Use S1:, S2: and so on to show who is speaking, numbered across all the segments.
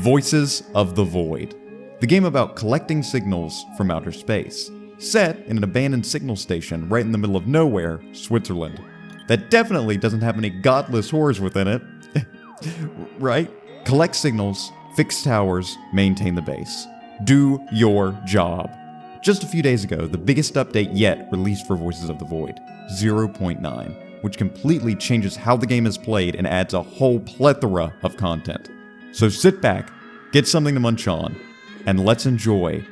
S1: Voices of the Void, the game about collecting signals from outer space, set in an abandoned signal station right in the middle of nowhere, Switzerland. That definitely doesn't have any godless horrors within it, right? Collect signals, fix towers, maintain the base. Do your job. Just a few days ago, the biggest update yet released for Voices of the Void, 0.9, which completely changes how the game is played and adds a whole plethora of content. So sit back, get something to munch on, and let's enjoy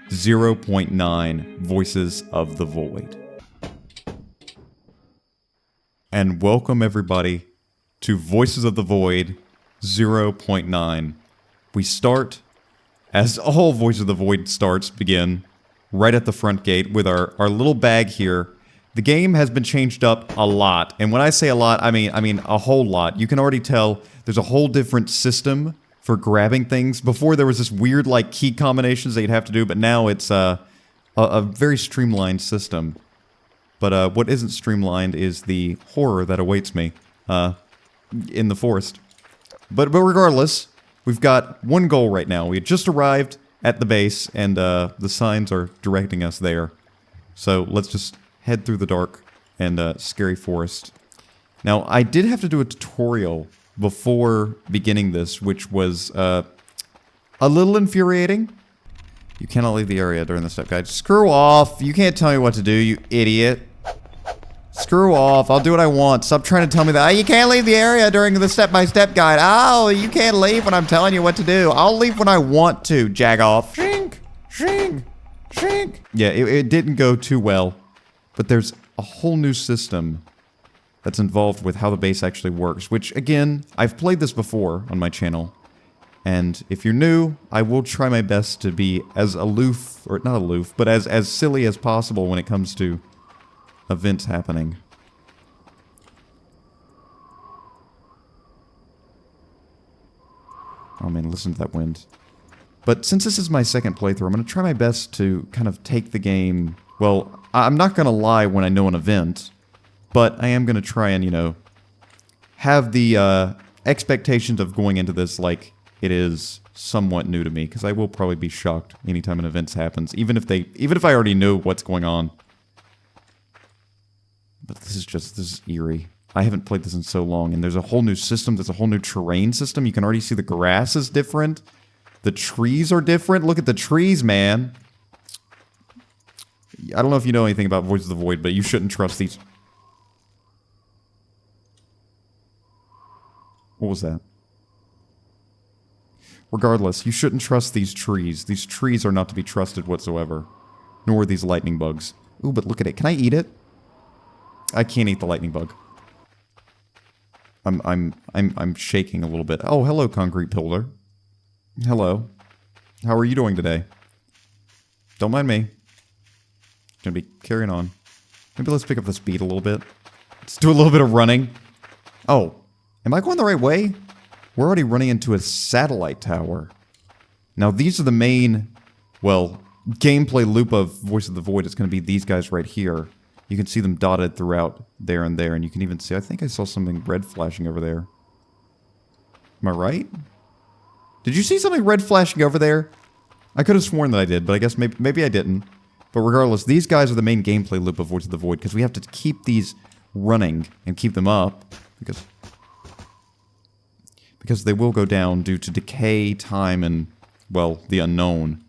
S1: 0.9 Voices of the Void. And welcome everybody to Voices of the Void 0.9. We start, as all Voices of the Void starts begin, right at the front gate with our little bag here. The game has been changed up a lot, and when I say a lot, I mean a whole lot. You can already tell there's a whole different system for grabbing things. Before there was this weird like key combinations that you'd have to do, but now it's a very streamlined system. But what isn't streamlined is the horror that awaits me in the forest. But regardless, we've got one goal right now. We had just arrived at the base, and the signs are directing us there. So let's just head through the dark and scary forest. Now, I did have to do a tutorial before beginning this, which was a little infuriating. You cannot leave the area during the step guide. Screw off! You can't tell me what to do, you idiot. Screw off, I'll do what I want. Stop trying to tell me that. You can't leave the area during the step-by-step guide. Oh, you can't leave when I'm telling you what to do. I'll leave when I want to, jag off. Shrink! Shrink! Shrink! Yeah, it didn't go too well. But there's a whole new system that's involved with how the base actually works, which, again, I've played this before on my channel. And if you're new, I will try my best to be as aloof, or not aloof, but as silly as possible when it comes to events happening. Oh man, listen to that wind. But since this is my second playthrough, I'm going to try my best to kind of take the game... Well, I'm not going to lie when I know an event, but I am going to try and, you know, have the expectations of going into this like it is somewhat new to me, because I will probably be shocked anytime an event happens, even if I already know what's going on. But this is eerie. I haven't played this in so long, and there's a whole new system, there's a whole new terrain system. You can already see the grass is different. The trees are different. Look at the trees, man. I don't know if you know anything about Voices of the Void, but you shouldn't trust these... What was that? Regardless, you shouldn't trust these trees. These trees are not to be trusted whatsoever. Nor these lightning bugs. Ooh, but look at it. Can I eat it? I can't eat the lightning bug. I'm shaking a little bit. Oh, hello, concrete pillar. Hello. How are you doing today? Don't mind me. Gonna be carrying on. Maybe let's pick up the speed a little bit. Let's do a little bit of running. Oh, am I going the right way? We're already running into a satellite tower. Now these are the main, well, gameplay loop of Voice of the Void. It's gonna be these guys right here. You can see them dotted throughout there and there, and you can even see, I think I saw something red flashing over there. Am I right? Did you see something red flashing over there? I could have sworn that I did, but I guess maybe I didn't. But regardless, these guys are the main gameplay loop of Voice of the Void, because we have to keep these running and keep them up, because they will go down due to decay, time, and, well, the unknown.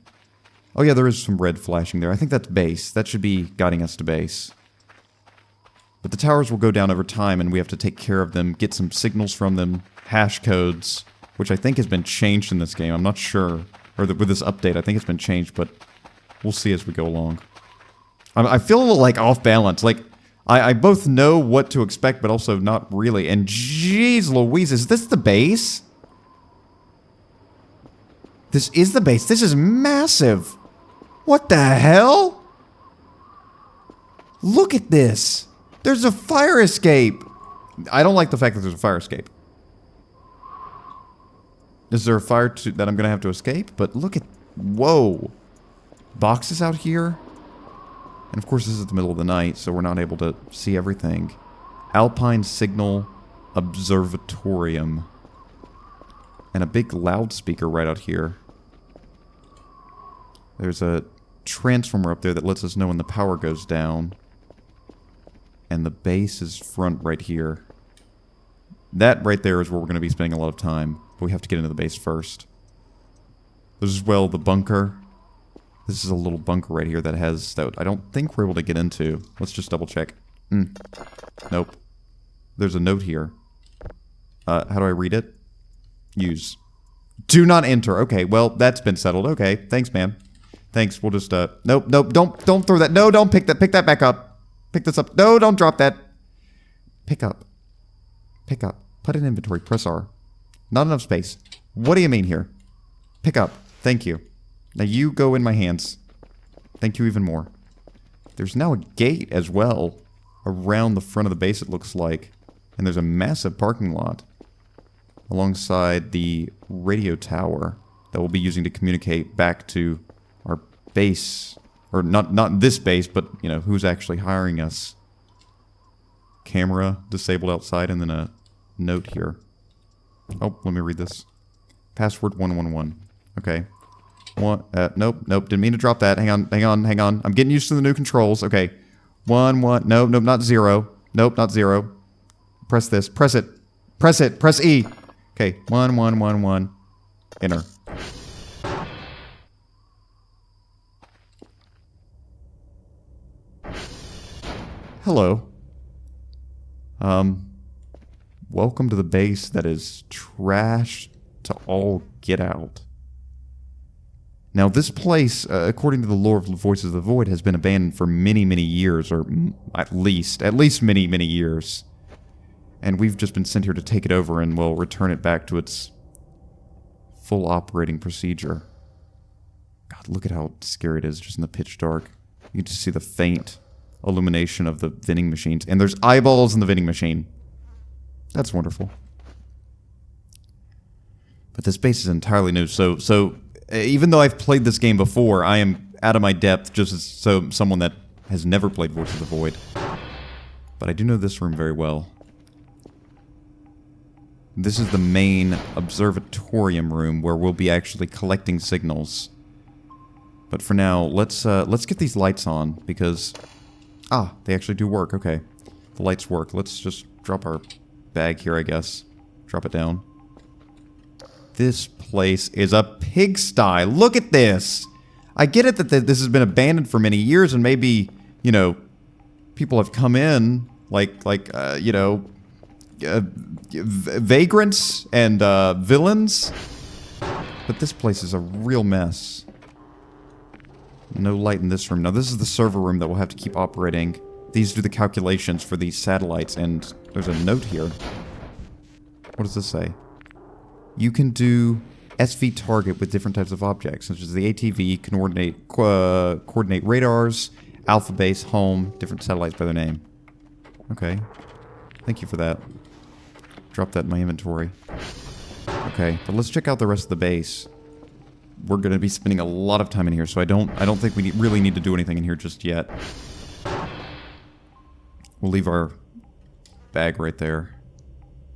S1: Oh yeah, there is some red flashing there. I think that's base. That should be guiding us to base. But the towers will go down over time, and we have to take care of them, get some signals from them, hash codes, which I think has been changed in this game. I'm not sure. Or with this update, I think it's been changed, but we'll see as we go along. I feel a little, like, off balance. Like, I both know what to expect, but also not really. And jeez Louise, is this the base? This is the base. This is massive. What the hell? Look at this. There's a fire escape. I don't like the fact that there's a fire escape. Is there a fire that I'm going to have to escape? But look at... Whoa. Boxes out here. And of course this is the middle of the night, so we're not able to see everything. Alpine Signal Observatorium. And a big loudspeaker right out here. There's a transformer up there that lets us know when the power goes down. And the base is front right here. That right there is where we're going to be spending a lot of time. But we have to get into the base first. There's as well the bunker. This is a little bunker right here that has... that I don't think we're able to get into. Let's just double check. Nope. There's a note here. How do I read it? Use. Do not enter. Okay, well, that's been settled. Okay, thanks, man. Thanks, we'll just, nope, don't throw that. No, don't pick that back up. Pick this up. No, don't drop that. Pick up. Pick up. Put in inventory. Press R. Not enough space. What do you mean here? Pick up. Thank you. Now you go in my hands. Thank you even more. There's now a gate as well around the front of the base, it looks like. And there's a massive parking lot alongside the radio tower that we'll be using to communicate back to our base. Or not this base, but, you know, who's actually hiring us. Camera disabled outside, and then a note here. Oh, let me read this. Password 111. Okay. Nope, didn't mean to drop that. Hang on. I'm getting used to the new controls. Okay. 1, nope, not 0. Nope, not 0. Press this. Press it. Press E. Okay. 1. Enter. Hello. Welcome to the base that is trashed to all get out. Now, this place, according to the lore of Voices of the Void, has been abandoned for many, many years, or at least many, many years. And we've just been sent here to take it over and, well, return it back to its full operating procedure. God, look at how scary it is just in the pitch dark. You can just see the faint illumination of the vending machines. And there's eyeballs in the vending machine. That's wonderful. But this base is entirely new, so even though I've played this game before, I am out of my depth just as someone that has never played Voices of the Void. But I do know this room very well. This is the main observatorium room where we'll be actually collecting signals. But for now, let's get these lights on because they actually do work. Okay, the lights work. Let's just drop our bag here, I guess. Drop it down. This place is a pigsty. Look at this. I get it that this has been abandoned for many years and maybe, you know, people have come in you know, vagrants and villains. But this place is a real mess. No light in this room. Now, this is the server room that we'll have to keep operating. These do the calculations for these satellites, and there's a note here. What does this say? You can do SV target with different types of objects, such as the ATV, coordinate radars, alpha base, home, different satellites by their name. Okay. Thank you for that. Drop that in my inventory. Okay, but let's check out the rest of the base. We're going to be spending a lot of time in here, so I don't think we really need to do anything in here just yet. We'll leave our bag right there.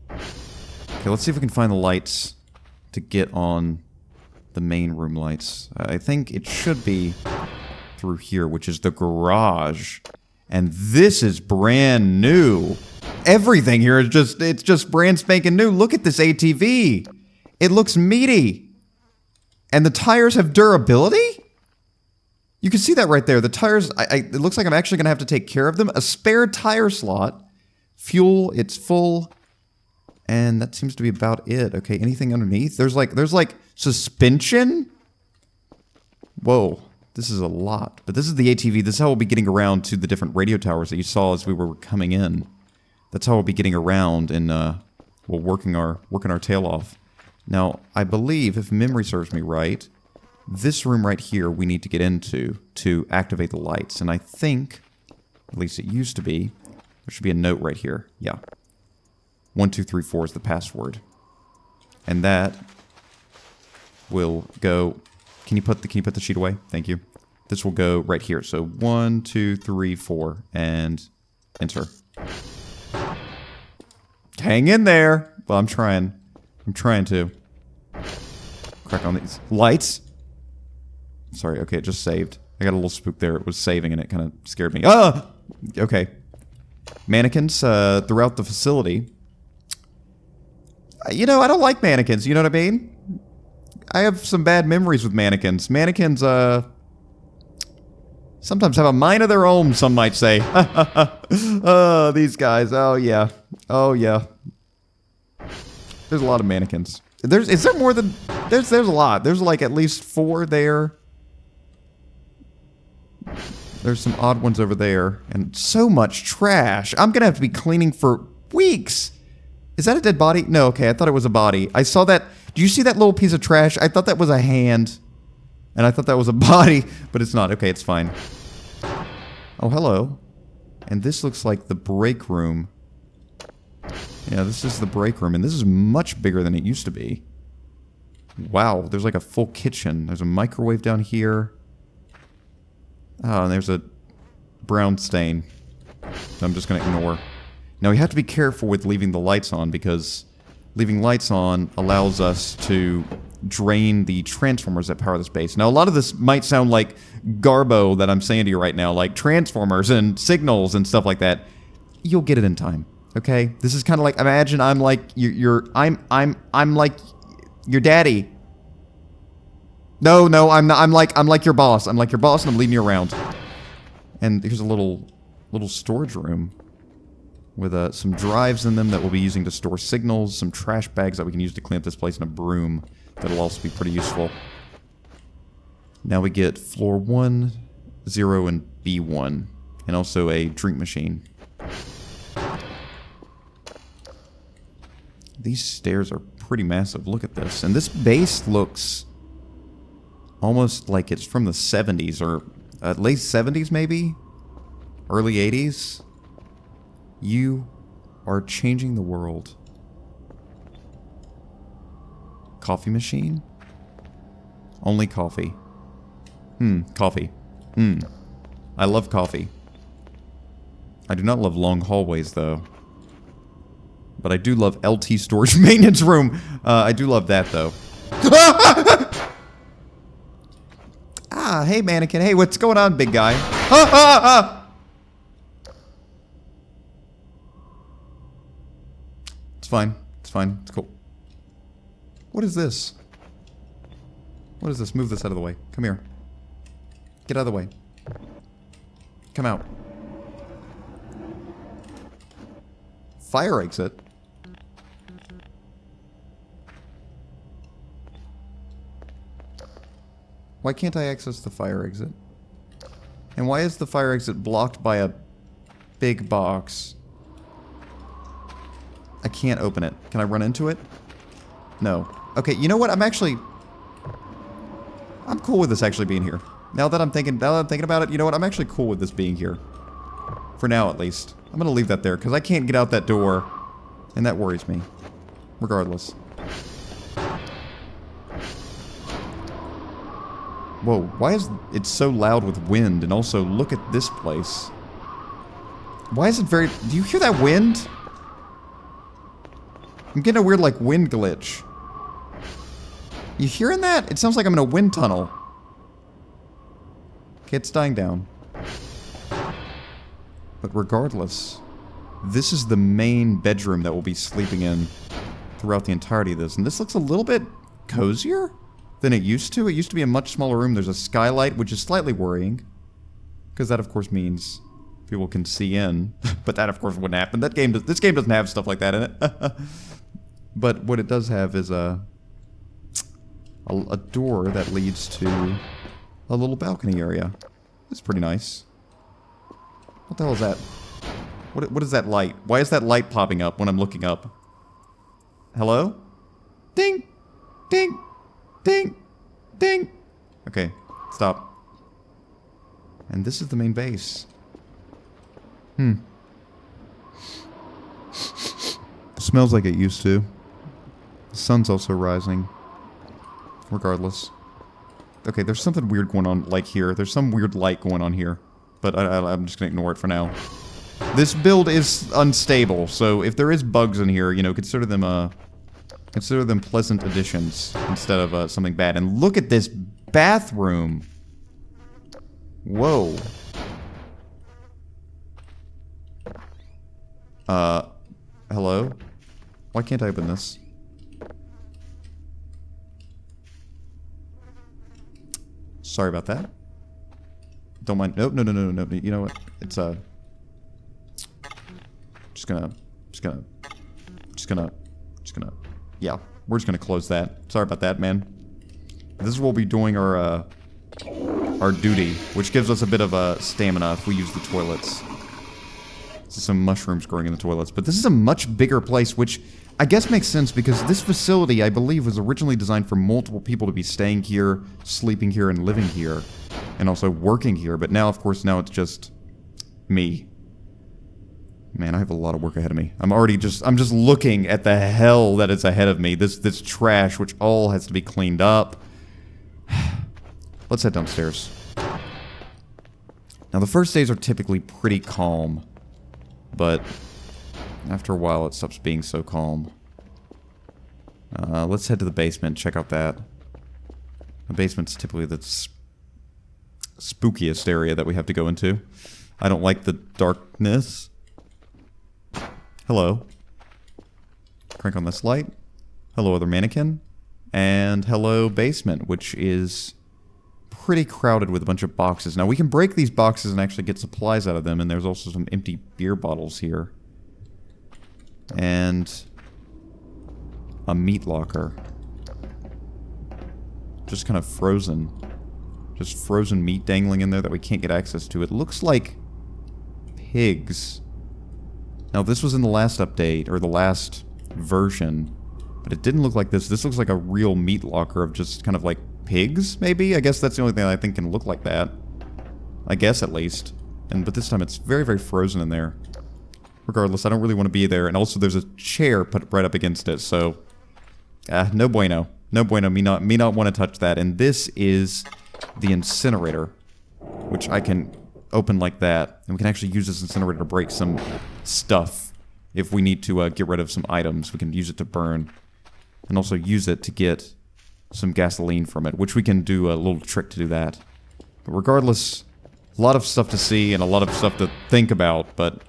S1: Okay, let's see if we can find the lights to get on the main room lights. I think it should be through here, which is the garage. And this is brand new. Everything here is it's just brand spanking new. Look at this ATV. It looks meaty. And the tires have durability? You can see that right there. The tires, it looks like I'm actually going to have to take care of them. A spare tire slot. Fuel, it's full. And that seems to be about it. Okay, anything underneath? There's like suspension? Whoa, this is a lot. But this is the ATV. This is how we'll be getting around to the different radio towers that you saw as we were coming in. That's how we'll be getting around and working our tail off. Now, I believe, if memory serves me right, this room right here we need to get into to activate the lights. And I think, at least it used to be, there should be a note right here. Yeah. 1234 is the password. And that will go... Can you put the sheet away? Thank you. This will go right here. So 1, 2, 3, 4, and enter. Hang in there. Well, I'm trying to. crack on these lights. Sorry, okay, it just saved. I got a little spook there. It was saving and it kind of scared me. Ah! Okay. Mannequins throughout the facility. You know, I don't like mannequins, you know what I mean? I have some bad memories with mannequins. Mannequins, sometimes have a mind of their own, some might say. Oh, these guys. Oh, yeah. Oh, yeah. There's a lot of mannequins. Is there more than... There's a lot. There's like at least 4 there. There's some odd ones over there. And so much trash. I'm gonna have to be cleaning for weeks. Is that a dead body? No, okay. I thought it was a body. I saw that... Do you see that little piece of trash? I thought that was a hand. And I thought that was a body. But it's not. Okay, it's fine. Oh, hello. And this looks like the break room. Yeah, this is the break room. And this is much bigger than it used to be. Wow, there's like a full kitchen. There's a microwave down here. Oh, and there's a brown stain. I'm just going to ignore. Now, we have to be careful with leaving the lights on because leaving lights on allows us to drain the transformers that power this base. Now, a lot of this might sound like garbo that I'm saying to you right now, like transformers and signals and stuff like that. You'll get it in time, okay? This is kind of like, imagine I'm like I'm like your daddy. No, I'm not. I'm like your boss. I'm like your boss, and I'm leading you around. And here's a little storage room with some drives in them that we'll be using to store signals, some trash bags that we can use to clean up this place, and a broom that'll also be pretty useful. Now we get floor 1, 0, and B1, and also a drink machine. These stairs are pretty massive. Look at this. And this base looks almost like it's from the 70s, or late 70s maybe? Early 80s? You are changing the world. Coffee machine? Only coffee. Coffee. I love coffee. I do not love long hallways, though. But I do love LT storage maintenance room. I do love that, though. Ah, hey, mannequin. Hey, what's going on, big guy? It's fine. It's fine. It's cool. What is this? What is this? Move this out of the way. Come here. Get out of the way. Come out. Fire exit? Why can't I access the fire exit? And why is the fire exit blocked by a big box? I can't open it. Can I run into it? No. Okay, you know what? I'm cool with this actually being here. Now that I'm thinking about it, you know what? I'm actually cool with this being here. For now, at least. I'm gonna leave that there, because I can't get out that door. And that worries me. Regardless. Whoa, why is it so loud with wind? And also, look at this place. Why is it very... Do you hear that wind? I'm getting a weird, like, wind glitch. You hearing that? It sounds like I'm in a wind tunnel. Okay, it's dying down. But regardless, this is the main bedroom that we'll be sleeping in throughout the entirety of this. And this looks a little bit cozier than it used to. It used to be a much smaller room. There's a skylight, which is slightly worrying. Because that, of course, means people can see in. But that, of course, wouldn't happen. This game doesn't have stuff like that in it. But what it does have is a door that leads to a little balcony area. It's pretty nice. What the hell is that? What is that light? Why is that light popping up when I'm looking up? Hello? Ding! Ding! Ding! Ding! Okay, stop. And this is the main base. Smells like it used to. The sun's also rising. Regardless. Okay, there's something weird going on, like here. There's some weird light going on here. But I'm just gonna ignore it for now. This build is unstable, so if there is bugs in here, you know, consider them Consider them pleasant additions instead of something bad. And look at this bathroom. Whoa. Hello? Why can't I open this? Sorry about that. Don't mind. Nope, no. You know what? It's, just gonna, yeah, we're just gonna close that. Sorry about that, man. This is what we'll be doing our duty, which gives us a bit of stamina if we use the toilets. There's some mushrooms growing in the toilets, but this is a much bigger place, which I guess makes sense because this facility, I believe, was originally designed for multiple people to be staying here, sleeping here, and living here, and also working here. But now, of course, now it's just me. Man, I have a lot of work ahead of me. I'm just looking at the hell that is ahead of me. This trash, which all has to be cleaned up. Let's head downstairs. Now, the first days are typically pretty calm, but after a while, it stops being so calm. Let's head to the basement, check out that. The basement's typically the spookiest area that we have to go into. I don't like the darkness. Hello. Crank on this light. Hello, other mannequin. And hello, basement, which is pretty crowded with a bunch of boxes. Now, we can break these boxes and actually get supplies out of them, and there's also some empty beer bottles here. And a meat locker. Just kind of frozen. Just frozen meat dangling in there that we can't get access to. It looks like pigs. Now, this was in the last update, or the last version, but it didn't look like this. This looks like a real meat locker of just kind of like pigs, maybe? I guess that's the only thing I think can look like that. I guess, at least. But this time it's very, very frozen in there. Regardless, I don't really want to be there. And also there's a chair put right up against it, so... no bueno. No bueno, me not want to touch that. And this is the incinerator, which I can open like that. And we can actually use this incinerator to break some stuff. If we need to get rid of some items, we can use it to burn. And also use it to get some gasoline from it, which we can do a little trick to do that. But regardless, a lot of stuff to see and a lot of stuff to think about, but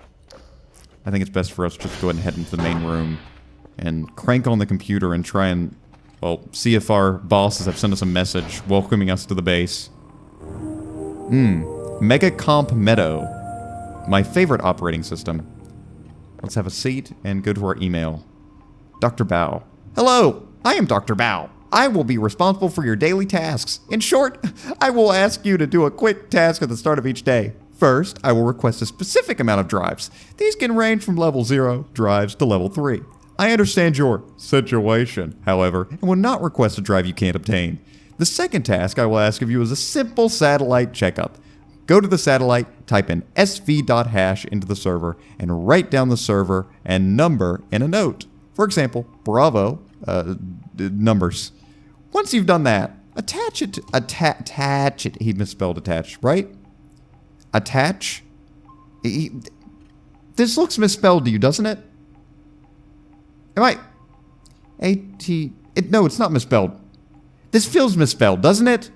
S1: I think it's best for us to just go ahead and head into the main room and crank on the computer and try and, well, see if our bosses have sent us a message welcoming us to the base. Mega Comp Meadow. My favorite operating system. Let's have a seat and go to our email. Dr. Bao. Hello, I am Dr. Bao. I will be responsible for your daily tasks. In short, I will ask you to do a quick task at the start of each day. First, I will request a specific amount of drives. These can range from level 0 drives to level 3. I understand your situation, however, and will not request a drive you can't obtain. The second task I will ask of you is a simple satellite checkup. Go to the satellite, type in sv.hash into the server, and write down the server and number in a note. For example, Bravo, numbers. Once you've done that, attach it to... attach it. He misspelled attach, right? Attach? This looks misspelled to you, doesn't it? Am I... A-T... no, it's not misspelled. This feels misspelled, doesn't it?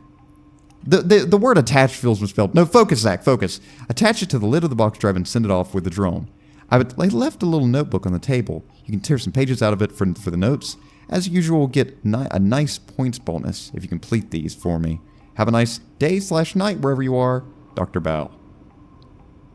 S1: The word attach feels misspelled. No, focus, Zach, focus. Attach it to the lid of the box drive and send it off with the drone. I left a little notebook on the table. You can tear some pages out of it for the notes. As usual, we'll get a nice points bonus if you complete these for me. Have a nice day/night wherever you are, Dr. Bao.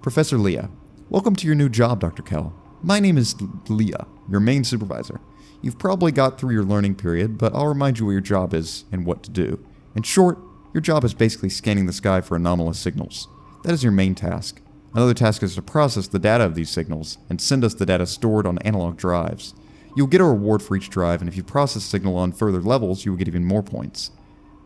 S1: Professor Leah. Welcome to your new job, Dr. Kell. My name is Leah, your main supervisor. You've probably got through your learning period, but I'll remind you what your job is and what to do. In short, your job is basically scanning the sky for anomalous signals. That is your main task. Another task is to process the data of these signals and send us the data stored on analog drives. You'll get a reward for each drive, and if you process signal on further levels, you will get even more points.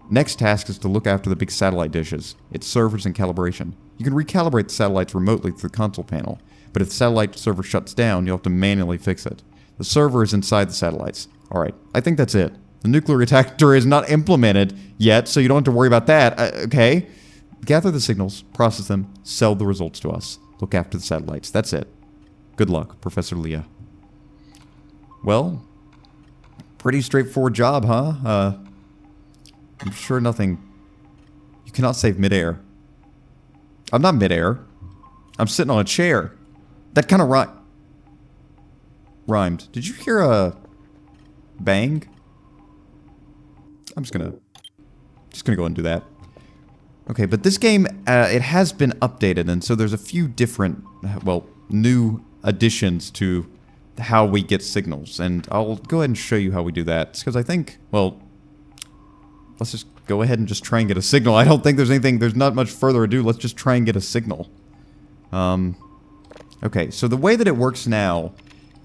S1: Next task is to look after the big satellite dishes, its servers and calibration. You can recalibrate the satellites remotely through the console panel, but if the satellite server shuts down, you'll have to manually fix it. The server is inside the satellites. Alright, I think that's it. The nuclear reactor is not implemented yet, so you don't have to worry about that, okay? Gather the signals, process them, sell the results to us. Look after the satellites. That's it. Good luck, Professor Leah. Well, Pretty straightforward job, huh? I'm sure nothing... You cannot save midair. I'm not midair. I'm sitting on a chair. That kind of rhymed. Did you hear a bang? I'm just gonna go ahead and do that. Okay, but this game, it has been updated, and so there's a few different, well, new additions to how we get signals, and I'll go ahead and show you how we do that, because I think, well, let's just go ahead and just try and get a signal. I don't think there's not much further ado. Let's just try and get a signal. Okay, so the way that it works now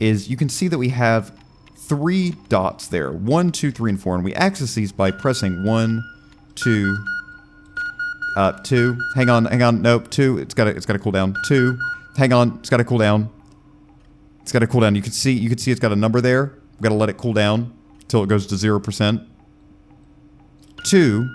S1: is you can see that we have 3 dots there. 1, 2, 3, and 4, and we access these by pressing 1, 2, 2. Hang on, nope, 2, it's gotta cool down. 2, hang on, it's gotta cool down. It's gotta cool down. You can see it's got a number there. We've gotta let it cool down until it goes to 0%. 2,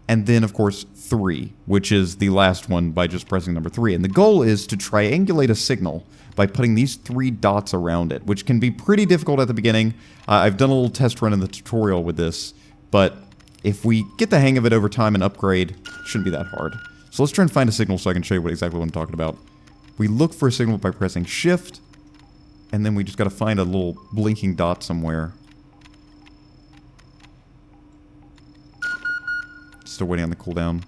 S1: and then of course 3, which is the last one by just pressing number 3. And the goal is to triangulate a signal by putting these 3 dots around it, which can be pretty difficult at the beginning. I've done a little test run in the tutorial with this, but if we get the hang of it over time and upgrade, it shouldn't be that hard. So let's try and find a signal so I can show you exactly what I'm talking about. We look for a signal by pressing shift, and then we just gotta find a little blinking dot somewhere. Still waiting on the cooldown.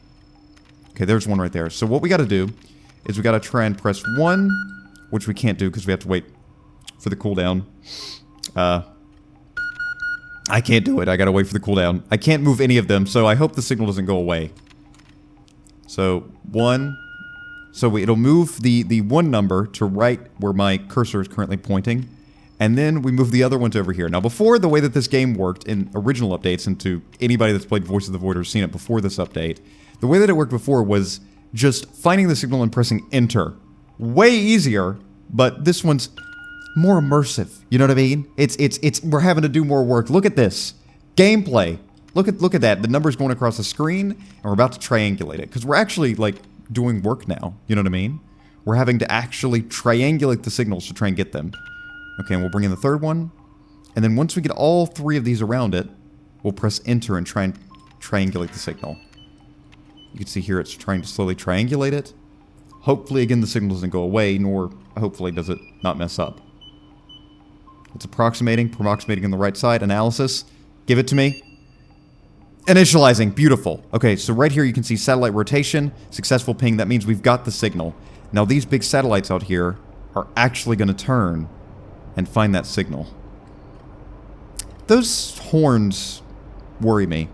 S1: Okay, there's one right there. So what we gotta do is we gotta try and press 1, which we can't do because we have to wait for the cooldown. I can't do it. I gotta wait for the cooldown. I can't move any of them, so I hope the signal doesn't go away. So, 1. So it'll move the 1 number to right where my cursor is currently pointing. And then we move the other ones over here. Now before, the way that this game worked in original updates, and to anybody that's played Voice of the Void or seen it before this update, the way that it worked before was just finding the signal and pressing enter. Way easier, but this one's more immersive. You know what I mean? We're having to do more work. Look at this. Gameplay. Look at that. The number's going across the screen, and we're about to triangulate it. Because we're actually, like, doing work now. You know what I mean? We're having to actually triangulate the signals to try and get them. Okay, and we'll bring in the 3rd one. And then once we get all 3 of these around it, we'll press enter and try and triangulate the signal. You can see here it's trying to slowly triangulate it. Hopefully, again, the signal doesn't go away, nor hopefully does it not mess up. It's approximating on the right side. Analysis. Give it to me. Initializing. Beautiful. Okay, so right here you can see satellite rotation, successful ping. That means we've got the signal. Now these big satellites out here are actually going to turn and find that signal. Those horns worry me.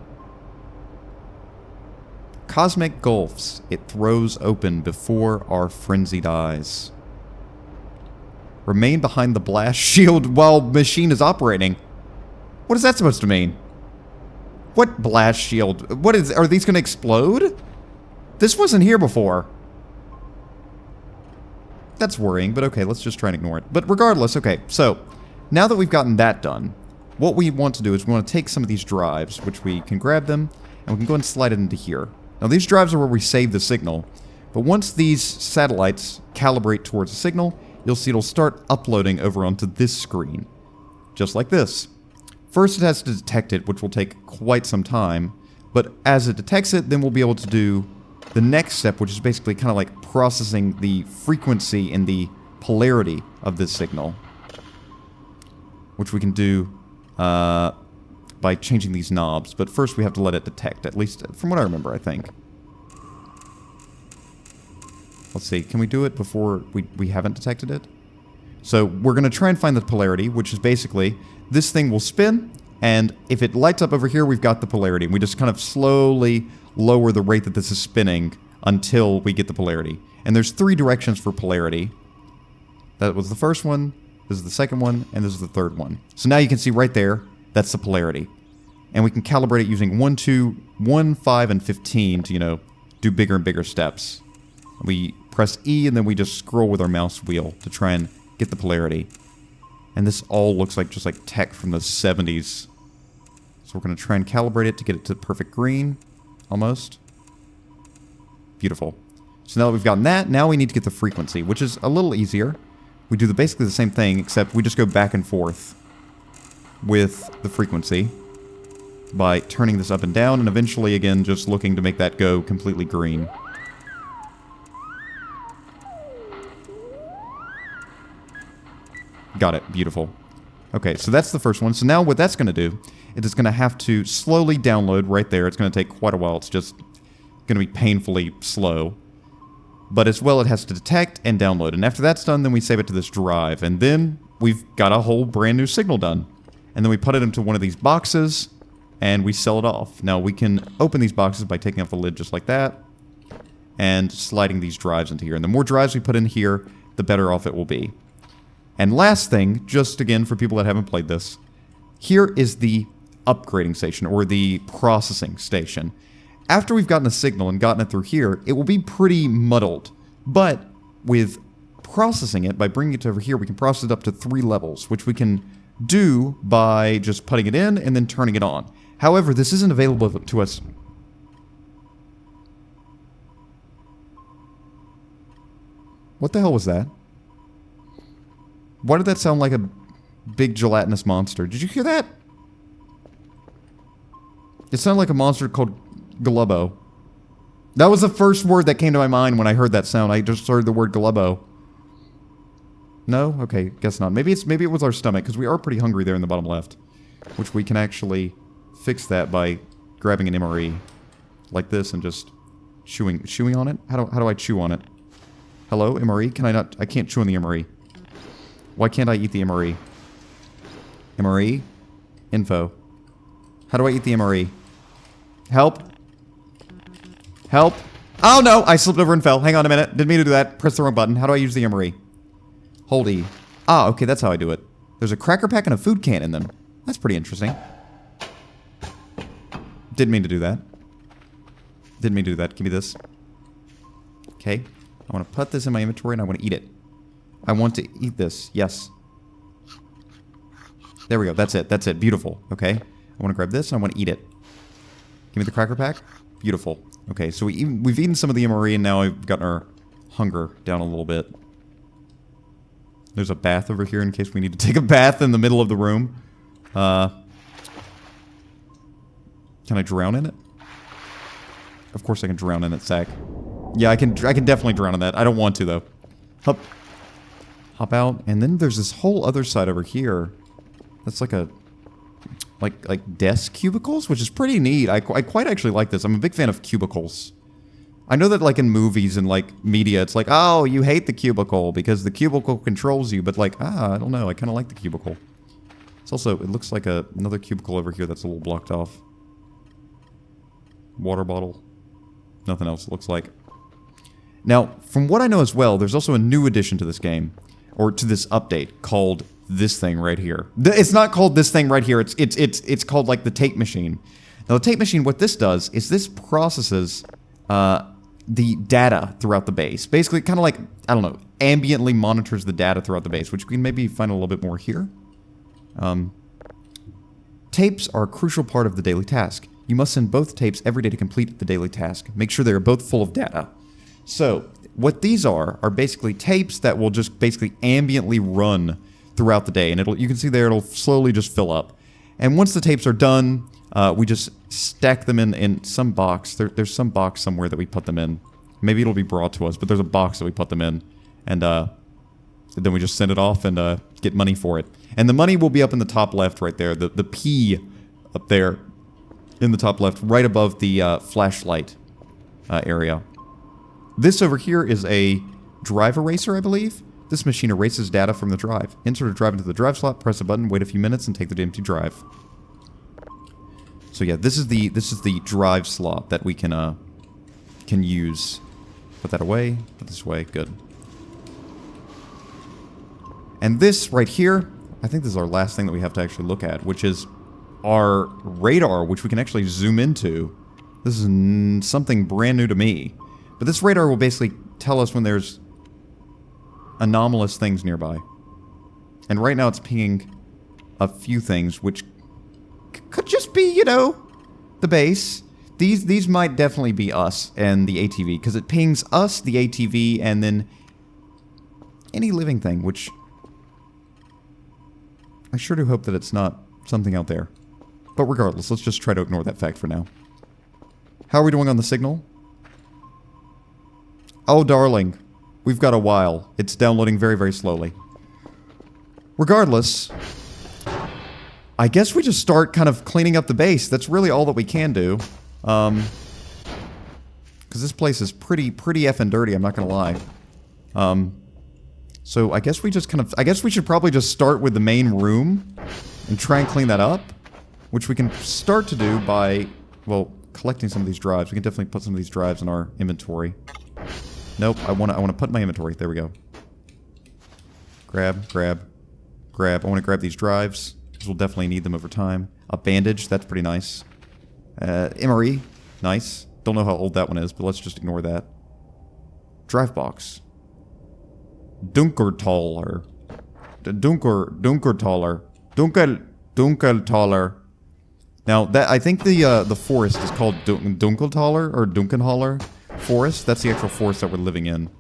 S1: Cosmic gulfs it throws open before our frenzied eyes. Remain behind the blast shield while machine is operating. What is that supposed to mean? What blast shield? Are these going to explode? This wasn't here before. That's worrying, but okay, let's just try and ignore it. But regardless, okay, so now that we've gotten that done, what we want to do is we want to take some of these drives, which we can grab them, and we can go and slide it into here. Now these drives are where we save the signal, but once these satellites calibrate towards the signal, you'll see it'll start uploading over onto this screen, just like this. First it has to detect it, which will take quite some time, but as it detects it, then we'll be able to do the next step, which is basically kind of like processing the frequency and the polarity of this signal, which we can do by changing these knobs. But first we have to let it detect, at least from what I remember, I think. Let's see, can we do it before we haven't detected it? So we're going to try and find the polarity, which is basically this thing will spin, and if it lights up over here, we've got the polarity. And we just kind of slowly lower the rate that this is spinning until we get the polarity. And there's 3 directions for polarity. That was the first one, this is the second one, and this is the third one. So now you can see right there, that's the polarity. And we can calibrate it using 1, 2, 1, 5, and 15 to, you know, do bigger and bigger steps. We press E and then we just scroll with our mouse wheel to try and get the polarity. And this all looks like just like tech from the 70s. So we're going to try and calibrate it to get it to perfect green. Almost. Beautiful. So now that we've gotten that, now we need to get the frequency, which is a little easier. We do basically the same thing, except we just go back and forth. with the frequency by turning this up and down, and eventually, again, just looking to make that go completely green. Got it. Beautiful. Okay, so that's the first one. So now what that's going to do is it's going to have to slowly download right there. It's going to take quite a while. It's just going to be painfully slow. But as well, it has to detect and download. And after that's done, then we save it to this drive. And then we've got a whole brand new signal done. And then we put it into one of these boxes, and we sell it off. Now, we can open these boxes by taking off the lid just like that, and sliding these drives into here. And the more drives we put in here, the better off it will be. And last thing, just again for people that haven't played this, here is the upgrading station, or the processing station. After we've gotten a signal and gotten it through here, it will be pretty muddled. But with processing it, by bringing it over here, we can process it up to 3 levels, which we can do by just putting it in and then turning it on. However, this isn't available to us. What the hell was that? Why did that sound like a big gelatinous monster? Did you hear that? It sounded like a monster called Glubbo. That was the first word that came to my mind when I heard that sound. I just heard the word Glubbo. No? Okay, guess not. Maybe it was our stomach, because we are pretty hungry there in the bottom left. Which we can actually fix that by grabbing an MRE. Like this and just chewing on it? How do I chew on it? Hello, MRE? Can I not? I can't chew on the MRE. Why can't I eat the MRE? MRE? Info. How do I eat the MRE? Help? Help? Oh no! I slipped over and fell. Hang on a minute. Didn't mean to do that. Press the wrong button. How do I use the MRE? Hold E. Ah, okay, that's how I do it. There's a cracker pack and a food can in them. That's pretty interesting. Didn't mean to do that. Didn't mean to do that. Give me this. Okay. I want to put this in my inventory and I want to eat it. I want to eat this. Yes. There we go. That's it. That's it. Beautiful. Okay. I want to grab this and I want to eat it. Give me the cracker pack. Beautiful. Okay, so we've eaten some of the MRE and now we've gotten our hunger down a little bit. There's a bath over here in case we need to take a bath in the middle of the room. Can I drown in it? Of course I can drown in it, Zach. Yeah, I can definitely drown in that. I don't want to, though. Hop out. And then there's this whole other side over here. That's like a... Like desk cubicles, which is pretty neat. I quite actually like this. I'm a big fan of cubicles. I know that like in movies and like media, it's like, oh, you hate the cubicle because the cubicle controls you. But like, I don't know. I kind of like the cubicle. It's also, it looks like another cubicle over here that's a little blocked off. Water bottle. Nothing else it looks like. Now, from what I know as well, there's also a new addition to this game, or to this update, called this thing right here. It's not called this thing right here. It's called like the tape machine. Now the tape machine, what this does is this processes the data throughout the base. Basically, kind of like, I don't know, ambiently monitors the data throughout the base, which we can maybe find a little bit more here. Tapes are a crucial part of the daily task. You must send both tapes every day to complete the daily task. Make sure they are both full of data. So, what these are basically tapes that will just basically ambiently run throughout the day. And you can see there, it'll slowly just fill up. And once the tapes are done, we just stack them in some box. There's some box somewhere that we put them in. Maybe it'll be brought to us, but there's a box that we put them in. And then we just send it off and get money for it. And the money will be up in the top left right there. The P up there in the top left, right above the flashlight area. This over here is a drive eraser, I believe. This machine erases data from the drive. Insert a drive into the drive slot, press a button, wait a few minutes, and take the empty drive. So yeah, this is the drive slot that we can use. Put that away. Put this away. Good. And this right here, I think this is our last thing that we have to actually look at, which is our radar, which we can actually zoom into. This is something brand new to me. But this radar will basically tell us when there's anomalous things nearby. And right now it's pinging a few things, which could just be, you know, the base. These might definitely be us and the ATV, because it pings us, the ATV, and then any living thing, which I sure do hope that it's not something out there. But regardless, let's just try to ignore that fact for now. How are we doing on the signal? Oh, darling. We've got a while. It's downloading very, very slowly. Regardless, I guess we just start kind of cleaning up the base. That's really all that we can do. Because this place is pretty effing dirty, I'm not gonna lie. So I guess we just I guess we should probably just start with the main room and try and clean that up. Which we can start to do by, well, collecting some of these drives. We can definitely put some of these drives in our inventory. Nope, I wanna put in my inventory. There we go. Grab. I wanna grab these drives. Because we'll definitely need them over time. A bandage, that's pretty nice. MRE, nice. Don't know how old that one is, but let's just ignore that. Drive box. Dunkertaler. Dunkertaler. Dunkeltaler. Now, that I think the forest is called Dunkeltaler or Dunkenhaller Forest. That's the actual forest that we're living in.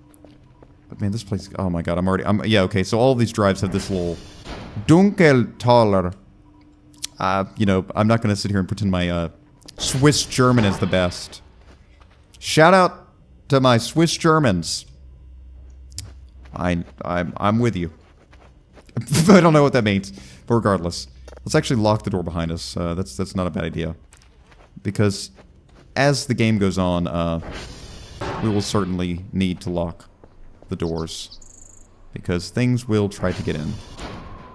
S1: But man, this place, oh my god, yeah, okay, so all of these drives have this little Dunkeltaler. You know, I'm not gonna sit here and pretend my Swiss German is the best. Shout out to my Swiss Germans. I'm with you. I don't know what that means, but regardless. Let's actually lock the door behind us. That's not a bad idea. Because as the game goes on, we will certainly need to lock the doors. Because things will try to get in.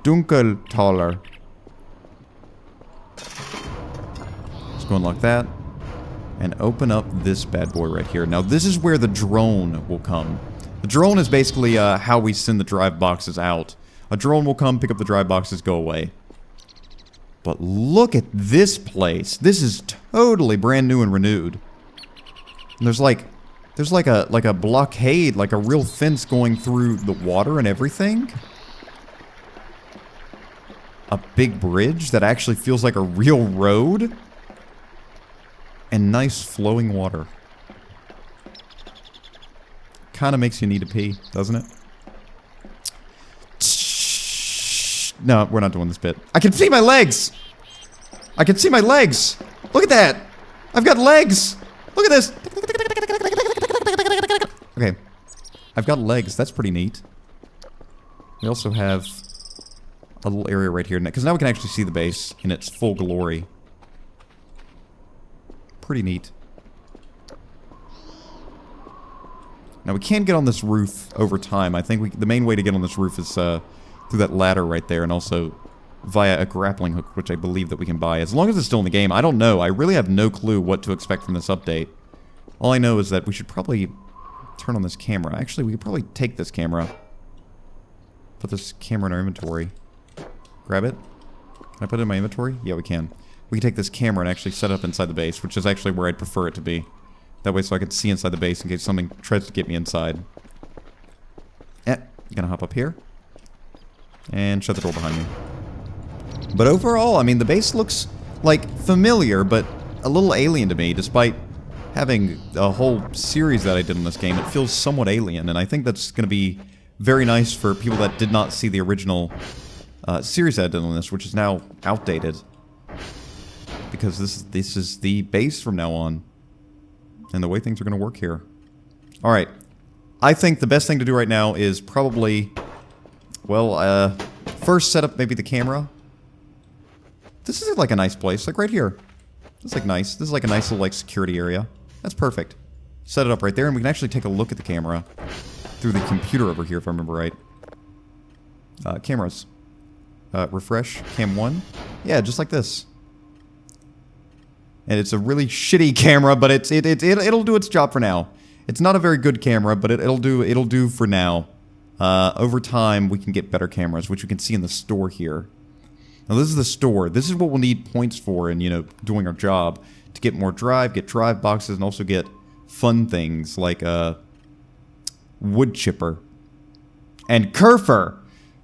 S1: Dunkeltaler. Let's go unlock that. And open up this bad boy right here. Now this is where the drone will come. The drone is basically how we send the drive boxes out. A drone will come, pick up the drive boxes, go away. But look at this place. This is totally brand new and renewed. And there's like a blockade, like a real fence going through the water and everything. A big bridge that actually feels like a real road. And nice flowing water. Kind of makes you need to pee, doesn't it? No, we're not doing this bit. I can see my legs! I can see my legs! Look at that! I've got legs! Look at this! Okay. I've got legs. That's pretty neat. We also have a little area right here. Because now we can actually see the base in its full glory. Pretty neat. Now we can get on this roof over time. I think the main way to get on this roof is through that ladder right there, and also via a grappling hook, which I believe that we can buy. As long as it's still in the game, I don't know. I really have no clue what to expect from this update. All I know is that we should probably turn on this camera. Actually, we could probably take this camera. Put this camera in our inventory. Grab it. Can I put it in my inventory? Yeah, we can. We can take this camera and actually set it up inside the base, which is actually where I'd prefer it to be. That way so I can see inside the base in case something tries to get me inside. Gonna hop up here. And shut the door behind me. But overall, I mean, the base looks, like, familiar, but a little alien to me, despite having a whole series that I did in this game. It feels somewhat alien, and I think that's going to be very nice for people that did not see the original series that I did on this, which is now outdated. Because this is the base from now on. And the way things are going to work here. Alright. I think the best thing to do right now is probably... Well, first set up maybe the camera. This is like a nice place, like right here. This is like nice. This is like a nice little like security area. That's perfect. Set it up right there, and we can actually take a look at the camera through the computer over here, if I remember right. Cameras. Refresh. Cam 1. Yeah, just like this. And it's a really shitty camera, but it'll do its job for now. It's not a very good camera, but it'll do for now. Over time, we can get better cameras, which you can see in the store here. Now, this is the store. This is what we'll need points for in, you know, doing our job. To get more drive, get drive boxes, and also get fun things like, wood chipper. And Kerfer!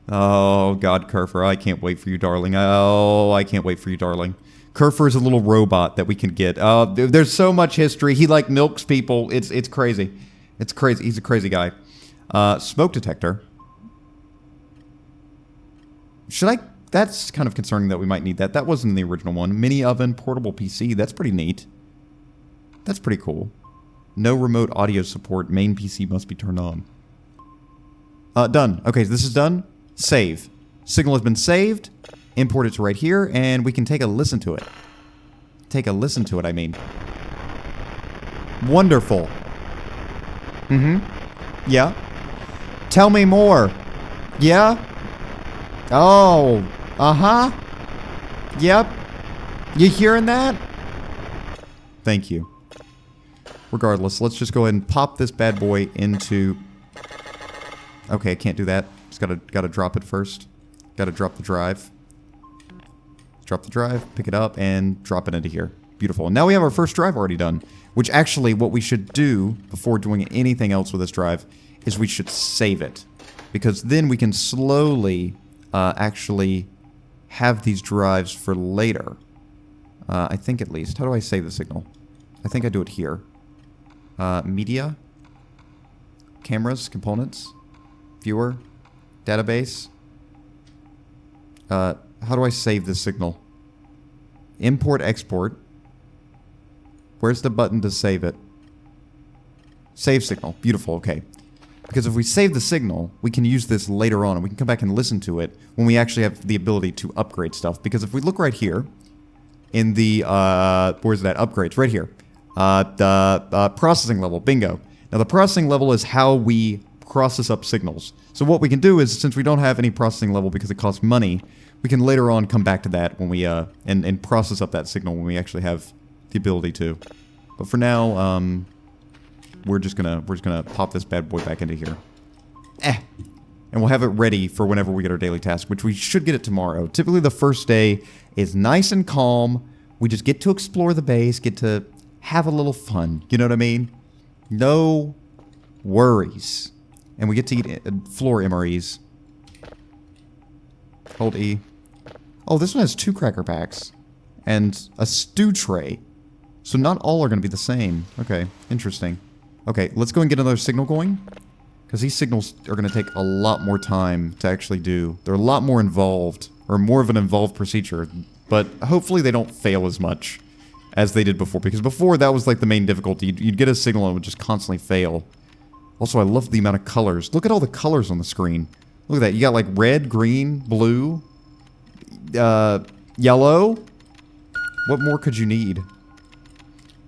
S1: Oh, God, Kerfer. I can't wait for you, darling. Oh, I can't wait for you, darling. Kerfer is a little robot that we can get. There's so much history. He, like, milks people. It's crazy. It's crazy. He's a crazy guy. Smoke detector. Should I that's kind of concerning that we might need that. That wasn't in the original one. Mini oven, portable PC. That's pretty neat. That's pretty cool. No remote audio support. Main PC must be turned on. Done. Okay, this is done. Save. Signal has been saved. Import it to right here, and we can take a listen to it. Take a listen to it, I mean. Wonderful. Mm-hmm. Yeah. Tell me more. Yeah? Oh. Uh-huh. Yep. You hearing that? Thank you. Regardless, let's just go ahead and pop this bad boy into... Okay, I can't do that. Just gotta drop it first. Gotta drop the drive. Drop the drive, pick it up, and drop it into here. Beautiful. And now we have our first drive already done. Which actually, what we should do before doing anything else with this drive is we should save it. Because then we can slowly actually have these drives for later. I think at least. How do I save the signal? I think I do it here. Media. Cameras, components. Viewer. Database. How do I save this signal? Import, export. Where's the button to save it? Save signal. Beautiful, okay. Because if we save the signal, we can use this later on, and we can come back and listen to it when we actually have the ability to upgrade stuff. Because if we look right here, in the, where's that? Upgrades, right here. The processing level, bingo. Now the processing level is how we process up signals. So what we can do is, since we don't have any processing level because it costs money, we can later on come back to that when we, and process up that signal when we actually have the ability to. But for now, we're just gonna pop this bad boy back into here. And we'll have it ready for whenever we get our daily task, which we should get it tomorrow. Typically the first day is nice and calm. We just get to explore the base, get to have a little fun. You know what I mean? No worries. And we get to eat floor MREs. Hold E. Oh, this one has 2 cracker packs. And a stew tray. So not all are going to be the same. Okay, interesting. Okay, let's go and get another signal going. Because these signals are going to take a lot more time to actually do. They're a lot more involved. Or more of an involved procedure. But hopefully they don't fail as much as they did before. Because before, that was like the main difficulty. You'd get a signal and it would just constantly fail. Also, I love the amount of colors. Look at all the colors on the screen. Look at that. You got like red, green, blue, yellow. What more could you need?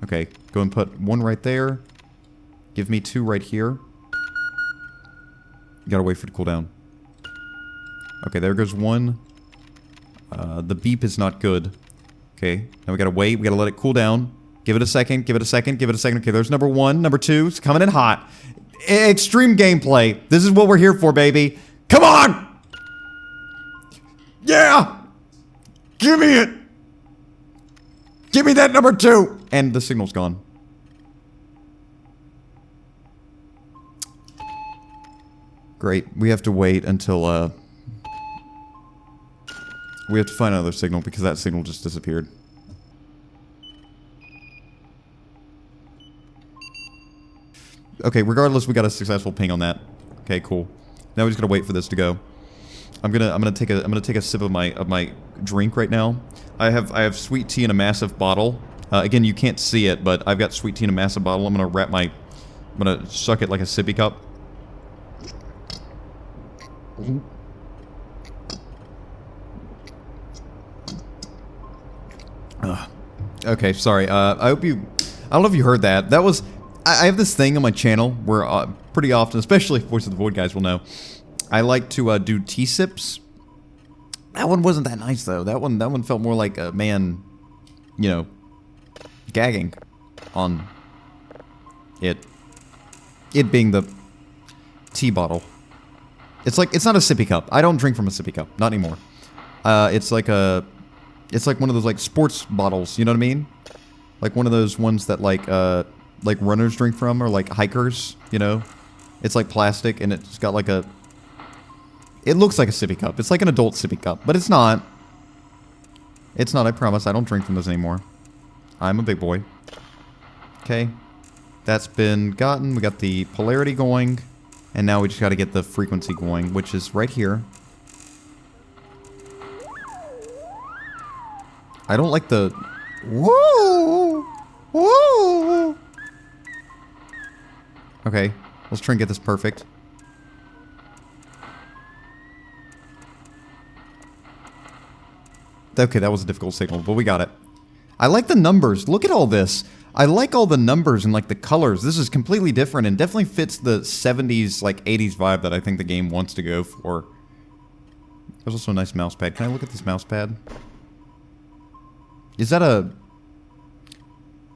S1: Okay, go and put 1 right there. Give me 2 right here. You gotta wait for it to cool down. Okay, there goes 1. The beep is not good. Okay, now we gotta wait. We gotta let it cool down. Give it a second, give it a second, give it a second. Okay, there's number 1. Number 2, it's coming in hot. Extreme gameplay. This is what we're here for, baby. Come on! Yeah! Give me it! Give me that number 2! And the signal's gone. Great. We have to wait until, we have to find another signal because that signal just disappeared. Okay, regardless, we got a successful ping on that. Okay, cool. Now we just gotta wait for this to go. I'm gonna take a sip of my drink right now. I have sweet tea in a massive bottle. Again, you can't see it, but I've got sweet tea in a massive bottle. I'm gonna suck it like a sippy cup. Okay, sorry. I hope you... I don't know if you heard that. That was... I have this thing on my channel where pretty often, especially Voice of the Void guys will know, I like to do tea sips. That one wasn't that nice though. That one felt more like a man, you know, gagging on it. It being the tea bottle. It's like, it's not a sippy cup. I don't drink from a sippy cup. Not anymore. It's like one of those like sports bottles, you know what I mean? Like one of those ones that like runners drink from, or like hikers, you know? It's like plastic, and it's got like a... It looks like a sippy cup. It's like an adult sippy cup, but it's not. It's not, I promise. I don't drink from those anymore. I'm a big boy. Okay. That's been gotten. We got the polarity going, and now we just gotta get the frequency going, which is right here. I don't like the... Woo! Woo! Okay, let's try and get this perfect. Okay, that was a difficult signal, but we got it. I like the numbers. Look at all this. I like all the numbers and like the colors. This is completely different and definitely fits the 70s, like 80s vibe that I think the game wants to go for. There's also a nice mouse pad. Can I look at this mouse pad? Is that a...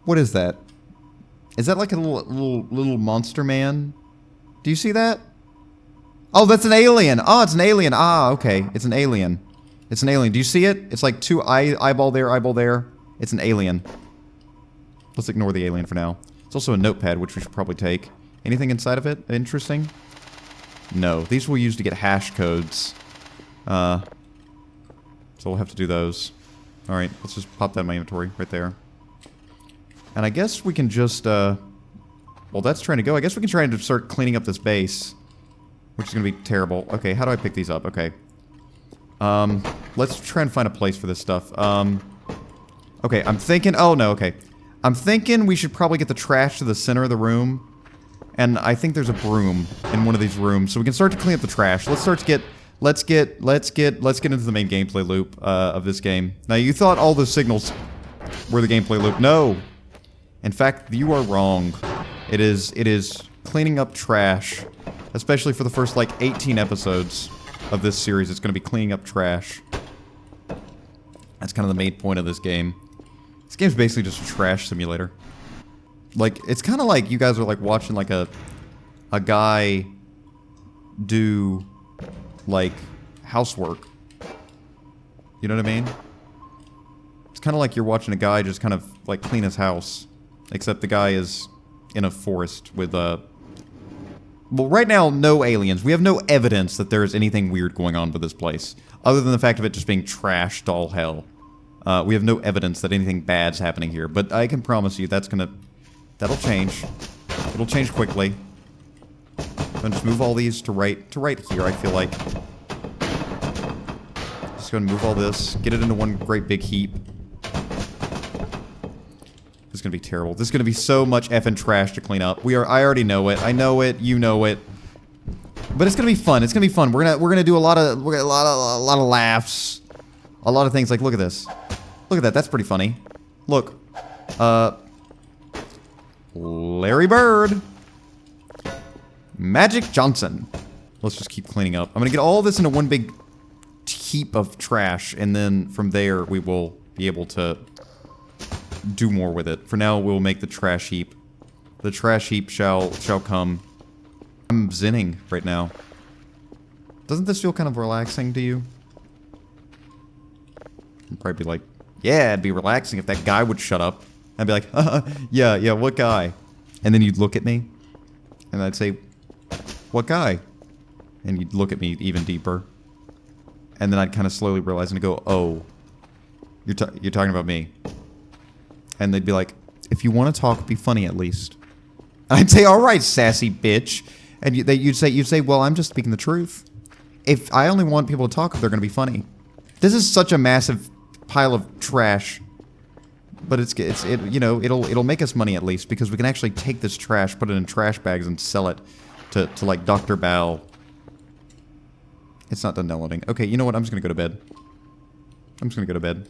S1: What is that? Is that like a little monster man? Do you see that? Oh, that's an alien. Oh, it's an alien. Ah, okay. It's an alien. It's an alien. Do you see it? It's like two eyeball there, eyeball there. It's an alien. Let's ignore the alien for now. It's also a notepad, which we should probably take. Anything inside of it interesting? No. These we'll use to get hash codes. So we'll have to do those. Alright, let's just pop that in my inventory right there. And I guess we can just, well, that's trying to go. I guess we can try to start cleaning up this base. Which is going to be terrible. Okay, how do I pick these up? Okay. Let's try and find a place for this stuff. Okay, I'm thinking... Oh, no, okay. I'm thinking we should probably get the trash to the center of the room. And I think there's a broom in one of these rooms. So we can start to clean up the trash. Let's start to get... Let's get into the main gameplay loop, of this game. Now, you thought all those signals were the gameplay loop. No! In fact, you are wrong. It is cleaning up trash. Especially for the first, like, 18 episodes of this series. It's going to be cleaning up trash. That's kind of the main point of this game. This game's basically just a trash simulator. Like, it's kind of like you guys are, like, watching, like, a guy do, like, housework. You know what I mean? It's kind of like you're watching a guy just kind of, like, clean his house. Except the guy is in a forest with, well, right now, no aliens. We have no evidence that there is anything weird going on with this place. Other than the fact of it just being trashed to all hell. We have no evidence that anything bad's happening here. But I can promise you that'll change. It'll change quickly. I'm gonna just move all these to right here, I feel like. Just gonna move all this, get it into one great big heap. This is gonna be terrible. This is gonna be so much effing trash to clean up. I already know it. I know it. You know it. But it's gonna be fun. It's gonna be fun. We're gonna do a lot of laughs, a lot of things. Like, look at this. Look at that. That's pretty funny. Look, Larry Bird, Magic Johnson. Let's just keep cleaning up. I'm gonna get all this into one big heap of trash, and then from there we will be able to do more with it. For now, we'll make the trash heap. The trash heap shall come. I'm zenning right now. Doesn't this feel kind of relaxing to you? You'd probably be like, yeah, it'd be relaxing if that guy would shut up. I'd be like, yeah, what guy? And then you'd look at me, and I'd say, what guy? And you'd look at me even deeper. And then I'd kind of slowly realize and go, oh, you're talking about me. And they'd be like, if you want to talk, be funny at least. And I'd say, all right, sassy bitch. And you'd say, well, I'm just speaking the truth. If I only want people to talk, if they're going to be funny. This is such a massive pile of trash. But it'll make us money at least, because we can actually take this trash, put it in trash bags, and sell it to like Dr. Bao. It's not done downloading. Okay, you know what? I'm just gonna go to bed. I'm just gonna go to bed.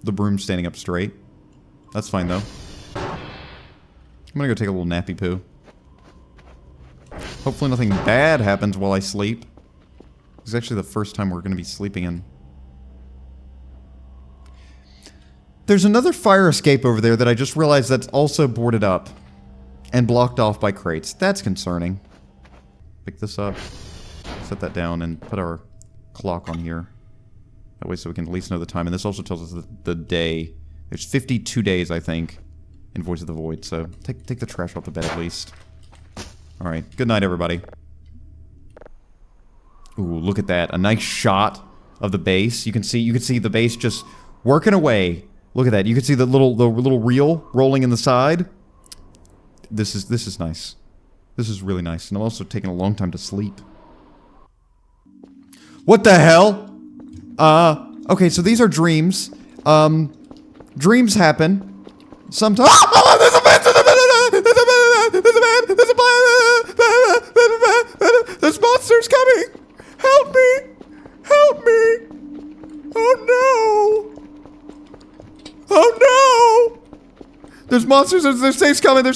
S1: The broom's standing up straight. That's fine though. I'm gonna go take a little nappy poo. Hopefully nothing bad happens while I sleep. It's actually the first time we're gonna be sleeping in. There's another fire escape over there that I just realized that's also boarded up and blocked off by crates. That's concerning. Pick this up, set that down, and put our clock on here. That way so we can at least know the time. And this also tells us the day. There's 52 days, I think, in Voice of the Void. So take the trash off the bed at least. Alright, good night, everybody. Ooh, look at that. A nice shot of the base. You can see the base just working away. Look at that. You can see the little reel rolling in the side. This is nice. This is really nice. And I'm also taking a long time to sleep. What the hell? Okay, so these are dreams. Dreams happen. Sometimes. There's monsters coming! Help me! Help me! Oh no! Oh no! There's monsters, there's safes coming in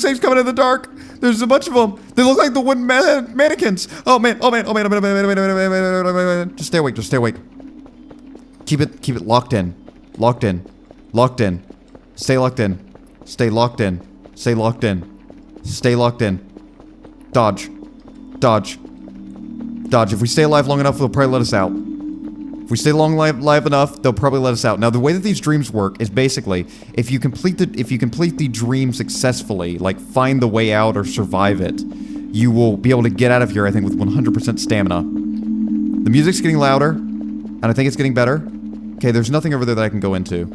S1: the dark. There's a bunch of them. They look like the wooden mannequins. Oh man, oh man, oh man, oh man, oh man, oh man. Just stay awake, just stay awake. Keep it locked in. Locked in. Locked in. Stay locked in. Stay locked in. Stay locked in. Stay locked in. Dodge. Dodge. Dodge. If we stay alive long enough, they'll probably let us out. If we stay alive enough, they'll probably let us out. Now, the way that these dreams work is basically, if you complete the dream successfully, like find the way out or survive it, you will be able to get out of here, I think, with 100% stamina. The music's getting louder, and I think it's getting better. Okay, there's nothing over there that I can go into.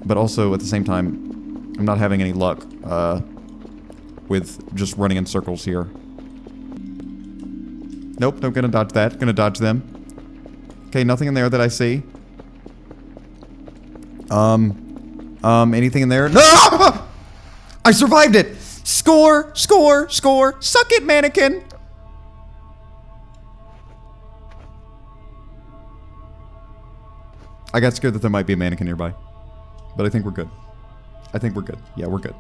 S1: But also, at the same time, I'm not having any luck, with just running in circles here. Nope, I'm gonna dodge that. Gonna dodge them. Okay, nothing in there that I see. Anything in there? No! I survived it! Score! Score! Score! Suck it, mannequin! I got scared that there might be a mannequin nearby. But I think we're good. I think we're good. Yeah, we're good.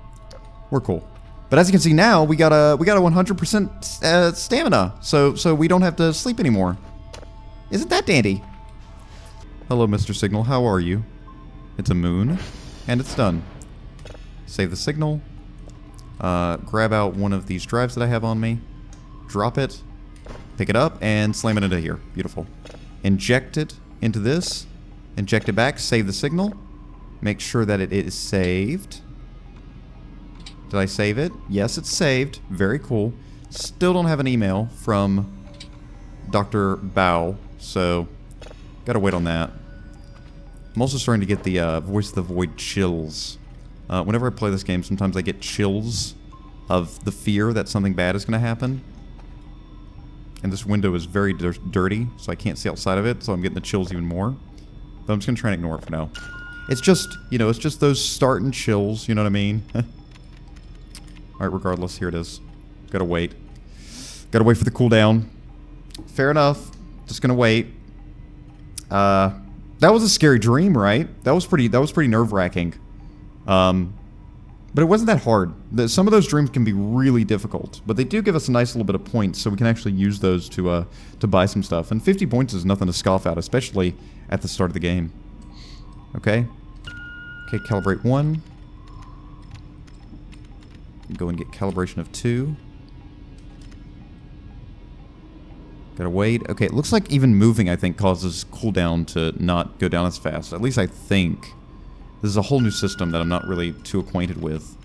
S1: We're cool. But as you can see now, we got a 100% stamina, so we don't have to sleep anymore. Isn't that dandy? Hello, Mr. Signal. How are you? It's a moon, and it's done. Save the signal. Grab out one of these drives that I have on me. Drop it. Pick it up and slam it into here. Beautiful. Inject it into this. Inject it back. Save the signal. Make sure that it is saved. Did I save it? Yes, it's saved. Very cool. Still don't have an email from Dr. Bao, so gotta wait on that. I'm also starting to get the Voice of the Void chills. Whenever I play this game, sometimes I get chills of the fear that something bad is going to happen. And this window is very dirty, so I can't see outside of it, so I'm getting the chills even more. But I'm just going to try and ignore it for now. It's just, you know, it's just those starting chills, you know what I mean? Alright, regardless, here it is. Gotta wait. Gotta wait for the cooldown. Fair enough. Just gonna wait. That was a scary dream, right? That was pretty nerve-wracking. But it wasn't that hard. Some of those dreams can be really difficult, but they do give us a nice little bit of points, so we can actually use those to buy some stuff. And 50 points is nothing to scoff at, especially at the start of the game. Okay. Okay, calibrate 1. Go and get calibration of 2. Gotta wait. Okay, it looks like even moving, I think, causes cooldown to not go down as fast. At least I think. This is a whole new system that I'm not really too acquainted with.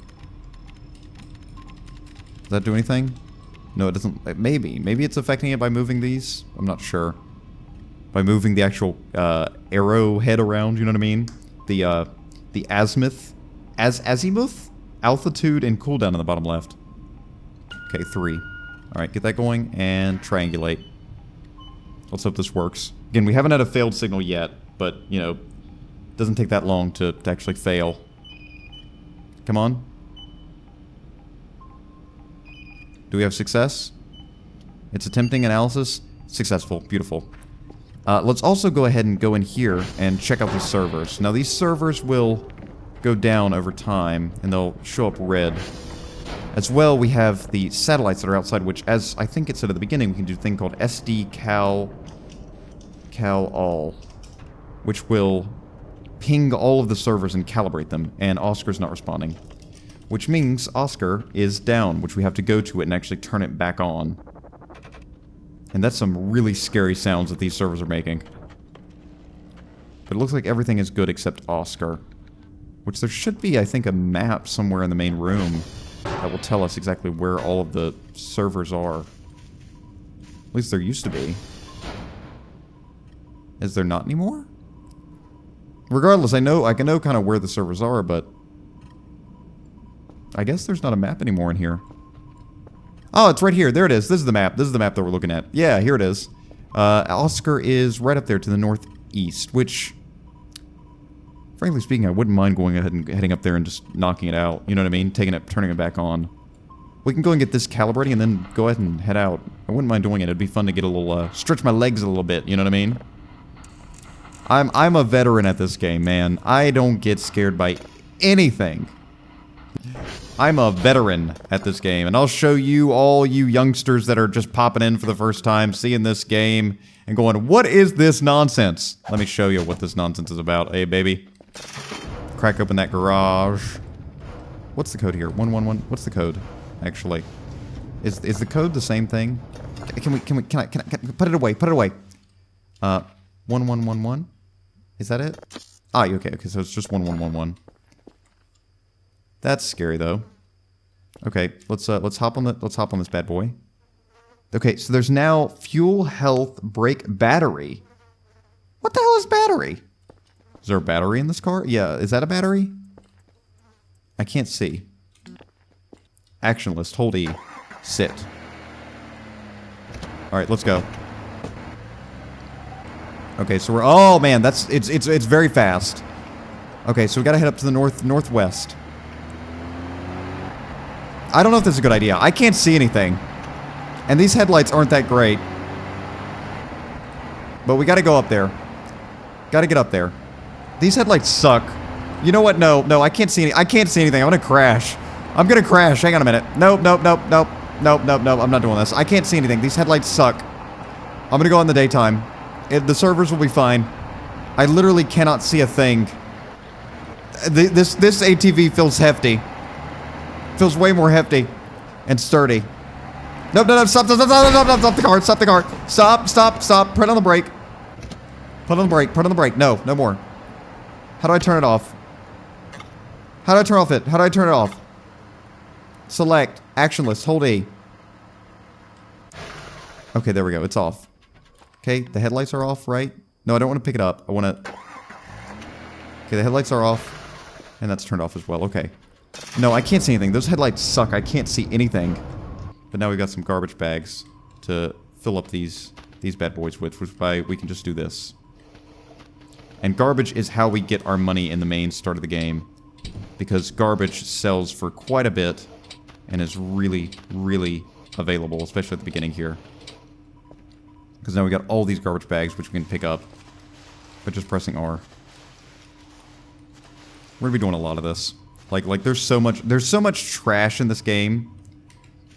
S1: Does that do anything? No, it doesn't. Maybe. Maybe it's affecting it by moving these? I'm not sure. By moving the actual arrowhead around, you know what I mean? The azimuth? Azimuth? Altitude and cooldown on the bottom left. Okay, 3. Alright, get that going and triangulate. Let's hope this works. Again, we haven't had a failed signal yet, but, you know, it doesn't take that long to actually fail. Come on. Do we have success? It's attempting analysis. Successful. Beautiful. Let's also go ahead and go in here and check out the servers. Now, these servers will go down over time, and they'll show up red. As well, we have the satellites that are outside, which, as I think it said at the beginning, we can do a thing called SD Cal All, which will ping all of the servers and calibrate them, and Oscar's not responding. Which means Oscar is down, which we have to go to it and actually turn it back on. And that's some really scary sounds that these servers are making. But it looks like everything is good except Oscar. Which there should be, I think, a map somewhere in the main room that will tell us exactly where all of the servers are. At least there used to be. Is there not anymore? Regardless, I can know kind of where the servers are, but I guess there's not a map anymore in here. Oh, it's right here. There it is. This is the map. This is the map that we're looking at. Yeah, here it is. Oscar is right up there to the northeast, which Frankly speaking, I wouldn't mind going ahead and heading up there and just knocking it out. You know what I mean? Taking it, turning it back on. We can go and get this calibrating and then go ahead and head out. I wouldn't mind doing it. It'd be fun to get a little, stretch my legs a little bit. You know what I mean? I'm a veteran at this game, man. I don't get scared by anything. I'm a veteran at this game, and I'll show you all you youngsters that are just popping in for the first time, seeing this game, and going, what is this nonsense? Let me show you what this nonsense is about. Hey, baby. Crack open that garage. What's the code here? 111. What's the code, actually? Is the code the same thing? Can I put it away? Put it away. 1111. Is that it? Ah, okay. So it's just 1111. That's scary though. Okay, let's hop on this bad boy. Okay, so there's now fuel, health, brake, battery. What the hell is battery? Is there a battery in this car? Yeah, is that a battery? I can't see. Action list, hold E. Sit. Alright, let's go. Okay, so we're, oh man, it's very fast. Okay, so we gotta head up to the northwest. I don't know if this is a good idea. I can't see anything. And these headlights aren't that great. But we gotta go up there. Gotta get up there. These headlights suck. You know what? No, I can't see I can't see anything. I'm gonna crash. I'm gonna crash. Hang on a minute. Nope. I'm not doing this. I can't see anything. These headlights suck. I'm gonna go in the daytime. The servers will be fine. I literally cannot see a thing. This ATV feels hefty. Feels way more hefty and sturdy. Nope, stop the car, stop the car. Stop, put on the brake. Put on the brake. No more. How do I turn it off? How do I turn it off? Select, action list, hold E. Okay, there we go, it's off. Okay, the headlights are off, right? No, I don't want to pick it up. I want to... Okay, the headlights are off. And that's turned off as well, okay. No, I can't see anything. Those headlights suck. I can't see anything. But now we've got some garbage bags to fill up these bad boys with, which by we can just do this. And garbage is how we get our money in the main start of the game. Because garbage sells for quite a bit and is really, really available, especially at the beginning here. Because now we got all these garbage bags which we can pick up by just pressing R. We're gonna be doing a lot of this. Like there's so much trash in this game.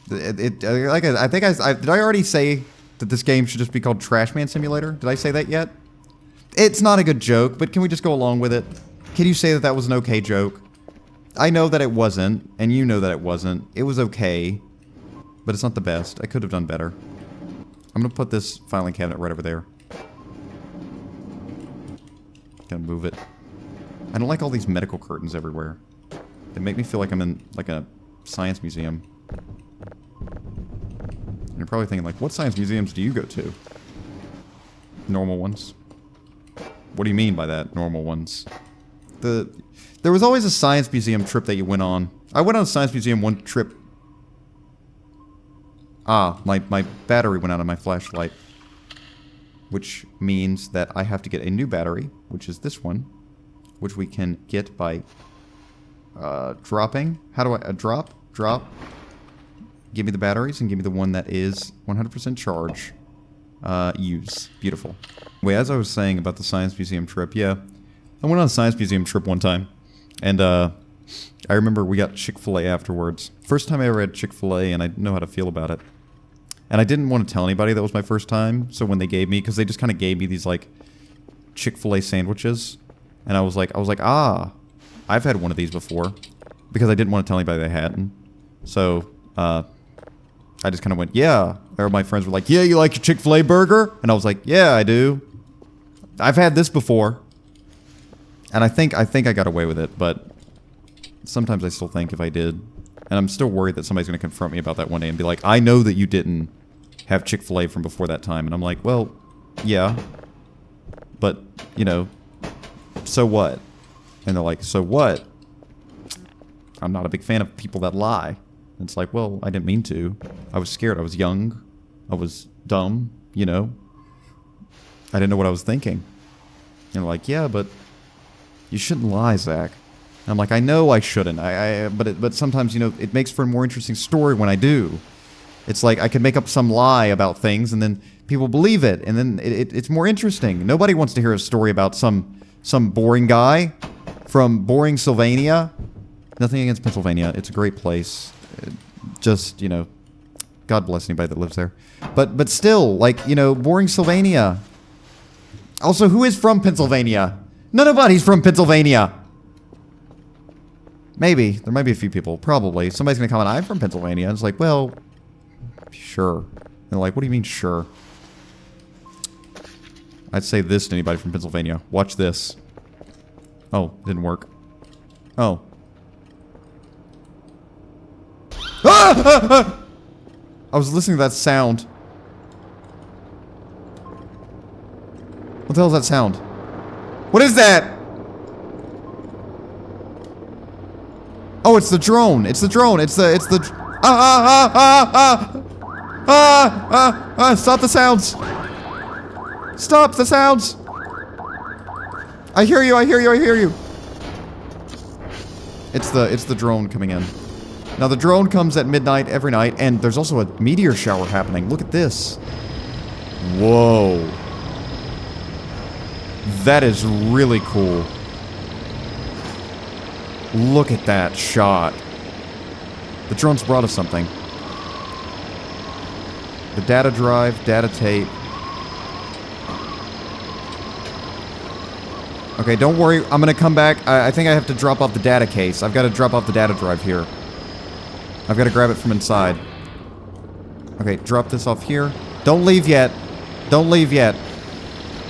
S1: Did I already say that this game should just be called Trash Man Simulator? Did I say that yet? It's not a good joke, but can we just go along with it? Can you say that that was an okay joke? I know that it wasn't, and you know that it wasn't. It was okay, but it's not the best. I could have done better. I'm gonna put this filing cabinet right over there. Gonna move it. I don't like all these medical curtains everywhere. They make me feel like I'm in, like, a science museum. And you're probably thinking, like, what science museums do you go to? Normal ones. What do you mean by that, normal ones? There was always a science museum trip that you went on. I went on a science museum one trip. Ah, my battery went out on my flashlight. Which means that I have to get a new battery, which is this one. Which we can get by... dropping? How do I... drop? Give me the batteries and give me the one that is 100% charge. Use. Beautiful. Wait, as I was saying about the Science Museum trip, yeah. I went on a Science Museum trip one time. And, I remember we got Chick-fil-A afterwards. First time I ever had Chick-fil-A, and I didn't know how to feel about it. And I didn't want to tell anybody that was my first time, so when they gave me... Because they just kind of gave me these, like, Chick-fil-A sandwiches. And I was like, ah... I've had one of these before, because I didn't want to tell anybody they hadn't. So, I just kind of went, yeah. Or my friends were like, yeah, you like your Chick-fil-A burger? And I was like, yeah, I do. I've had this before. And I think I got away with it, but sometimes I still think if I did. And I'm still worried that somebody's going to confront me about that one day and be like, I know that you didn't have Chick-fil-A from before that time. And I'm like, well, yeah. But, you know, so what? And they're like, so what? I'm not a big fan of people that lie. And it's like, well, I didn't mean to. I was scared. I was young. I was dumb, you know. I didn't know what I was thinking. And they're like, yeah, but You shouldn't lie, Zach. And I'm like, I know I shouldn't. But sometimes, you know, it makes for a more interesting story when I do. It's like I could make up some lie about things, and then people believe it, and then it's more interesting. Nobody wants to hear a story about some boring guy from boring Sylvania. Nothing against Pennsylvania. It's a great place. Just, you know, God bless anybody that lives there. But still, like, you know, boring Sylvania. Also, who is from Pennsylvania? Nobody's from Pennsylvania. Maybe. There might be a few people. Probably. Somebody's going to comment, I'm from Pennsylvania. And it's like, well, sure. And they're like, what do you mean, sure? I'd say this to anybody from Pennsylvania. Watch this. Oh, didn't work. Oh. Ah! I was listening to that sound. What the hell is that sound? What is that? Oh, it's the drone. It's the drone. It's the stop the sounds. Stop the sounds. I hear you. I hear you. I hear you. It's the drone coming in. Now the drone comes at midnight every night, and there's also a meteor shower happening. Look at this. Whoa. That is really cool. Look at that shot. The drone's brought us something. The data drive, data tape. Okay, don't worry. I'm gonna come back. I think I have to drop off the data case. I've got to drop off the data drive here. I've got to grab it from inside. Okay, drop this off here. Don't leave yet. Don't leave yet.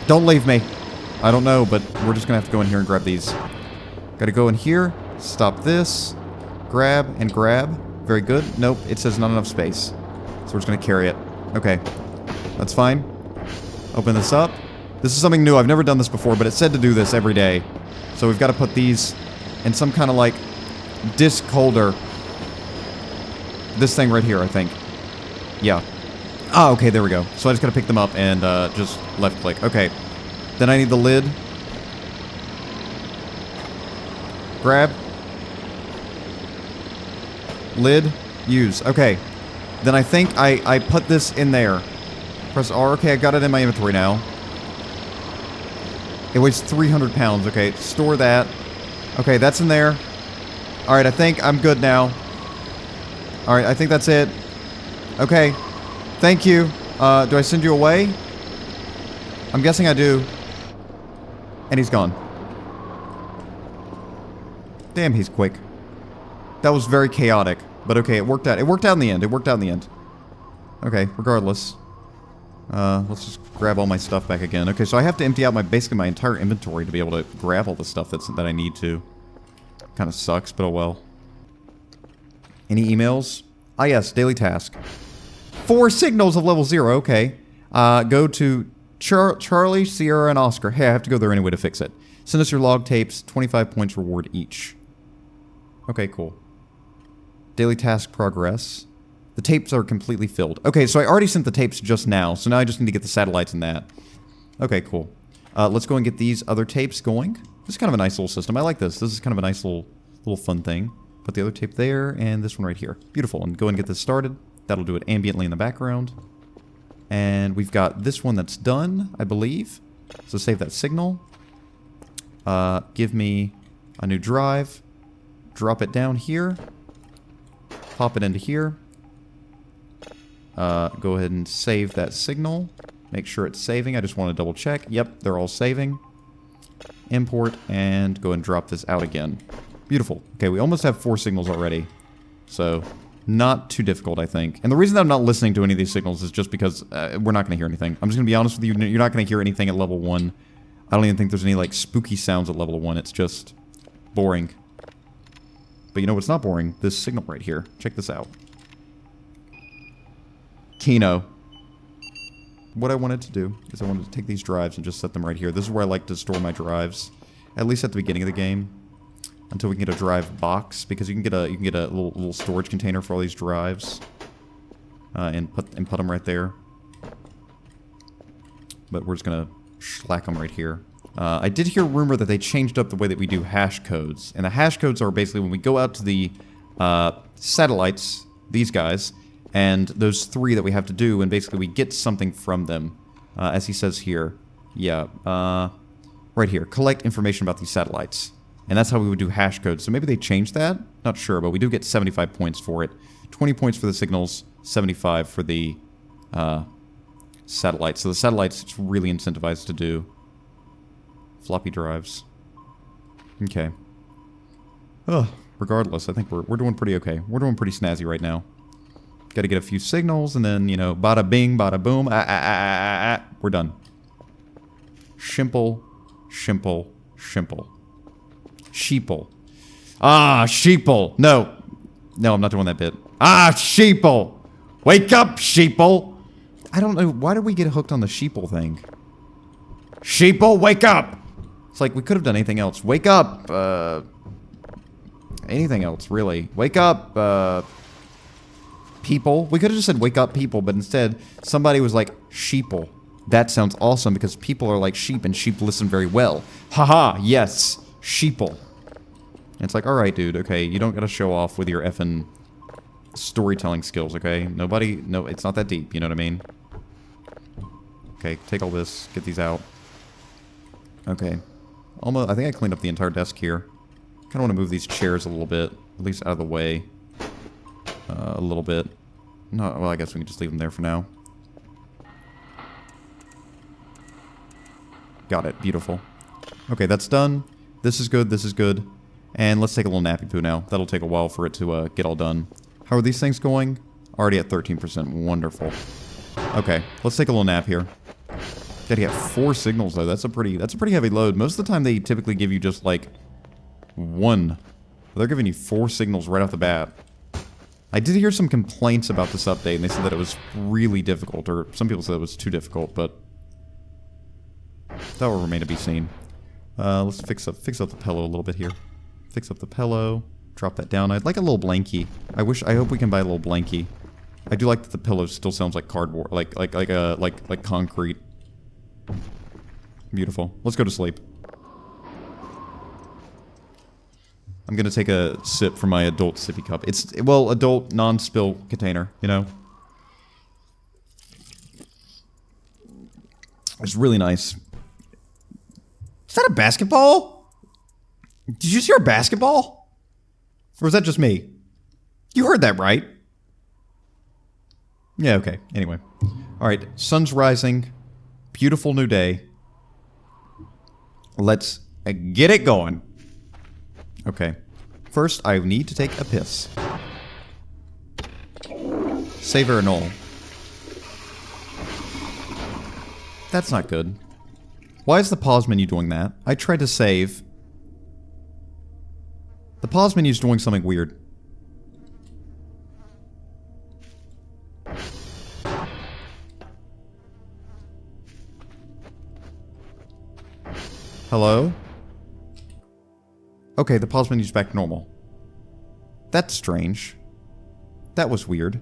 S1: Don't leave me. I don't know, but we're just gonna have to go in here and grab these. Gotta go in here. Stop this. Grab and grab. Very good. Nope, it says not enough space. So we're just gonna carry it. Okay. That's fine. Open this up. This is something new. I've never done this before, but it said to do this every day. So we've got to put these in some kind of, like, disc holder. This thing right here, I think. Yeah. Ah, okay, there we go. So I just gotta pick them up and just left click. Okay. Then I need the lid. Grab. Lid. Use. Okay. Then I think I put this in there. Press R. Okay, I got it in my inventory now. It weighs 300 pounds. Okay, store that. Okay, that's in there. Alright, I think I'm good now. Alright, I think that's it. Okay. Thank you. Do I send you away? I'm guessing I do. And he's gone. Damn, he's quick. That was very chaotic. But okay, it worked out. It worked out in the end. It worked out in the end. Okay, regardless. Let's just grab all my stuff back again. Okay, so I have to empty out basically my entire inventory to be able to grab all the stuff that I need to. Kind of sucks, but oh well. Any emails? Ah, yes, daily task. 4 signals of level 0, okay. Go to Charlie, Sierra, and Oscar. Hey, I have to go there anyway to fix it. Send us your log tapes, 25 points reward each. Okay, cool. Daily task progress. The tapes are completely filled. Okay, so I already sent the tapes just now, so now I just need to get the satellites and that. Okay, cool. Let's go and get these other tapes going. This is kind of a nice little system. I like this. This is kind of a nice little fun thing. Put the other tape there, and this one right here. Beautiful, and go and get this started. That'll do it ambiently in the background. And we've got this one that's done, I believe. So save that signal. Give me a new drive. Drop it down here. Pop it into here. Go ahead and save that signal. Make sure it's saving. I just want to double check. Yep, they're all saving. Import, and go and drop this out again. Beautiful. Okay, we almost have 4 signals already. So, not too difficult, I think. And the reason that I'm not listening to any of these signals is just because we're not going to hear anything. I'm just going to be honest with you. You're not going to hear anything at level 1. I don't even think there's any, like, spooky sounds at level 1. It's just boring. But you know what's not boring? This signal right here. Check this out. Kino. What I wanted to do is I wanted to take these drives and just set them right here. This is where I like to store my drives, at least at the beginning of the game, until we can get a drive box, because you can get a little storage container for all these drives, and put them right there. But we're just gonna slack them right here. I did hear a rumor that they changed up the way that we do hash codes. And the hash codes are basically when we go out to the satellites, these guys, and those 3 that we have to do, and basically we get something from them. As he says here. Yeah, right here. Collect information about these satellites. And that's how we would do hash codes. So maybe they changed that? Not sure, but we do get 75 points for it. 20 points for the signals, 75 for the satellites. So the satellites, it's really incentivized to do. Floppy drives. Okay. Ugh, regardless, I think we're doing pretty okay. We're doing pretty snazzy right now. Got to get a few signals, and then, you know, bada bing, bada boom, we're done. Shimple, shimple, shimple. Sheeple. Ah, sheeple. No. No, I'm not doing that bit. Ah, sheeple. Wake up, sheeple. I don't know. Why did we get hooked on the sheeple thing? Sheeple, wake up. It's like we could have done anything else. Wake up. Anything else, really. Wake up, people. We could have just said wake up, people, but instead somebody was like sheeple. That sounds awesome because people are like sheep and sheep listen very well. Haha, yes. Sheeple. And it's like, alright, dude, okay, you don't gotta show off with your effing storytelling skills, okay? No, it's not that deep, you know what I mean? Okay, take all this, get these out. Okay. Almost, I think I cleaned up the entire desk here. Kinda wanna move these chairs a little bit, at least out of the way. A little bit. No, well, I guess we can just leave them there for now. Got it, beautiful. Okay, that's done. This is good, this is good. And let's take a little nappy poo now. That'll take a while for it to get all done. How are these things going? Already at 13%. Wonderful. Okay, let's take a little nap here. Gotta get 4 signals though. That's a pretty heavy load. Most of the time they typically give you just like 1. They're giving you 4 signals right off the bat. I did hear some complaints about this update, and they said that it was really difficult, or some people said it was too difficult, but that will remain to be seen. Let's fix up the pillow a little bit here. Fix up the pillow. Drop that down. I'd like a little blankie. I hope we can buy a little blankie. I do like that the pillow still sounds like cardboard, like concrete. Beautiful. Let's go to sleep. I'm gonna take a sip from my adult sippy cup. It's, well, adult non-spill container, you know? It's really nice. Is that a basketball? Did you just hear a basketball? Or was that just me? You heard that right. Yeah, okay. Anyway. Alright, sun's rising. Beautiful new day. Let's get it going. Okay. First, I need to take a piss. Save or null. That's not good. Why is the pause menu doing that? I tried to save. The pause menu is doing something weird. Hello? Okay, the pause menu's back to normal. That's strange. That was weird.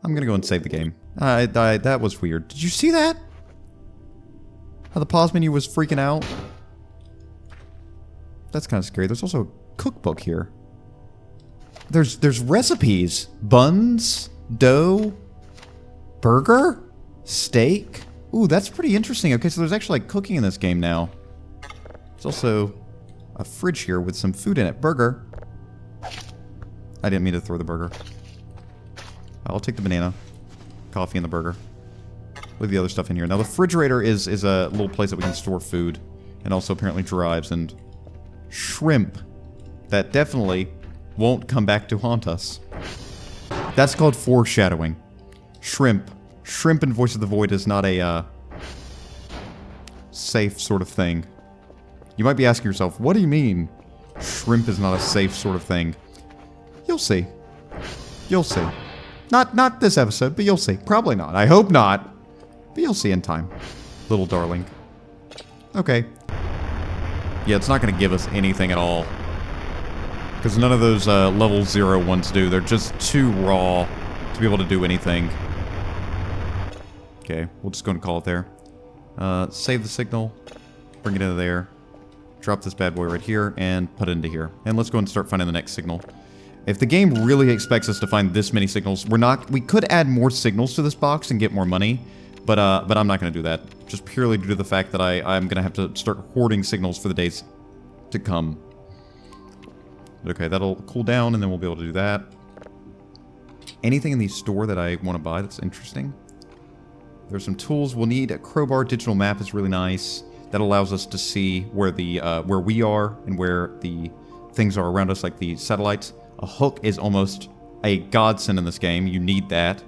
S1: I'm gonna go and save the game. That was weird. Did you see that? How the pause menu was freaking out? That's kind of scary. There's also a cookbook here. There's recipes. Buns, dough, burger, steak. Ooh, that's pretty interesting. Okay, so there's actually like cooking in this game now. There's also a fridge here with some food in it. Burger. I didn't mean to throw the burger. I'll take the banana, coffee, and the burger. Leave the other stuff in here. Now the refrigerator is a little place that we can store food, and also apparently drives and shrimp that definitely won't come back to haunt us. That's called foreshadowing. Shrimp. Shrimp in Voice of the Void is not a safe sort of thing. You might be asking yourself, what do you mean shrimp is not a safe sort of thing? You'll see. You'll see. Not this episode, but you'll see. Probably not. I hope not. But you'll see in time. Little darling. Okay. Yeah, it's not going to give us anything at all. Because none of those level 0 ones do. They're just too raw to be able to do anything. Okay, we'll just go and call it there. Save the signal. Bring it into there. Drop this bad boy right here and put it into here. And let's go and start finding the next signal. If the game really expects us to find this many signals, we could add more signals to this box and get more money, but I'm not going to do that. Just purely due to the fact that I'm going to have to start hoarding signals for the days to come. Okay, that'll cool down and then we'll be able to do that. Anything in the store that I want to buy that's interesting? There's some tools. We'll need a crowbar. Digital map is really nice. That allows us to see where where we are and where the things are around us, like the satellites. A hook is almost a godsend in this game. You need that.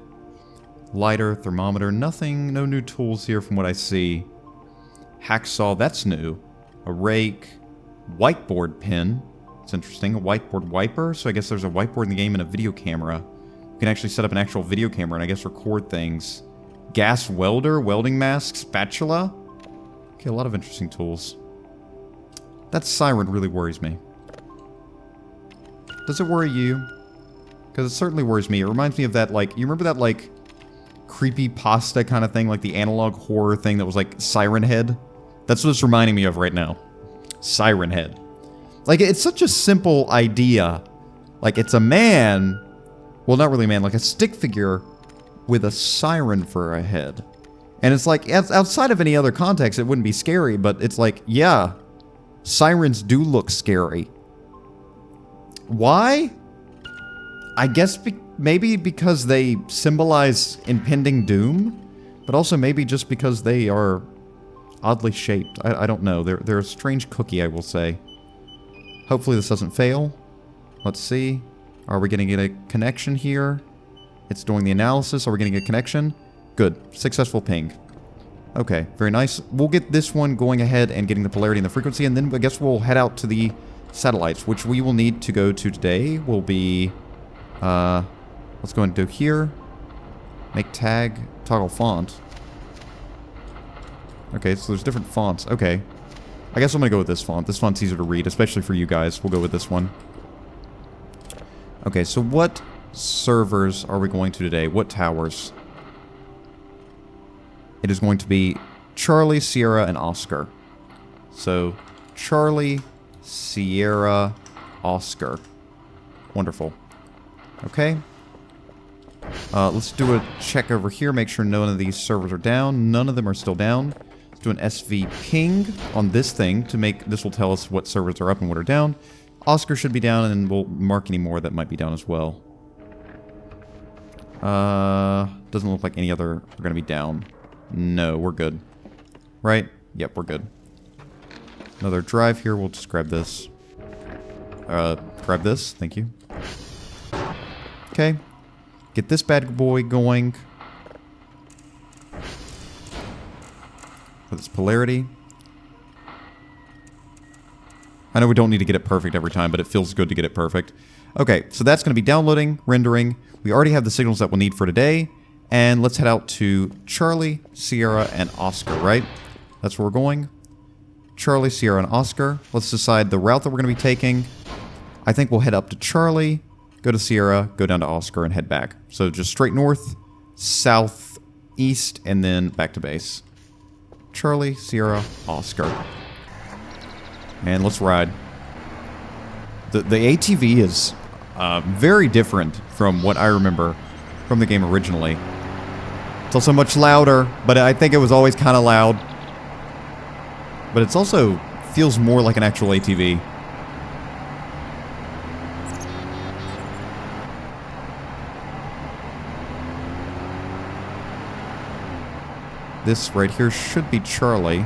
S1: Lighter, thermometer, nothing, no new tools here from what I see. Hacksaw, that's new. A rake, whiteboard pen. It's interesting. A whiteboard wiper. So I guess there's a whiteboard in the game and a video camera. You can actually set up an actual video camera and I guess record things. Gas welder, welding mask, spatula. Okay, a lot of interesting tools. That siren really worries me. Does it worry you? Because it certainly worries me. It reminds me of that, like, you remember that, like, creepy pasta kind of thing? Like the analog horror thing that was like Siren Head? That's what it's reminding me of right now. Siren Head. Like, it's such a simple idea. Like, it's a man... Well, not really a man, like a stick figure with a siren for a head. And it's like, outside of any other context, it wouldn't be scary, but it's like, yeah, sirens do look scary. Why? I guess maybe because they symbolize impending doom, but also maybe just because they are oddly shaped. I don't know. They're a strange cookie, I will say. Hopefully this doesn't fail. Let's see. Are we going to get a connection here? It's doing the analysis. Are we going to get a connection? Good. Successful ping. Okay, very nice. We'll get this one going ahead and getting the polarity and the frequency, and then I guess we'll head out to the satellites, which we will need to go to today. Will be, let's go and do here. Make tag, toggle font. Okay, so there's different fonts. Okay. I guess I'm going to go with this font. This font's easier to read, especially for you guys. We'll go with this one. Okay, so what servers are we going to today? What towers? It is going to be Charlie, Sierra, and Oscar. So, Charlie, Sierra, Oscar. Wonderful. Okay. Let's do a check over here. Make sure none of these servers are down. None of them are still down. Let's do an SV ping on this thing to make... This will tell us what servers are up and what are down. Oscar should be down, and we'll mark any more that might be down as well. Doesn't look like any other are going to be down. No, we're good. Right? Yep, we're good. Another drive here. We'll just grab this. Grab this. Thank you. Okay. Get this bad boy going. With its polarity. I know we don't need to get it perfect every time, but it feels good to get it perfect. Okay, so that's going to be downloading, rendering. We already have the signals that we'll need for today. And let's head out to Charlie, Sierra, and Oscar, right? That's where we're going. Charlie, Sierra, and Oscar. Let's decide the route that we're going to be taking. I think we'll head up to Charlie, go to Sierra, go down to Oscar, and head back. So just straight north, south, east, and then back to base. Charlie, Sierra, Oscar. And let's ride. The ATV is very different from what I remember from the game originally. It's also much louder, but I think it was always kind of loud. But it's also feels more like an actual ATV. This right here should be Charlie.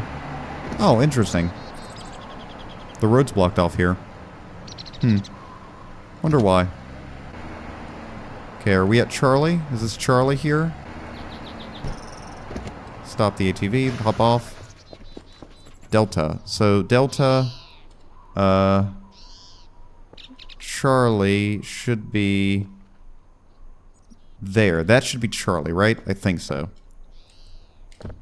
S1: Oh, interesting. The road's blocked off here. Wonder why. Okay, are we at Charlie? Is this Charlie here? Stop the ATV, hop off. Delta. So, Delta... Charlie should be... there. That should be Charlie, right? I think so.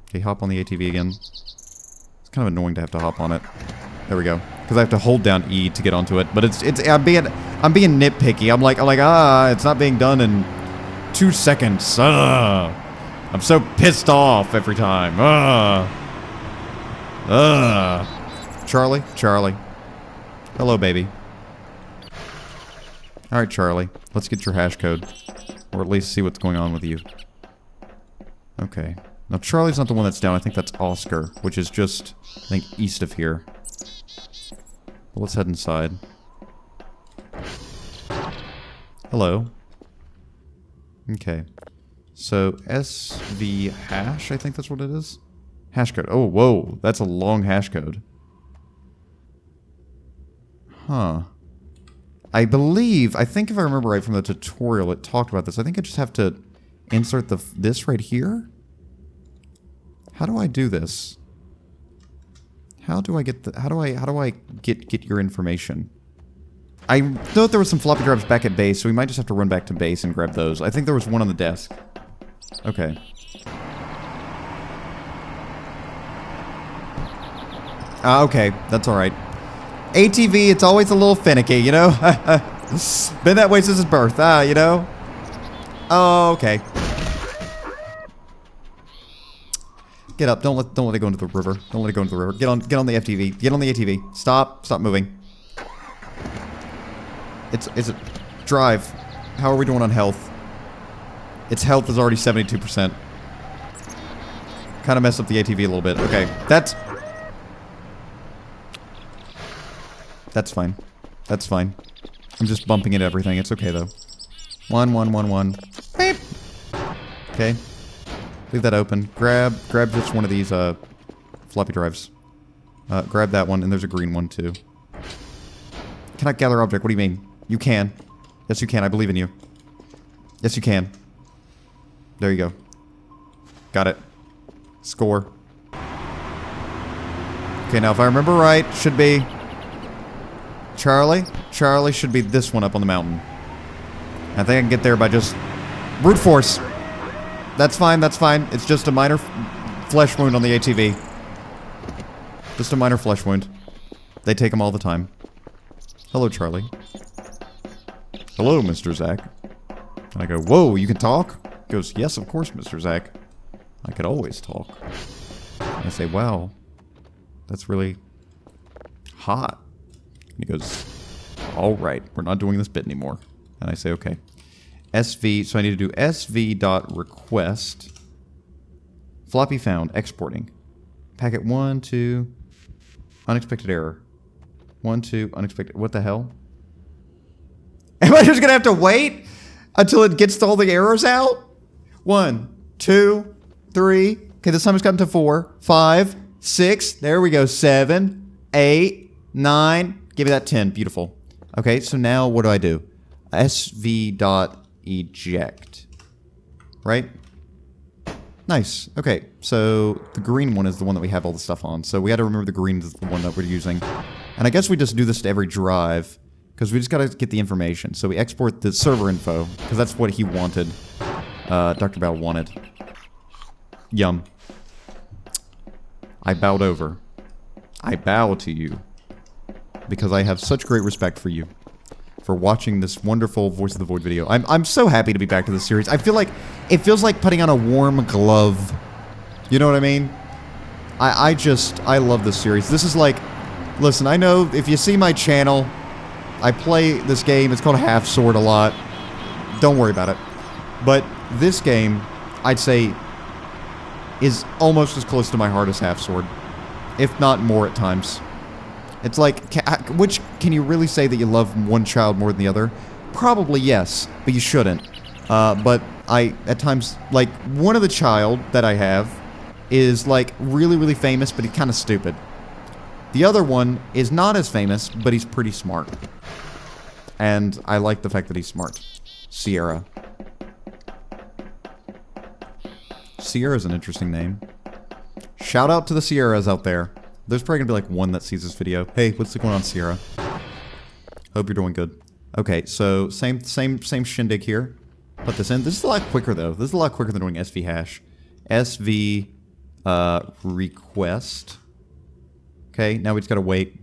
S1: Okay, hop on the ATV again. It's kind of annoying to have to hop on it. There we go. Because I have to hold down E to get onto it. But I'm being nitpicky. I'm like, it's not being done in 2 seconds. I'm so pissed off every time. Charlie? Charlie. Hello, baby. Alright, Charlie. Let's get your hash code. Or at least see what's going on with you. Okay. Now, Charlie's not the one that's down. I think that's Oscar, which is just, I think, east of here. Well, let's head inside. Hello. Okay. So, SV hash, I think that's what it is? Hash code. Oh, whoa. That's a long hash code. Huh. I think if I remember right from the tutorial, it talked about this. I think I just have to insert this right here? How do I do this? How do I get get your information? I know there was some floppy drives back at base, so we might just have to run back to base and grab those. I think there was one on the desk. Okay. Okay, that's alright. ATV, it's always a little finicky, you know? Been that way since his birth, you know? Oh, okay. Get up, don't let it go into the river. Don't let it go into the river. Get on the FTV. Get on the ATV. Stop moving. It's a drive. How are we doing on health? Its health is already 72%. Kind of messed up the ATV a little bit. Okay, that's fine. That's fine. I'm just bumping into everything. It's okay, though. 1, 1, 1, 1. Beep. Okay. Leave that open. Grab just one of these, floppy drives. Grab that one, and there's a green one, too. Cannot gather object. What do you mean? You can. Yes, you can. I believe in you. Yes, you can. There you go. Got it. Score. Okay, now if I remember right, should be... Charlie? Charlie should be this one up on the mountain. I think I can get there by just... brute force. That's fine, that's fine. It's just a minor flesh wound on the ATV. Just a minor flesh wound. They take them all the time. Hello, Charlie. Hello, Mr. Zach. And I go, whoa, you can talk? He goes, yes, of course, Mr. Zach. I could always talk. And I say, wow, that's really hot. And he goes, all right, we're not doing this bit anymore. And I say, okay. SV, so I need to do sv.request. Floppy found, exporting. Packet 1, 2, unexpected error. 1, 2, unexpected, what the hell? Am I just gonna have to wait until it gets all the errors out? 1, 2, 3. Okay, this time it's gotten to 4, 5, 6. There we go. 7, 8, 9. Give me that 10. Beautiful. Okay, so now what do? sv.eject. Right? Nice. Okay, so the green one is the one that we have all the stuff on. So we got to remember the green is the one that we're using. And I guess we just do this to every drive, because we just got to get the information. So we export the server info, because that's what he wanted. Dr. Bow wanted. Yum. I bowed over. I bow to you, because I have such great respect for you, for watching this wonderful Voice of the Void video. I'm so happy to be back to this series. I feel like, it feels like putting on a warm glove. You know what I mean? I love this series. This is like, listen, I know if you see my channel, I play this game. It's called Half Sword a lot. Don't worry about it. But this game, I'd say, is almost as close to my heart as Half Sword, if not more at times. It's like, which can you really say that you love one child more than the other? Probably yes, but you shouldn't. But I, at times, like, one of the child that I have is, like, really, really famous, but he's kind of stupid. The other one is not as famous, but he's pretty smart. And I like the fact that he's smart. Sierra. Sierra's an interesting name. Shout out to the Sierras out there. There's probably gonna be like one that sees this video. Hey, what's going on, Sierra? Hope you're doing good. Okay, so same shindig here. Put this in. This is a lot quicker though. This is a lot quicker than doing SV hash. SV request. Okay, now we just gotta wait.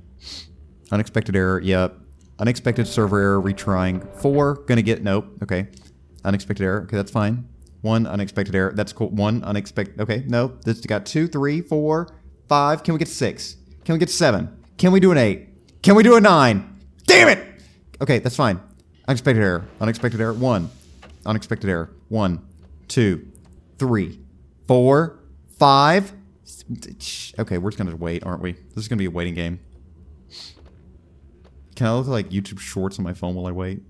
S1: Unexpected error. Yep. Unexpected server error. Retrying. 4. Gonna get nope. Okay. Unexpected error. Okay, that's fine. 1 unexpected error. That's cool. 1 unexpected. Okay, nope. This got 2, 3, 4. 5? Can we get 6? Can we get 7? Can we do an 8? Can we do a 9? Damn it! Okay, that's fine. Unexpected error. Unexpected error. 1. Unexpected error. 1, 2, 3, 4, 5. Okay, we're just gonna wait, aren't we? This is gonna be a waiting game. Can I look at like YouTube Shorts on my phone while I wait?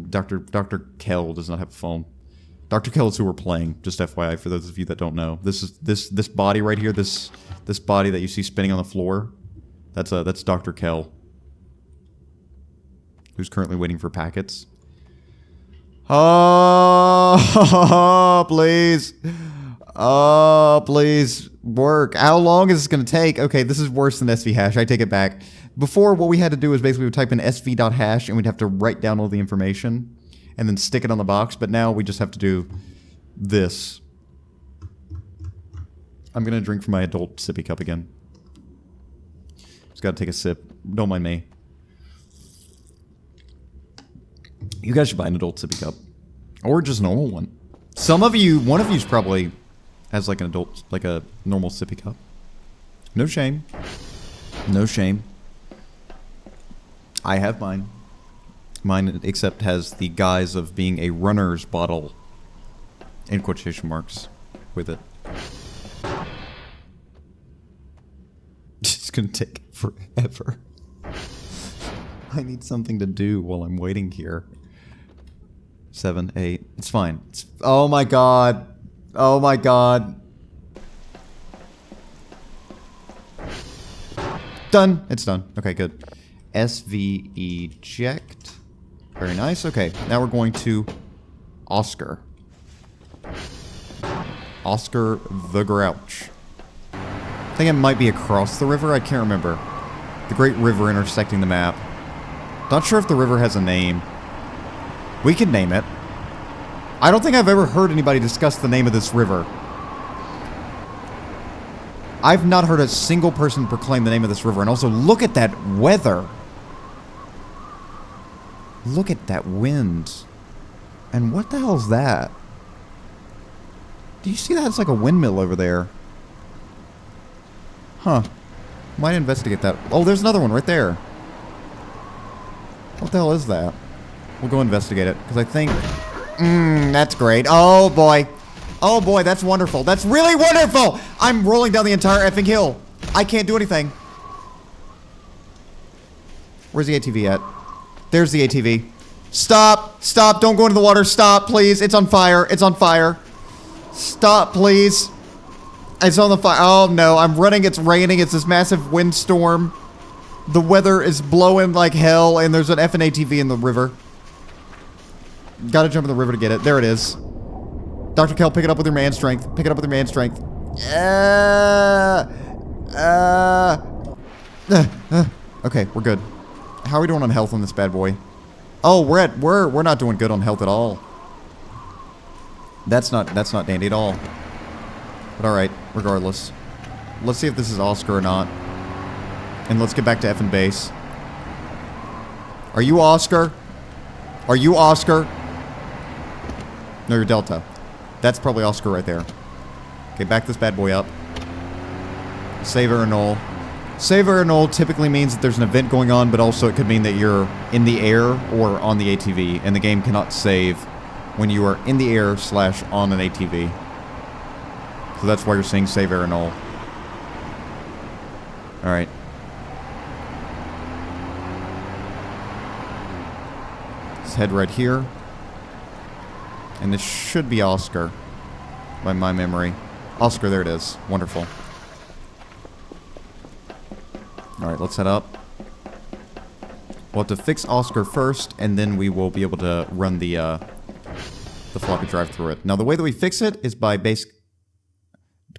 S1: Dr. Kell does not have a phone. Dr. Kell is who we're playing. Just FYI for those of you that don't know. This is this body right here. This body that you see spinning on the floor. That's Dr. Kell, who's currently waiting for packets. Oh, please. Oh, please work. How long is this going to take? Okay, this is worse than SV hash. I take it back. Before, what we had to do was basically we would type in sv.hash and we'd have to write down all the information and then stick it on the box. But now we just have to do this. I'm going to drink from my adult sippy cup again. Just got to take a sip. Don't mind me. You guys should buy an adult sippy cup. Or just a normal one. Some of you, one of you's probably has like an adult, like a normal sippy cup. No shame. No shame. I have mine. Mine, except has the guise of being a runner's bottle. In quotation marks. With it. It's gonna take forever. I need something to do while I'm waiting here. 7, 8. It's fine. Oh my god. Oh my god. Done. It's done. Okay, good. SV eject. Very nice. Okay, now we're going to Oscar. Oscar the Grouch. I think it might be across the river. I can't remember. The great river intersecting the map. Not sure if the river has a name. We can name it. I don't think I've ever heard anybody discuss the name of this river. I've not heard a single person proclaim the name of this river. And also, look at that weather. Look at that wind. And what the hell is that? Do you see that? It's like a windmill over there. Huh. Might investigate that. Oh, there's another one right there. What the hell is that? We'll go investigate it, because I think... that's great. Oh, boy. Oh, boy, that's wonderful. That's really wonderful! I'm rolling down the entire effing hill. I can't do anything. Where's the ATV at? There's the ATV. Stop! Stop! Don't go into the water! Stop, please! It's on fire! It's on fire! Stop, please! It's on the fire. Oh, no. I'm running. It's raining. It's this massive windstorm. The weather is blowing like hell, and there's an effing ATV in the river. Gotta jump in the river to get it. There it is. Dr. Kell, pick it up with your man strength. Pick it up with your man strength. Okay, we're good. How are we doing on health on this bad boy? Oh, we're not doing good on health at all. That's not dandy at all. But alright, regardless. Let's see if this is Oscar or not. And let's get back to effing base. Are you Oscar? Are you Oscar? No, you're Delta. That's probably Oscar right there. Okay, back this bad boy up. Save or null. Save or null typically means that there's an event going on, but also it could mean that you're in the air or on the ATV, and the game cannot save when you are in the air / on an ATV. So that's why you're seeing save error null. Alright. Let's head right here. And this should be Oscar. By my memory. Oscar, there it is. Wonderful. Alright, let's head up. We'll have to fix Oscar first, and then we will be able to run the floppy drive through it. Now, the way that we fix it is by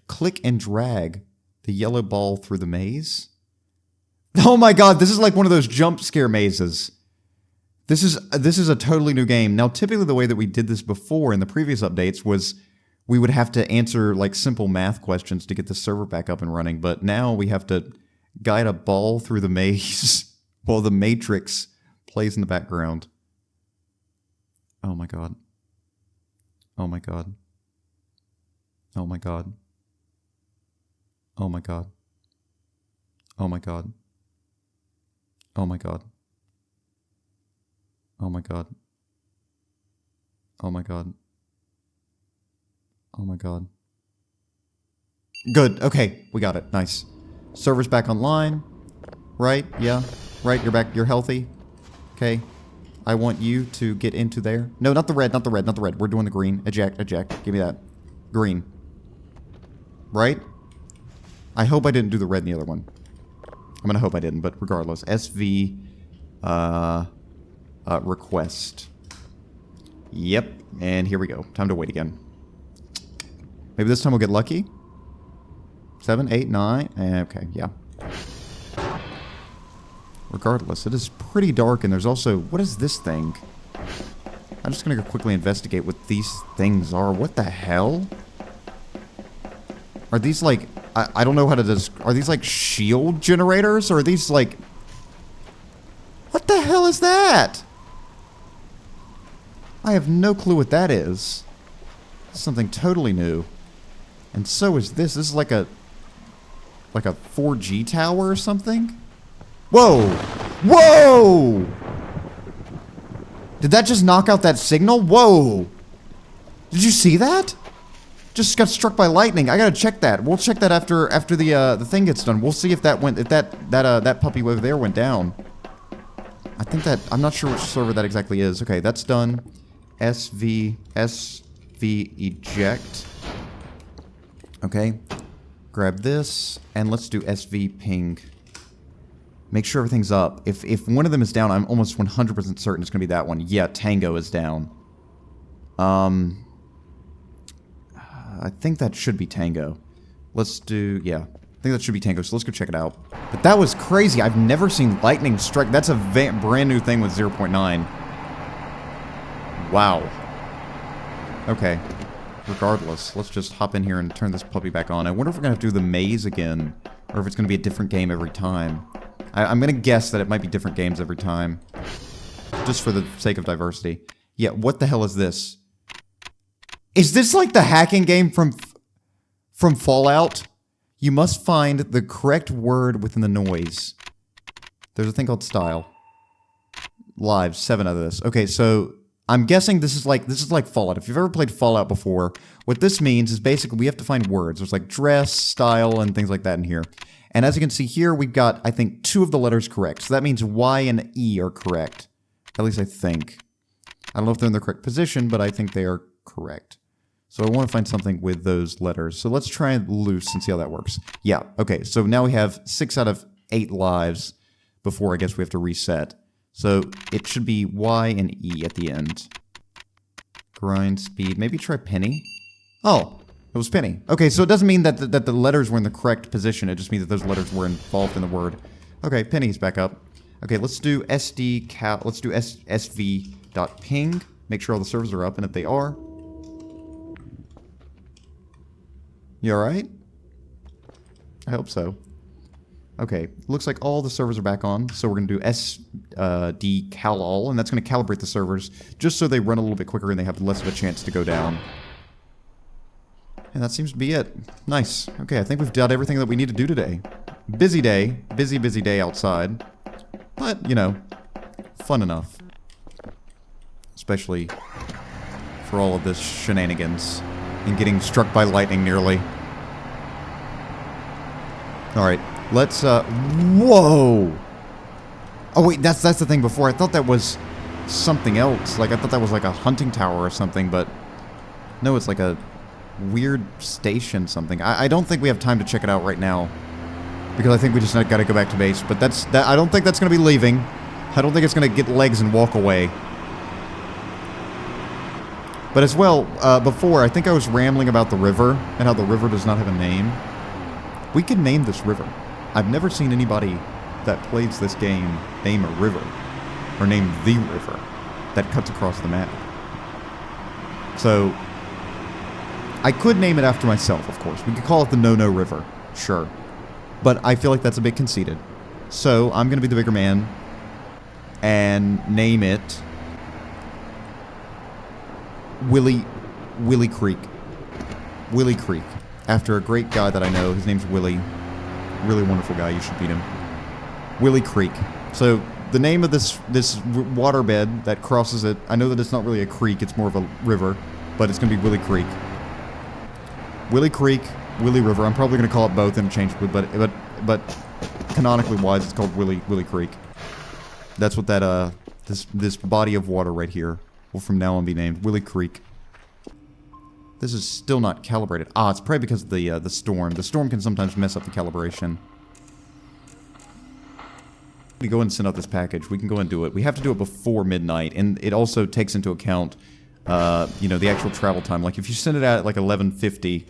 S1: click and drag the yellow ball through the maze. Oh my god, this is like one of those jump scare mazes. This is a totally new game. Now, typically the way that we did this before in the previous updates was we would have to answer like simple math questions to get the server back up and running, but now we have to guide a ball through the maze while the Matrix plays in the background. Oh my god. Oh my god. Oh my god. Oh my god. Oh my god. Oh my god. Oh my god. Oh my god. Oh my god. Good. Okay, we got it. Nice. Server's back online. Right? Yeah. Right, you're back. You're healthy. Okay. I want you to get into there. No, not the red, not the red, not the red. We're doing the green. Eject, eject. Give me that. Green. Right? I hope I didn't do the red in the other one. I'm gonna hope I didn't, but regardless. SV, request. Yep, and here we go. Time to wait again. Maybe this time we'll get lucky? 7, 8, 9, okay, yeah. Regardless, it is pretty dark, and there's also... What is this thing? I'm just gonna go quickly investigate what these things are. What the hell? Are these like... I don't know how to... Are these like shield generators? Or are these like... What the hell is that? I have no clue what that is. Something totally new. And so is this. This is like a 4G tower or something? Whoa! Whoa! Did that just knock out that signal? Whoa! Did you see that? Just got struck by lightning. I gotta check that. We'll check that after the thing gets done. We'll see if that went, if that puppy over there went down. I think that, I'm not sure which server that exactly is. Okay, that's done. SV eject. Okay. Grab this, and let's do SV ping. Make sure everything's up. If one of them is down, I'm almost 100% certain it's gonna be that one. Yeah, Tango is down. I think that should be Tango. Let's do, yeah. I think that should be Tango, so let's go check it out. But that was crazy. I've never seen lightning strike. That's a brand new thing with 0.9. Wow. Okay. Regardless, let's just hop in here and turn this puppy back on. I wonder if we're going to have to do the maze again, or if it's going to be a different game every time. I'm going to guess that it might be different games every time. Just for the sake of diversity. Yeah, what the hell is this? Is this like the hacking game from Fallout? You must find the correct word within the noise. There's a thing called style. Lives, 7 out of this. Okay, so I'm guessing this is like Fallout. If you've ever played Fallout before, what this means is basically we have to find words. There's like dress, style, and things like that in here. And as you can see here, we've got, I think, 2 of the letters correct. So that means Y and E are correct. At least I think. I don't know if they're in the correct position, but I think they are correct. So I want to find something with those letters. So let's try loose and see how that works. Yeah, okay. So now we have 6 out of 8 lives before I guess we have to reset. So it should be Y and E at the end. Grind speed. Maybe try penny. Oh, it was penny. Okay, so it doesn't mean that the letters were in the correct position. It just means that those letters were involved in the word. Okay, penny's back up. Okay, let's do let's do sv.ping. Make sure all the servers are up, and if they are... You alright? I hope so. Okay, looks like all the servers are back on, so we're going to do sd-cal-all, and that's going to calibrate the servers, just so they run a little bit quicker and they have less of a chance to go down. And that seems to be it. Nice. Okay, I think we've done everything that we need to do today. Busy day. Busy, busy day outside. But, you know, fun enough. Especially for all of this shenanigans. And getting struck by lightning nearly. Alright, let's, whoa! Oh wait, that's the thing before. I thought that was something else. Like, I thought that was like a hunting tower or something, but... No, it's like a weird station something. I don't think we have time to check it out right now. Because I think we just gotta go back to base. But I don't think that's gonna be leaving. I don't think it's gonna get legs and walk away. But as well, before, I think I was rambling about the river, and how the river does not have a name. We could name this river. I've never seen anybody that plays this game name a river, or name the river that cuts across the map. So, I could name it after myself, of course. We could call it the No-No River, sure. But I feel like that's a bit conceited. So, I'm going to be the bigger man, and name it... Willie Creek. Willie Creek. After a great guy that I know. His name's Willie. Really wonderful guy. You should meet him. Willie Creek. So the name of this waterbed that crosses it, I know that it's not really a creek, it's more of a river, but it's going to be Willie Creek. Willie Creek, Willie River. I'm probably going to call it both interchangeably, but canonically wise, it's called Willie Creek. That's what that this body of water right here will from now on be named Willie Creek. This is still not calibrated. Ah, it's probably because of the storm. The storm can sometimes mess up the calibration. We go and send out this package. We can go and do it. We have to do it before midnight, and it also takes into account, you know, the actual travel time. Like if you send it out at like 11:50,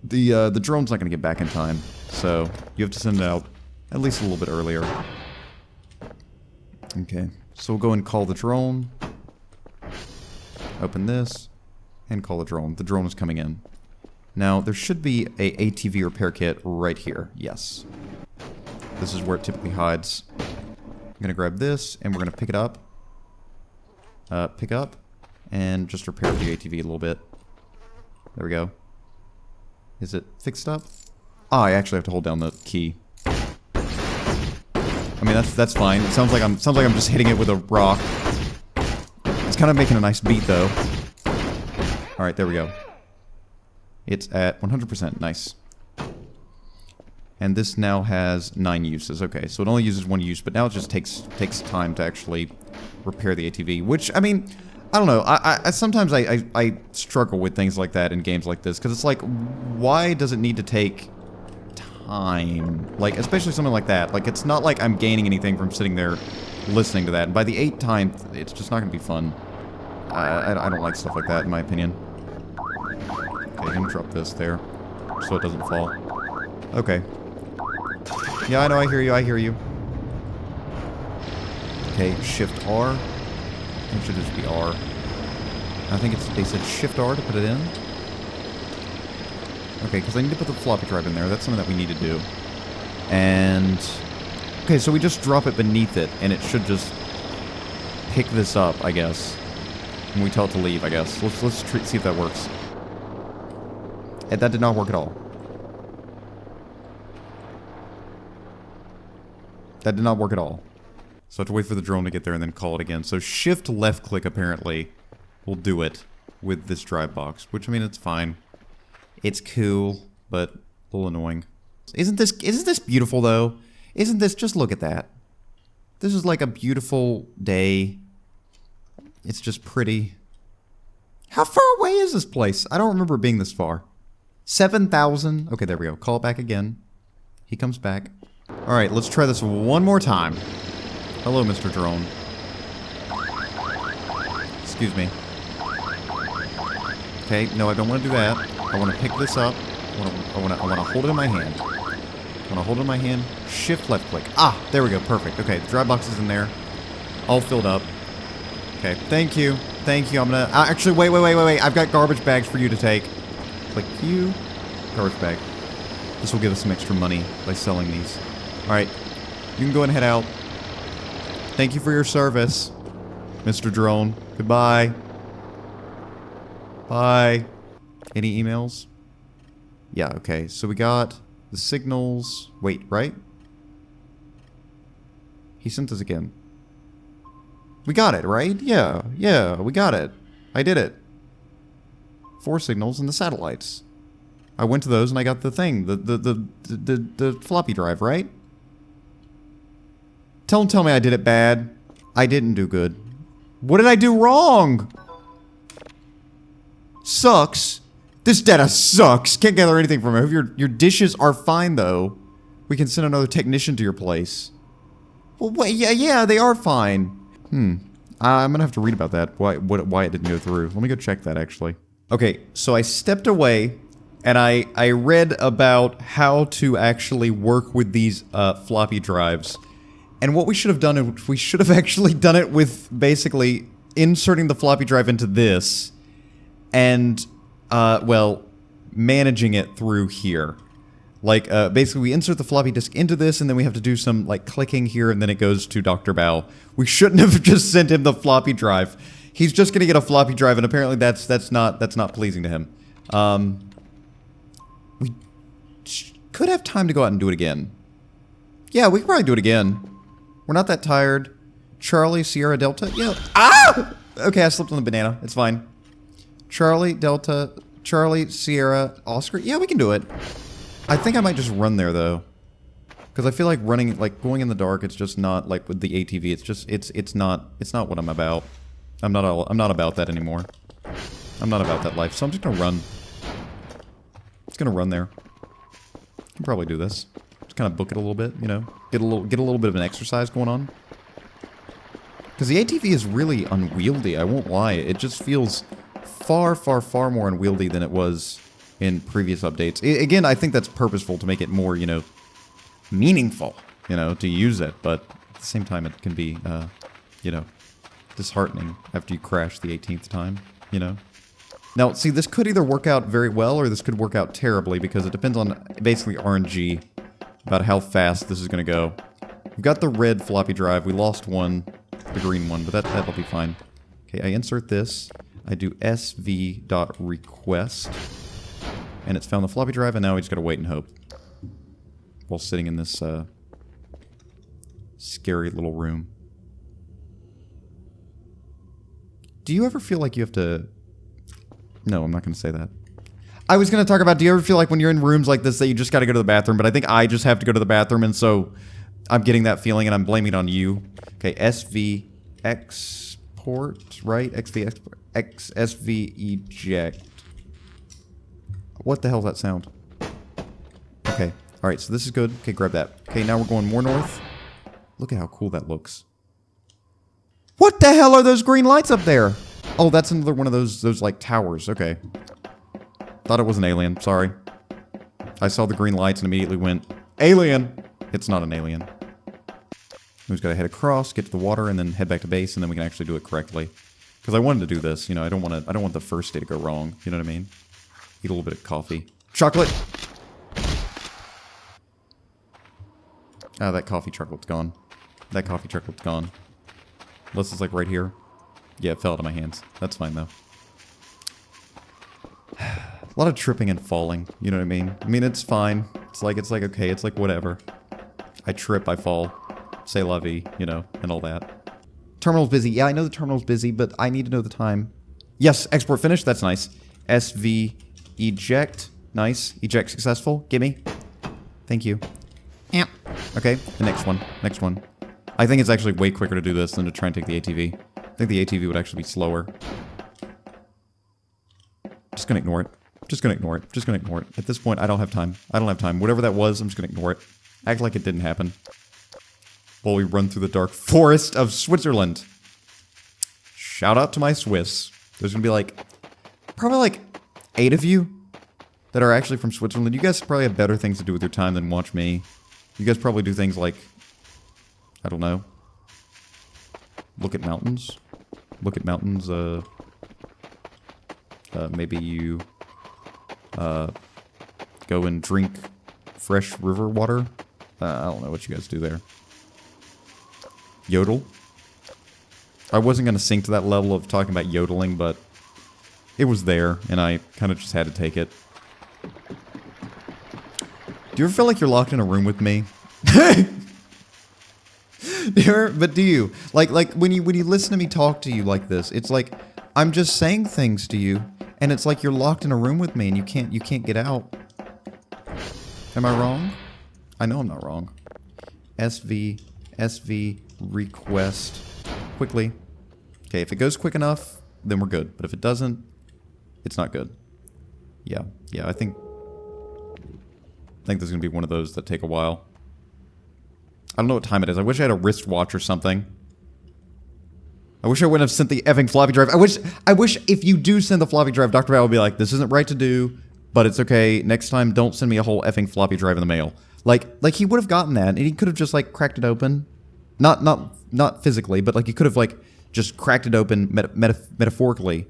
S1: the drone's not going to get back in time. So you have to send it out at least a little bit earlier. Okay, so we'll go and call the drone. Open this. And call the drone. The drone is coming in. Now, there should be a ATV repair kit right here. Yes. This is where it typically hides. I'm going to grab this, and we're going to pick it up. Pick up, and just repair the ATV a little bit. There we go. Is it fixed up? Ah, I actually have to hold down the key. I mean, that's fine. It sounds like I'm just hitting it with a rock. It's kind of making a nice beat, though. Alright, there we go. It's at 100%. Nice. And this now has 9 uses. Okay, so it only uses 1 use, but now it just takes time to actually repair the ATV. Which, I mean, I don't know. I sometimes I struggle with things like that in games like this. Because it's like, why does it need to take time? Like, especially something like that. Like, it's not like I'm gaining anything from sitting there listening to that. And by the 8th time, it's just not going to be fun. I don't like stuff like that, in my opinion. Okay, I'm gonna drop this there, so it doesn't fall. Okay. Yeah, I know, I hear you. Okay, Shift R. It should just be R. I think they said Shift R to put it in. Okay, because I need to put the floppy drive in there. That's something that we need to do. And... okay, so we just drop it beneath it, and it should just pick this up, I guess. And we tell it to leave, I guess. Let's see if that works. And that did not work at all. That did not work at all. So I have to wait for the drone to get there and then call it again. So shift left click apparently will do it with this drive box. Which, I mean, it's fine. It's cool, but a little annoying. Isn't this beautiful though? Isn't this, just look at that. This is like a beautiful day. It's just pretty. How far away is this place? I don't remember it being this far. 7,000. Okay, there we go. Call it back again. He comes back. Alright, let's try this one more time. Hello, Mr. Drone. Excuse me. Okay, no, I don't want to do that. I want to pick this up. I want to hold it in my hand. I want to hold it in my hand. Shift left click. Ah, there we go. Perfect. Okay, the dry box is in there. All filled up. Okay, thank you. Thank you. I'm gonna... actually, wait. I've got garbage bags for you to take. Click you. Garbage bag. This will give us some extra money by selling these. Alright. You can go and head out. Thank you for your service, Mr. Drone. Goodbye. Bye. Any emails? Yeah, okay. So we got the signals. Wait, right? He sent us again. We got it, right? Yeah, we got it. I did it. 4 signals and the satellites. I went to those and I got the thing, the floppy drive, right? Tell me I did it bad. I didn't do good. What did I do wrong? Sucks. This data sucks. Can't gather anything from it. Your dishes are fine though. We can send another technician to your place. Well, wait, yeah, they are fine. I'm gonna have to read about that. Why it didn't go through. Let me go check that actually. Okay, so I stepped away and I read about how to actually work with these floppy drives. And what we should have done is we should have actually done it with basically inserting the floppy drive into this and, well, managing it through here. Like, basically we insert the floppy disk into this and then we have to do some, like, clicking here and then it goes to Dr. Bao. We shouldn't have just sent him the floppy drive. He's just gonna get a floppy drive and apparently that's not pleasing to him. could have time to go out and do it again. Yeah, we could probably do it again. We're not that tired. Charlie, Sierra, Delta. Yeah. Ah! Okay, I slipped on the banana. It's fine. Charlie, Delta, Charlie, Sierra, Oscar. Yeah, we can do it. I think I might just run there, though. Because I feel like running, like, going in the dark, it's just not, like, with the ATV, it's just, it's not what I'm about. I'm not about that anymore. I'm not about that life, so I'm just gonna run. Just gonna run there. Can probably do this. Just kind of book it a little bit, you know? Get a little bit of an exercise going on. Because the ATV is really unwieldy, I won't lie. It just feels far, far, far more unwieldy than it was in previous updates. Again, I think that's purposeful to make it more, you know, meaningful, you know, to use it. But at the same time, it can be, you know, disheartening after you crash the 18th time, you know? Now, see, this could either work out very well or this could work out terribly because it depends on basically RNG about how fast this is going to go. We've got the red floppy drive. We lost one, the green one, but that'll be fine. Okay, I insert this. I do sv.request. And it's found the floppy drive, and now we just gotta wait and hope. While sitting in this, scary little room. Do you ever feel like you have to... No, I'm not gonna say that. I was gonna talk about, do you ever feel like when you're in rooms like this that you just gotta go to the bathroom, but I think I just have to go to the bathroom, and so I'm getting that feeling, and I'm blaming it on you. Okay, SV export, right? XV export. SV eject. What the hell does that sound? Okay, alright, so this is good. Okay, grab that. Okay, now we're going more north. Look at how cool that looks. What the hell are those green lights up there? Oh, that's another one of those like towers. Okay. Thought it was an alien. Sorry. I saw the green lights and immediately went, alien! It's not an alien. We just gotta head across, get to the water, and then head back to base, and then we can actually do it correctly. Because I wanted to do this, you know, I don't want the first day to go wrong, you know what I mean? Eat a little bit of coffee. Chocolate! Ah, that coffee chocolate's gone. That coffee chocolate's gone. Unless it's like right here. Yeah, it fell out of my hands. That's fine though. A lot of tripping and falling, you know what I mean? I mean, it's fine. It's like okay, it's like whatever. I trip, I fall. C'est la vie, you know, and all that. Terminal's busy. Yeah, I know the terminal's busy, but I need to know the time. Yes, export finished. That's nice. SV eject. Nice. Eject successful. Gimme. Thank you. Yeah. Okay, the next one. Next one. I think it's actually way quicker to do this than to try and take the ATV. I think the ATV would actually be slower. Just gonna ignore it. Just gonna ignore it. Just gonna ignore it. At this point, I don't have time. I don't have time. Whatever that was, I'm just gonna ignore it. Act like it didn't happen. While we run through the dark forest of Switzerland. Shout out to my Swiss. There's gonna be like, probably like 8 of you that are actually from Switzerland. You guys probably have better things to do with your time than watch me. You guys probably do things like, I don't know, look at mountains. Look at mountains, maybe you, go and drink fresh river water. I don't know what you guys do there. Yodel. I wasn't going to sink to that level of talking about yodeling, but it was there, and I kind of just had to take it. Do you ever feel like you're locked in a room with me? But do you? Like when you listen to me talk to you like this, it's like I'm just saying things to you, and it's like you're locked in a room with me, and you can't get out. Am I wrong? I know I'm not wrong. SV request quickly. Okay, if it goes quick enough, then we're good. But if it doesn't, it's not good. Yeah, I think this is gonna be one of those that take a while. I don't know what time it is. I wish I had a wristwatch or something. I wish I wouldn't have sent the effing floppy drive. I wish if you do send the floppy drive, Dr. Val would be like, this isn't right to do, but it's okay. Next time, don't send me a whole effing floppy drive in the mail. Like he would have gotten that, and he could have just like cracked it open. Not physically, but like he could have like just cracked it open metaphorically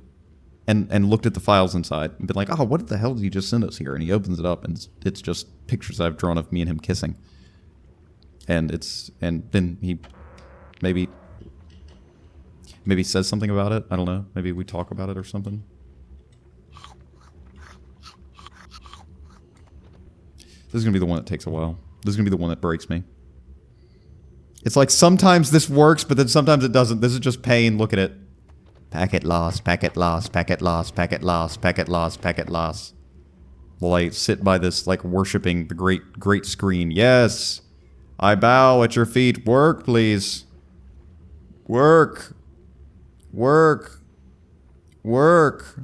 S1: and looked at the files inside and been like, oh, what the hell did you just send us here? And he opens it up, and it's just pictures I've drawn of me and him kissing. And then he maybe says something about it. I don't know. Maybe we talk about it or something. This is gonna be the one that takes a while. This is gonna be the one that breaks me. It's like sometimes this works, but then sometimes it doesn't. This is just pain. Look at it. Packet lost, packet lost, packet lost, packet lost, packet lost, packet lost. While I sit by this, like, worshipping the great screen. Yes! I bow at your feet. Work, please. Work. Work. Work.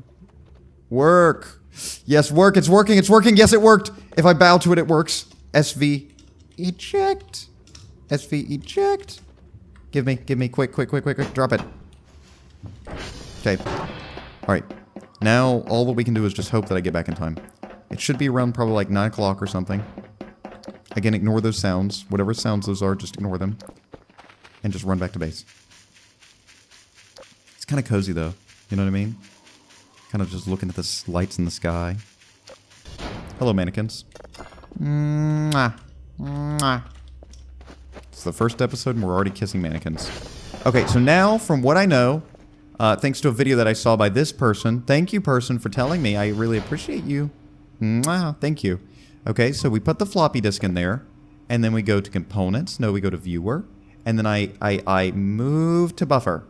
S1: Work. Yes, work. It's working. It's working. Yes, it worked. If I bow to it, it works. SV. Eject. SV. Eject. Give me. Quick. Drop it. Okay. Alright. Now, all that we can do is just hope that I get back in time. It should be around probably like 9 o'clock or something. Again, ignore those sounds. Whatever sounds those are, just ignore them. And just run back to base. It's kind of cozy, though. You know what I mean? Kind of just looking at the lights in the sky. Hello, mannequins. Mwah. Mwah. It's the first episode and we're already kissing mannequins. Okay, so now, from what I know, thanks to a video that I saw by this person, thank you, person, for telling me. I really appreciate you. Mwah, thank you. Okay, so we put the floppy disk in there, and then we go to components. No, we go to viewer, and then I move to buffer,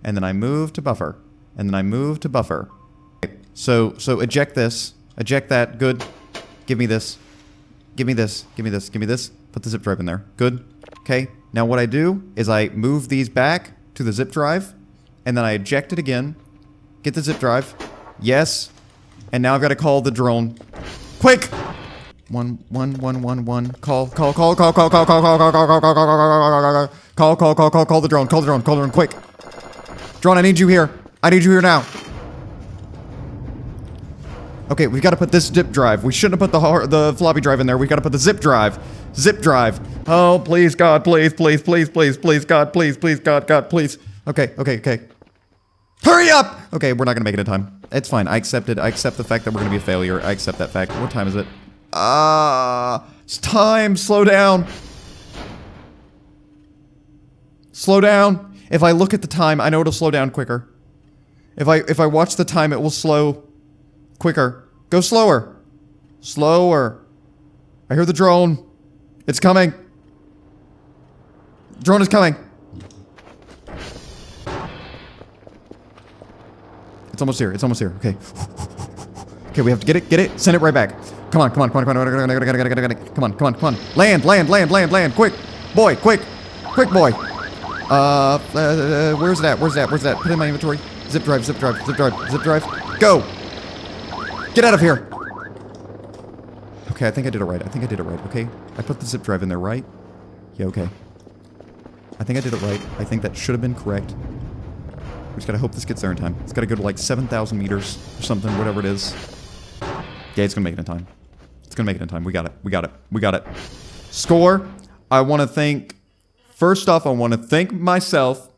S1: and then I move to buffer, and then I move to buffer. Okay, so eject this, eject that. Good. Give me this. Give me this. Give me this. Give me this. Put the zip drive in there. Good. Okay. Now what I do is I move these back to the zip drive, and then I eject it again. Get the zip drive. Yes. And now I've got to call the drone. Quick! 11111. Call the drone, quick. Drone, I need you here. I need you here now. Okay, we've got to put this zip drive. We shouldn't have put the floppy drive in there. We've got to put the zip drive. Zip drive. Oh, please, God, please, God, God, please. Okay. Hurry up! Okay, we're not gonna make it in time. It's fine. I accept it. I accept the fact that we're gonna be a failure. I accept that fact. What time is it? It's time. Slow down. Slow down. If I look at the time, I know it'll slow down quicker. If I watch the time, it will slow quicker. Go slower. Slower. I hear the drone. It's coming. Drone is coming. It's almost here. It's almost here. Okay. Okay, we have to get it. Get it. Send it right back. Come on. Come on. Land. Quick. Boy. Quick, boy. Where's that? Put it in my inventory. Zip drive. Go. Get out of here. Okay, I think I did it right. Okay. I put the zip drive in there, right? Yeah, okay. I think I did it right. I think that should have been correct. We just gotta hope this gets there in time. It's gotta go to like 7,000 meters or something, whatever it is. Yeah, it's gonna make it in time. We got it. Score. I want to thank... First off, I want to thank myself.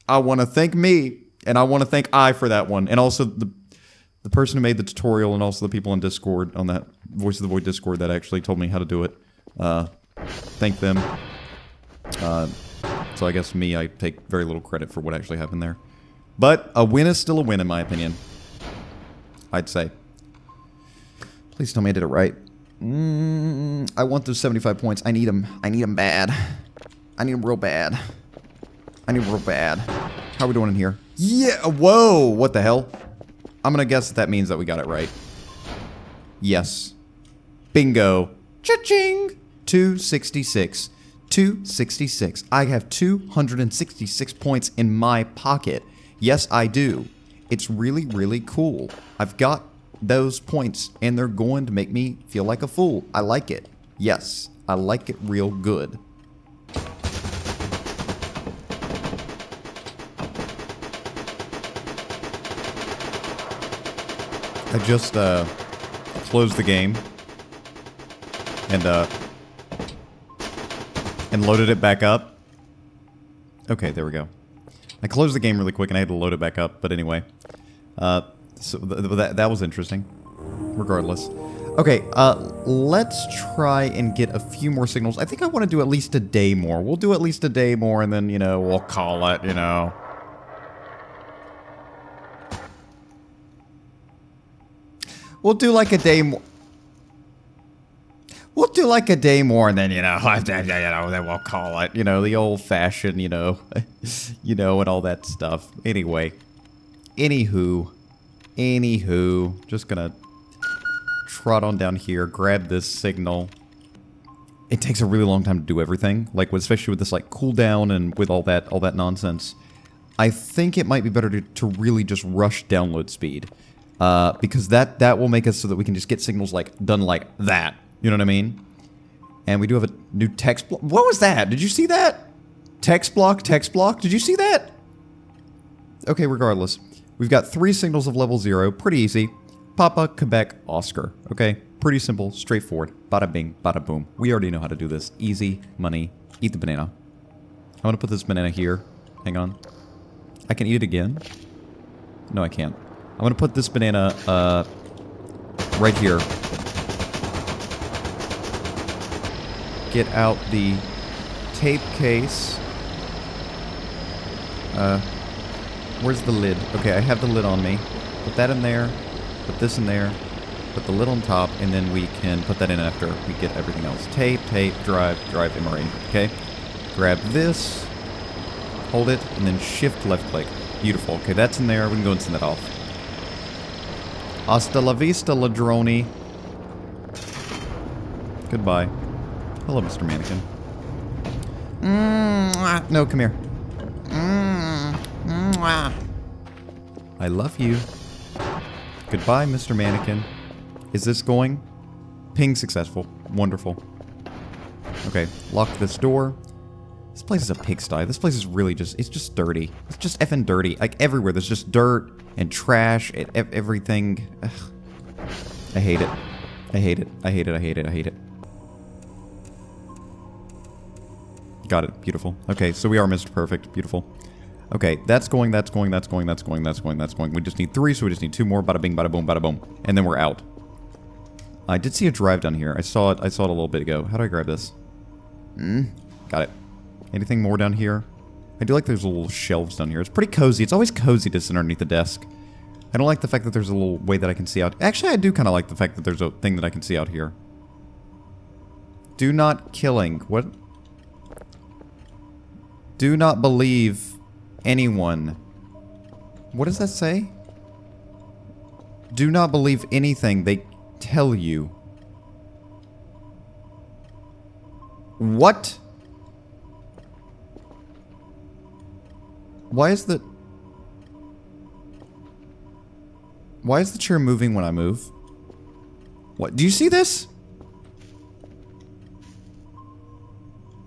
S1: I want to thank me. And I want to thank I for that one. And also the person who made the tutorial and also the people on Discord, on that Voice of the Void Discord that actually told me how to do it. Thank them. So I guess me, I take very little credit for what actually happened there. But a win is still a win in my opinion. I'd say. Please tell me I did it right. I want those 75 points. I need them. I need them bad. I need them real bad. How are we doing in here? Yeah, whoa, what the hell? I'm gonna guess that means that we got it right. Yes. Bingo. Cha-ching! 266. 266. I have 266 points in my pocket. Yes, I do. It's really, really cool. I've got those points, and they're going to make me feel like a fool. I like it. Yes, I like it real good. I just closed the game and loaded it back up. Okay, there we go. I closed the game really quick and I had to load it back up, but anyway. So that was interesting. Regardless. Okay, let's try and get a few more signals. I think I want to do at least a day more. We'll do at least a day more and then, you know, we'll call it, you know. We'll do like a day more. We'll do like a day more, and then, you know, then we'll call it, you know, the old-fashioned, you know, and all that stuff. Anyway, anywho, just gonna trot on down here, grab this signal. It takes a really long time to do everything, like, especially with this, like, cooldown and with all that nonsense. I think it might be better to really just rush download speed. Because that will make us so that we can just get signals, like, done like that. You know what I mean? And we do have a new text block. What was that? Did you see that? Text block? Did you see that? Okay, regardless. We've got 3 signals of level 0. Pretty easy. Papa, Quebec, Oscar. Okay? Pretty simple, straightforward. Bada bing, bada boom. We already know how to do this. Easy, money. Eat the banana. I'm gonna put this banana here. Hang on. I can eat it again? No, I can't. I'm gonna put this banana, right here. Get out the tape case. Where's the lid? Okay, I have the lid on me. Put that in there. Put this in there. Put the lid on top, and then we can put that in after we get everything else. Tape, drive, MRE. Okay? Grab this. Hold it, and then shift left click. Beautiful. Okay, that's in there. We can go and send that off. Hasta la vista, ladroni. Goodbye. Hello, Mr. Mannequin. No, come here. I love you. Goodbye, Mr. Mannequin. Is this going? Ping successful. Wonderful. Okay, lock this door. This place is a pigsty. This place is really just, it's just dirty. It's just effing dirty. Like, everywhere. There's just dirt and trash and everything. Ugh. I hate it. I hate it. I hate it. I hate it. I hate it. Got it. Beautiful. Okay, so we are Mr. Perfect. Beautiful. Okay, that's going, that's going, that's going, that's going, that's going, that's going. We just need 3, so we just need 2 more. Bada bing, bada boom, bada boom. And then we're out. I did see a drive down here. I saw it a little bit ago. How do I grab this? Got it. Anything more down here? I do like there's little shelves down here. It's pretty cozy. It's always cozy to sit underneath the desk. I don't like the fact that there's a little way that I can see out. Actually, I do kind of like the fact that there's a thing that I can see out here. Do not killing. What? Do not believe anyone. What does that say? Do not believe anything they tell you. What? Why is the chair moving when I move? What? Do you see this?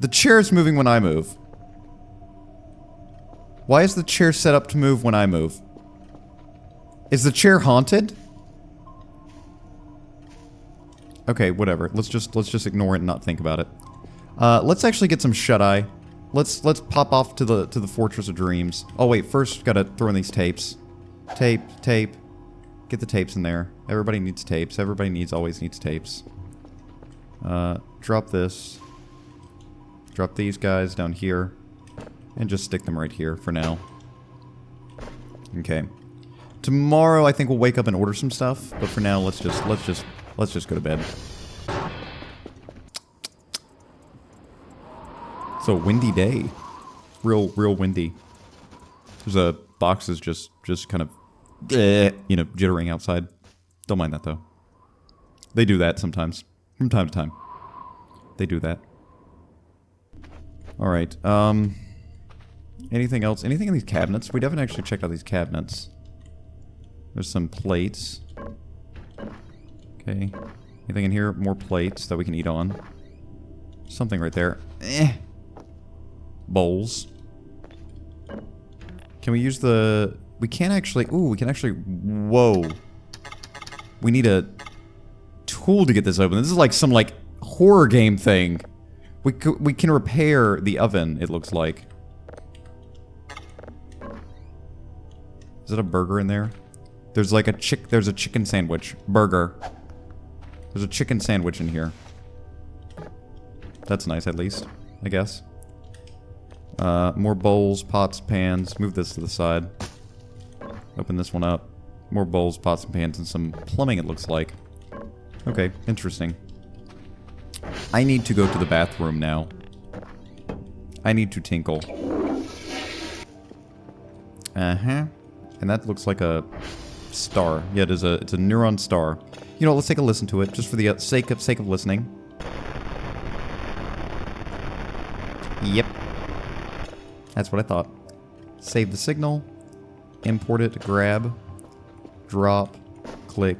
S1: The chair is moving when I move. Why is the chair set up to move when I move? Is the chair haunted? Okay, whatever. Let's just ignore it and not think about it. Let's actually get some shut-eye. Let's pop off to the Fortress of Dreams. Oh wait, first gotta throw in these tapes. Tape. Get the tapes in there. Everybody needs tapes. Everybody always needs tapes. Drop this. Drop these guys down here. And just stick them right here for now. Okay. Tomorrow I think we'll wake up and order some stuff, but for now let's just go to bed. It's a windy day. Real windy. There's a boxes just kind of you know, jittering outside. Don't mind that though. They do that sometimes. From time to time. They do that. Alright, anything else? Anything in these cabinets? We haven't actually checked out these cabinets. There's some plates. Okay. Anything in here? More plates that we can eat on. Something right there. Bowls. Can we use the... We can't actually... Ooh, we can actually... Whoa. We need a tool to get this open. This is like some, like, horror game thing. We can repair the oven, it looks like. Is it a burger in there? There's like there's a chicken sandwich. Burger. There's a chicken sandwich in here. That's nice, at least, I guess. More bowls, pots, pans. Move this to the side. Open this one up. More bowls, pots, and pans, and some plumbing, it looks like. Okay, interesting. I need to go to the bathroom now. I need to tinkle. Uh-huh. And that looks like a star. Yeah, it's a neuron star. You know, let's take a listen to it, just for the sake of listening. Yep. That's what I thought. Save the signal. Import it, grab, drop, click,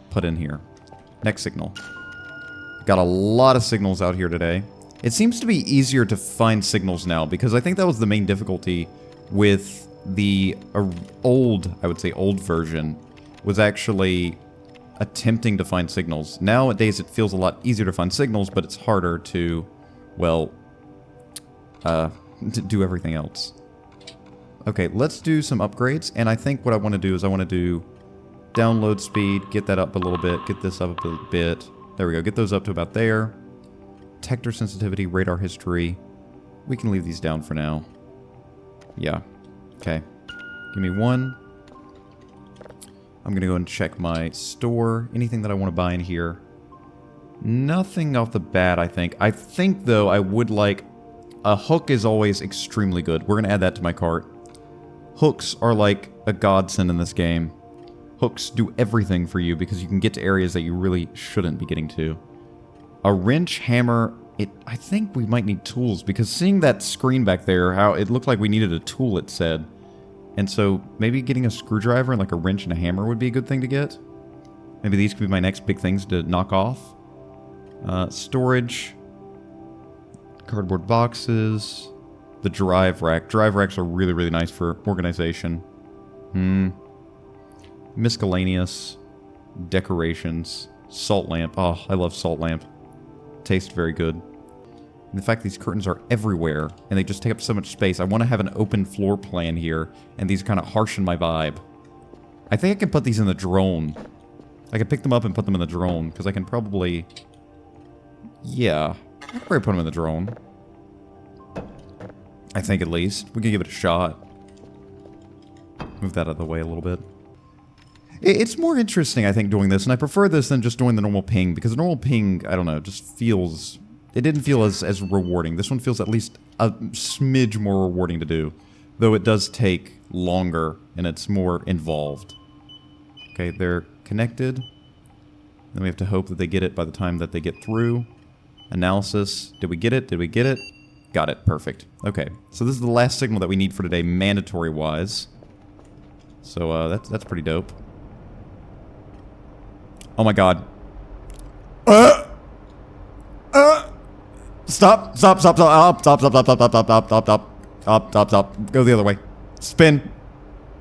S1: put in here. Next signal. Got a lot of signals out here today. It seems to be easier to find signals now, because I think that was the main difficulty with the old, I would say old version, was actually attempting to find signals. Nowadays it feels a lot easier to find signals, but it's harder to, well, to do everything else. Okay, let's do some upgrades, and I think what I want to do is I want to do download speed, get that up a little bit, get this up a bit. There we go, get those up to about there. Detector sensitivity, radar history. We can leave these down for now. Yeah. Okay. Give me one. I'm going to go and check my store. Anything that I want to buy in here. Nothing off the bat, I think. I think, though, I would like... A hook is always extremely good. We're going to add that to my cart. Hooks are like a godsend in this game. Hooks do everything for you because you can get to areas that you really shouldn't be getting to. A wrench, hammer... I think we might need tools, because seeing that screen back there, how it looked like we needed a tool, it said. And so, maybe getting a screwdriver and like a wrench and a hammer would be a good thing to get. Maybe these could be my next big things to knock off. Storage. Cardboard boxes. The drive rack. Drive racks are really, really nice for organization. Miscellaneous. Decorations. Salt lamp. Oh, I love salt lamp. Tastes very good. And the fact these curtains are everywhere, and they just take up so much space. I want to have an open floor plan here, and these kind of harshen my vibe. I think I can put these in the drone. I can pick them up and put them in the drone, because I can probably... Yeah, I can probably put them in the drone. I think, at least. We can give it a shot. Move that out of the way a little bit. It's more interesting, I think, doing this, and I prefer this than just doing the normal ping, because the normal ping, I don't know, just feels... It didn't feel as rewarding. This one feels at least a smidge more rewarding to do, though it does take longer, and it's more involved. Okay, they're connected. Then we have to hope that they get it by the time that they get through. Analysis. Did we get it? Did we get it? Got it. Perfect. Okay, so this is the last signal that we need for today, mandatory-wise. So, that's pretty dope. Oh my god. Stop. Stop. Stop. Stop. Stop. Stop. Stop. Stop. Stop. Stop. Stop. Stop. Stop. Stop. Stop. Go the other way. Spin.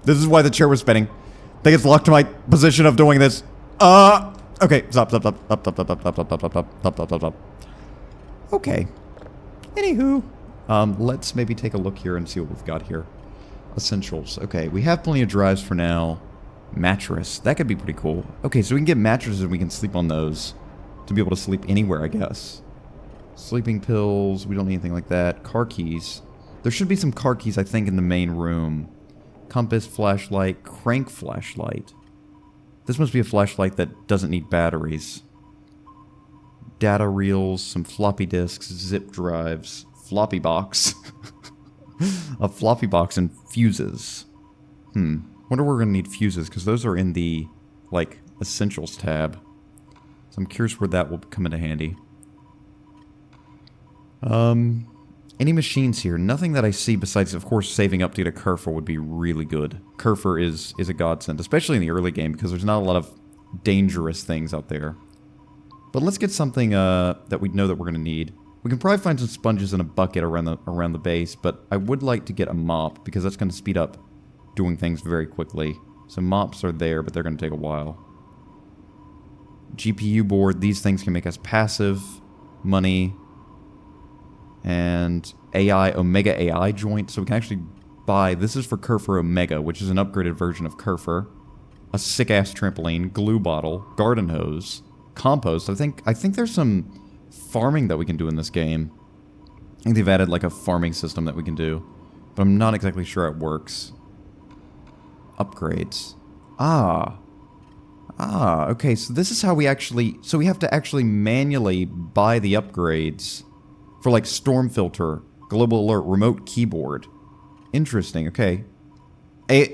S1: This is why the chair was spinning. I think it's locked to my position of doing this. Okay. Stop. Stop. Stop. Stop. Stop. Stop. Stop. Stop. Stop. Stop. Stop. Stop. Stop. Okay. Anywho. Let's maybe take a look here and see what we've got here. Essentials. Okay. We have plenty of drives for now. Mattress. That could be pretty cool. Okay, so we can get mattresses and we can sleep on those. To be able to sleep anywhere, I guess. Sleeping pills. We don't need anything like that. Car keys. There should be some car keys, I think, in the main room. Compass, flashlight, crank flashlight. This must be a flashlight that doesn't need batteries. Data reels, some floppy disks, zip drives, floppy box. A floppy box and fuses. Wonder where we're gonna need fuses, because those are in the, like, essentials tab. So I'm curious where that will come into handy. Any machines here? Nothing that I see besides, of course, saving up to get a Kerfer would be really good. Kerfer is a godsend, especially in the early game, because there's not a lot of dangerous things out there. But let's get something that we know that we're going to need. We can probably find some sponges in a bucket around the base, but I would like to get a mop, because that's going to speed up doing things very quickly. So mops are there, but they're going to take a while. GPU board, these things can make us passive. Money. And AI, Omega AI joint, so we can actually buy, this is for Kerfer Omega, which is an upgraded version of Kerfer. A sick-ass trampoline, glue bottle, garden hose, compost. I think there's some farming that we can do in this game. I think they've added like a farming system that we can do, but I'm not exactly sure it works. Upgrades. Ah, okay, so this is how we actually... So we have to actually manually buy the upgrades for, like, storm filter, global alert, remote keyboard. Interesting, okay.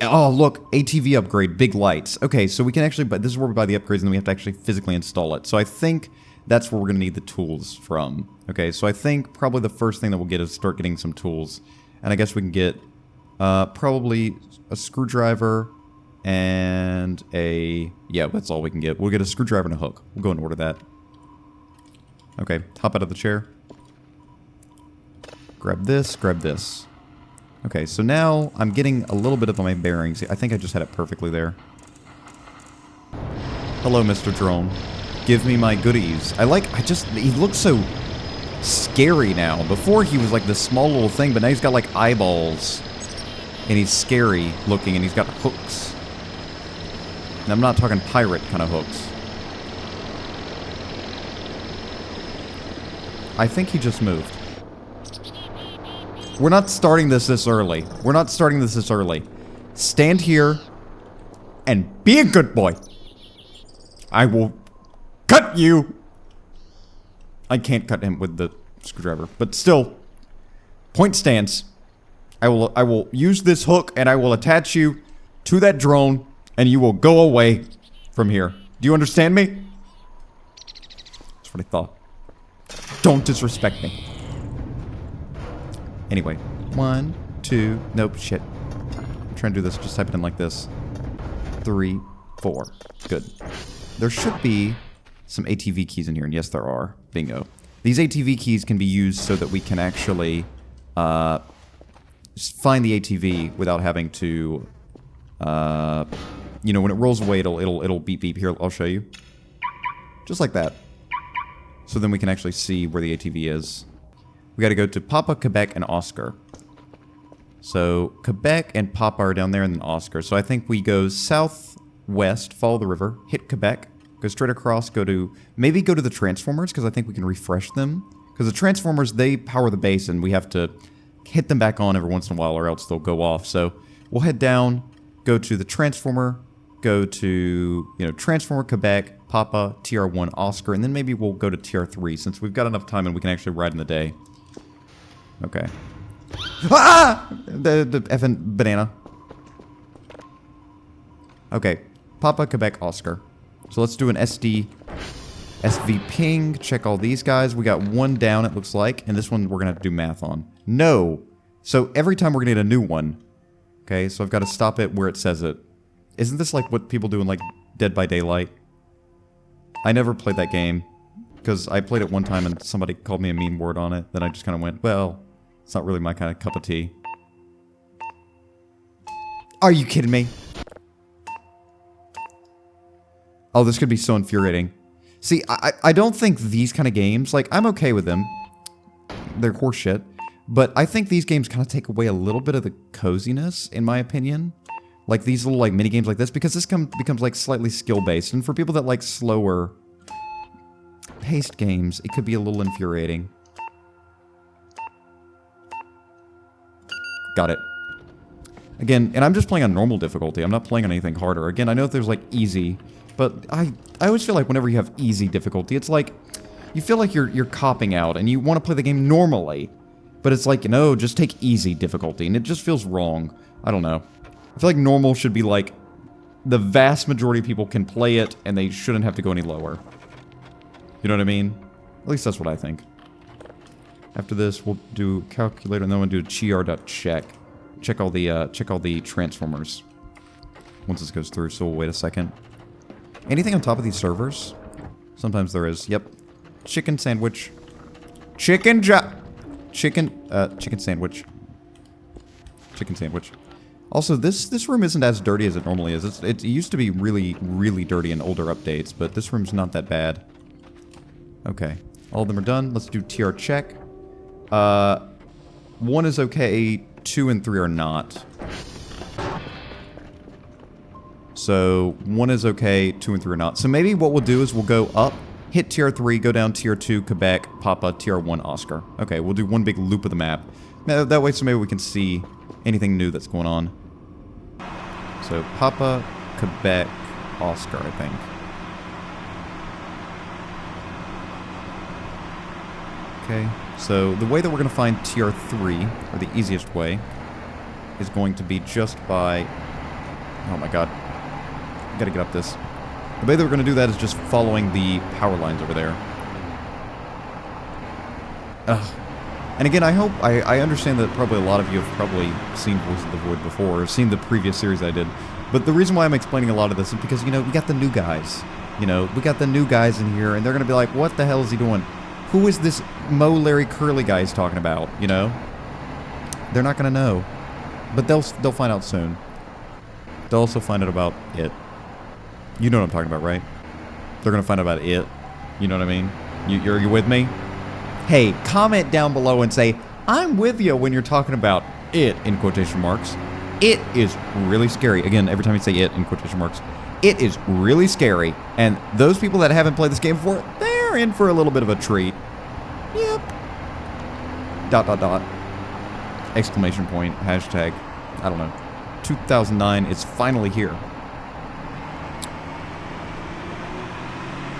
S1: Oh, look, ATV upgrade, big lights. Okay, so we can actually... But this is where we buy the upgrades, and then we have to actually physically install it. So I think that's where we're going to need the tools from. Okay, so I think probably the first thing that we'll get is start getting some tools. And I guess we can get probably a screwdriver... And a... Yeah, that's all we can get. We'll get a screwdriver and a hook. We'll go and order that. Okay, hop out of the chair. Grab this, grab this. Okay, so now I'm getting a little bit of my bearings. I think I just had it perfectly there. Hello, Mr. Drone. Give me my goodies. He looks so scary now. Before he was like this small little thing, but now he's got like eyeballs. And he's scary looking and he's got hooks. And I'm not talking pirate kind of hooks. I think he just moved. We're not starting this early. We're not starting this early. Stand here and be a good boy. I will cut you. I can't cut him with the screwdriver, but still, point stance. I will use this hook and I will attach you to that drone. And you will go away from here. Do you understand me? That's what I thought. Don't disrespect me. Anyway. 1, 2... Nope, shit. I'm trying to do this. Just type it in like this. 3, 4. Good. There should be some ATV keys in here. And yes, there are. Bingo. These ATV keys can be used so that we can actually find the ATV without having to... you know, when it rolls away, it'll beep beep. Here, I'll show you. Just like that. So then we can actually see where the ATV is. We gotta go to Papa, Quebec, and Oscar. So, Quebec and Papa are down there, and then Oscar. So I think we go southwest, follow the river, hit Quebec, go straight across, maybe go to the Transformers, because I think we can refresh them. Because the Transformers, they power the base, and we have to hit them back on every once in a while, or else they'll go off. So, we'll head down, go to the Transformer, go to, you know, Transformer, Quebec, Papa, TR1, Oscar, and then maybe we'll go to TR3 since we've got enough time and we can actually ride in the day. Okay. Ah! The effing banana. Okay. Papa, Quebec, Oscar. So let's do an SV ping. Check all these guys. We got one down, it looks like. And this one we're going to have to do math on. No. So every time we're going to get a new one. Okay, so I've got to stop it where it says it. Isn't this like what people do in like Dead by Daylight? I never played that game. Because I played it one time and somebody called me a mean word on it. Then I just kind of went, well, it's not really my kind of cup of tea. Are you kidding me? Oh, this could be so infuriating. See, I don't think these kind of games, like, I'm okay with them. They're horseshit. But I think these games kind of take away a little bit of the coziness, in my opinion. Like, these little, like, mini-games like this. Because this becomes, like, slightly skill-based. And for people that like slower paced games, it could be a little infuriating. Got it. Again, and I'm just playing on normal difficulty. I'm not playing on anything harder. Again, I know there's, like, easy. But I always feel like whenever you have easy difficulty, it's like... You feel like you're copping out, and you want to play the game normally. But it's like, no, just take easy difficulty, and it just feels wrong. I don't know. I feel like normal should be like, the vast majority of people can play it, and they shouldn't have to go any lower. You know what I mean? At least that's what I think. After this, we'll do calculator, and then we'll do gr.check. Check all the transformers. Once this goes through, so we'll wait a second. Anything on top of these servers? Sometimes there is. Yep. Chicken sandwich. Chicken sandwich. Chicken sandwich. Also, this room isn't as dirty as it normally is. It used to be really, really dirty in older updates, but this room's not that bad. Okay. All of them are done. Let's do TR check. 1 is okay, 2 and 3 are not. So, 1 is okay, 2 and 3 are not. So maybe what we'll do is we'll go up, hit tier 3, go down tier 2, Quebec, Papa, tier 1, Oscar. Okay, we'll do one big loop of the map. That way, so maybe we can see anything new that's going on. So, Papa, Quebec, Oscar, I think. Okay, so the way that we're going to find TR3, or the easiest way, is going to be just by... Oh my god. I gotta get up this. The way that we're going to do that is just following the power lines over there. Ugh. And again, I understand that probably a lot of you have probably seen Voice of the Void before, or seen the previous series I did. But the reason why I'm explaining a lot of this is because, you know, we got the new guys. You know, we got the new guys in here, and they're going to be like, what the hell is he doing? Who is this Mo Larry Curly guy he's talking about, you know? They're not going to know. But they'll find out soon. They'll also find out about it. You know what I'm talking about, right? They're going to find out about it. You know what I mean? You with me? Hey, comment down below and say, I'm with you when you're talking about it, in quotation marks. It is really scary. Again, every time you say it, in quotation marks. It is really scary. And those people that haven't played this game before, they're in for a little bit of a treat. Yep. ... Exclamation point. Hashtag. I don't know. 2009 is finally here.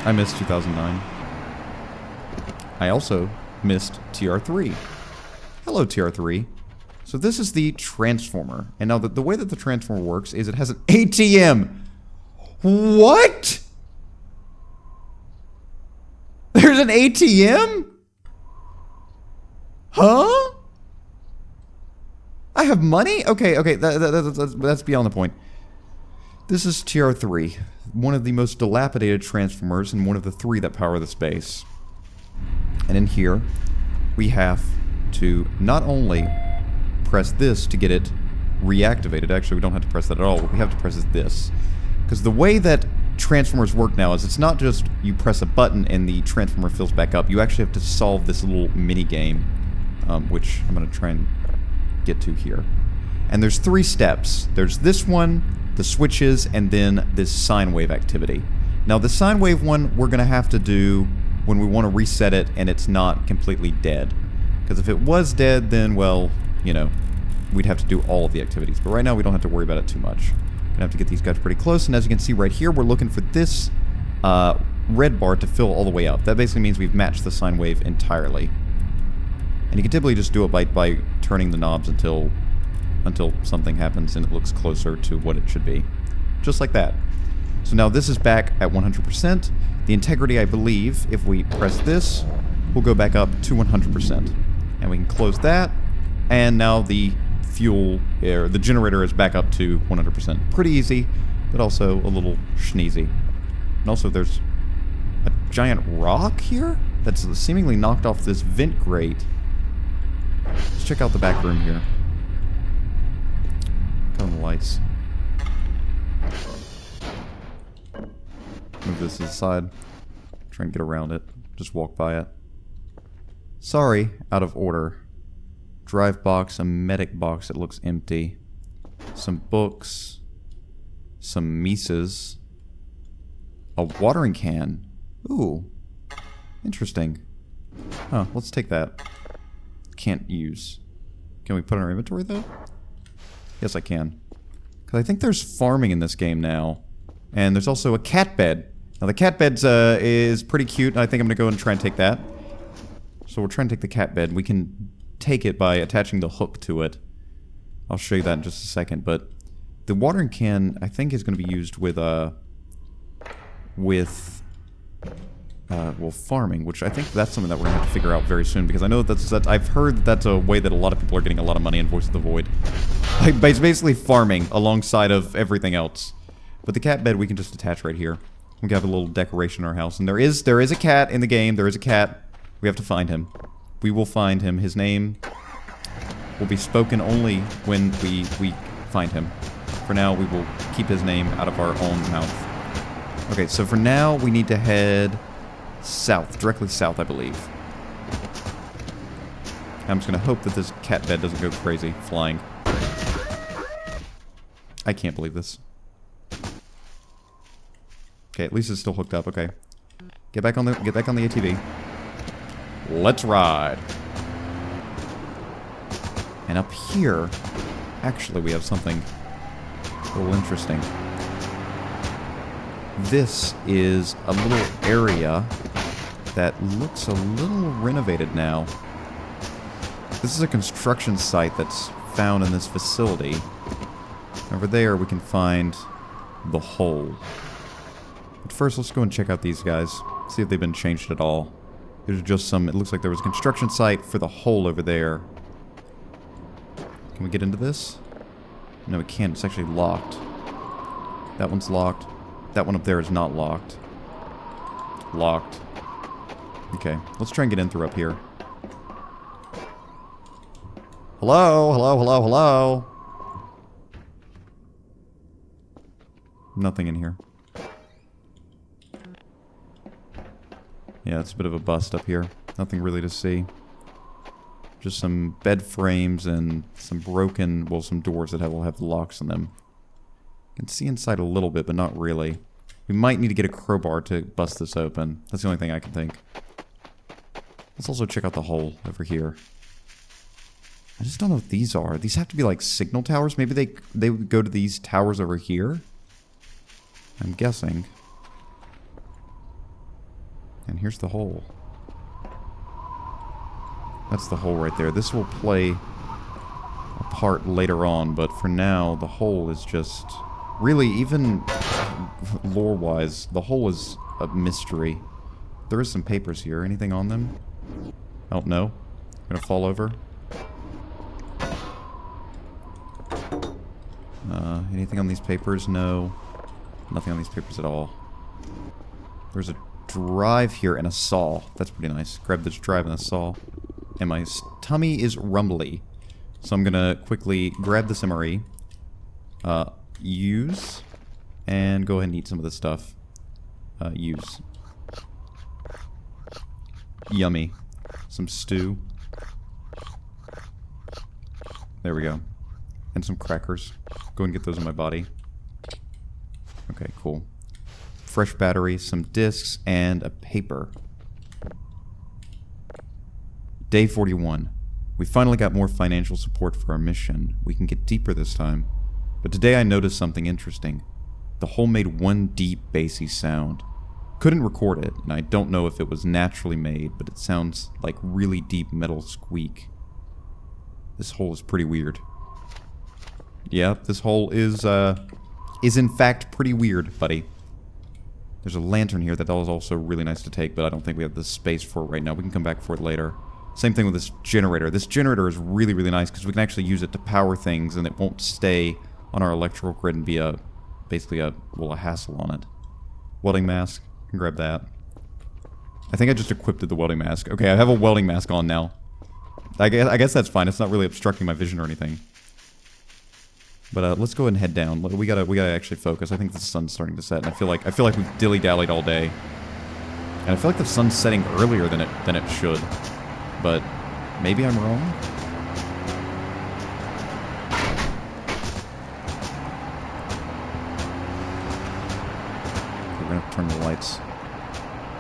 S1: I missed 2009. I also missed TR3. Hello, TR3. So this is the transformer. And now the way that the transformer works is it has an ATM. What? There's an ATM? Huh? I have money? Okay, that's beyond the point. This is TR3, one of the most dilapidated transformers and one of the 3 that power the space. And in here, we have to not only press this to get it reactivated. Actually, we don't have to press that at all. What we have to press is this. Because the way that transformers work now is it's not just you press a button and the transformer fills back up. You actually have to solve this little mini game, which I'm going to try and get to here. And there's 3 steps. There's this one, the switches, and then this sine wave activity. Now the sine wave one we're going to have to do when we want to reset it and it's not completely dead. Because if it was dead, then, well, you know, we'd have to do all of the activities. But right now we don't have to worry about it too much. We're going to have to get these guys pretty close, and as you can see right here, we're looking for this red bar to fill all the way up. That basically means we've matched the sine wave entirely. And you can typically just do it by turning the knobs until something happens and it looks closer to what it should be. Just like that. So now this is back at 100%. The integrity, I believe, if we press this, will go back up to 100%. And we can close that, and now the fuel, or the generator is back up to 100%. Pretty easy, but also a little schneezy. And also there's a giant rock here that's seemingly knocked off this vent grate. Let's check out the back room here. Cut on the lights. Move this to the side. Try and get around it. Just walk by it. Sorry, out of order. Drive box, a medic box that looks empty. Some books. Some Mises. A watering can. Ooh. Interesting. Huh, let's take that. Can't use. Can we put it in our inventory, though? Yes, I can. Because I think there's farming in this game now. And there's also a cat bed. Now, the cat bed is pretty cute, and I think I'm going to go and try and take that. So we'll try and take the cat bed. We can take it by attaching the hook to it. I'll show you that in just a second, but the watering can, I think, is going to be used with farming, which I think that's something that we're going to have to figure out very soon, because I know that's I've heard that that's a way that a lot of people are getting a lot of money in Voice of the Void. Like, it's basically farming alongside of everything else. But the cat bed we can just attach right here. We can have a little decoration in our house. And there is a cat in the game. There is a cat. We have to find him. We will find him. His name will be spoken only when we find him. For now, we will keep his name out of our own mouth. Okay, so for now, we need to head south. Directly south, I believe. I'm just going to hope that this cat bed doesn't go crazy, flying. I can't believe this. Okay, at least it's still hooked up. Okay, get back on the ATV. Let's ride. And up here, actually, we have something a little interesting. This is a little area that looks a little renovated now. This is a construction site that's found in this facility. Over there we can find the hole. But first let's go and check out these guys. See if they've been changed at all. There's just some, it looks like there was a construction site for the hole over there. Can we get into this? No, we can't. It's actually locked. That one's locked. That one up there is not locked. Locked. Okay, let's try and get in through up here. Hello? Hello, hello, hello? Nothing in here. Yeah, it's a bit of a bust up here. Nothing really to see. Just some bed frames and some broken, well, some doors that will have locks on them. You can see inside a little bit, but not really. We might need to get a crowbar to bust this open. That's the only thing I can think. Let's also check out the hole over here. I just don't know what these are. These have to be like signal towers. Maybe they would go to these towers over here? I'm guessing. And here's the hole. That's the hole right there. This will play a part later on, but for now, the hole is just... Really, even lore-wise, the hole is a mystery. There is some papers here. Anything on them? Oh, no. I'm gonna fall over. Anything on these papers? No. Nothing on these papers at all. There's a drive here and a saw. That's pretty nice. Grab this drive and a saw. And my tummy is rumbly. So I'm gonna quickly grab this MRE. Use. And go ahead and eat some of this stuff. Use. Yummy. Some stew. There we go. And some crackers. Go and get those in my body. Okay, cool. Fresh battery, some discs, and a paper. Day 41. We finally got more financial support for our mission. We can get deeper this time. But today I noticed something interesting. The hole made one deep, bassy sound. Couldn't record it, and I don't know if it was naturally made, but it sounds like really deep metal squeak. This hole is pretty weird. Yeah, this hole is in fact pretty weird, buddy. There's a lantern here that was also really nice to take, but I don't think we have the space for it right now. We can come back for it later. Same thing with this generator. This generator is really, really nice because we can actually use it to power things and it won't stay on our electrical grid and be basically a hassle on it. Welding mask. Can grab that. I think I just equipped the welding mask. Okay, I have a welding mask on now. I guess that's fine. It's not really obstructing my vision or anything. But let's go ahead and head down. We gotta actually focus. I think the sun's starting to set, and I feel like we've dilly-dallied all day. And I feel like the sun's setting earlier than it should. But maybe I'm wrong? Okay, we're gonna have to turn the lights.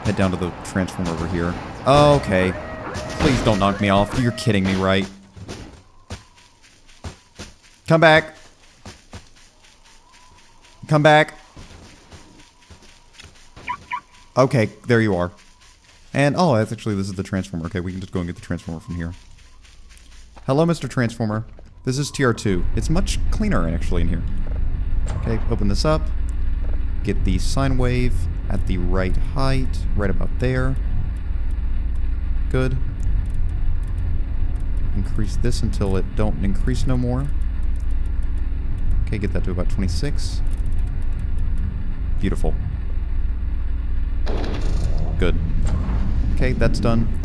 S1: Head down to the transformer over here. Oh, okay. Please don't knock me off. You're kidding me, right? Come back. Come back. Okay, there you are. And, oh, that's actually, this is the transformer. Okay, we can just go and get the transformer from here. Hello, Mr. Transformer. This is TR2. It's much cleaner, actually, in here. Okay, open this up. Get the sine wave at the right height, right about there. Good. Increase this until it don't increase no more. Okay, get that to about 26. Beautiful. Good. Okay, that's done.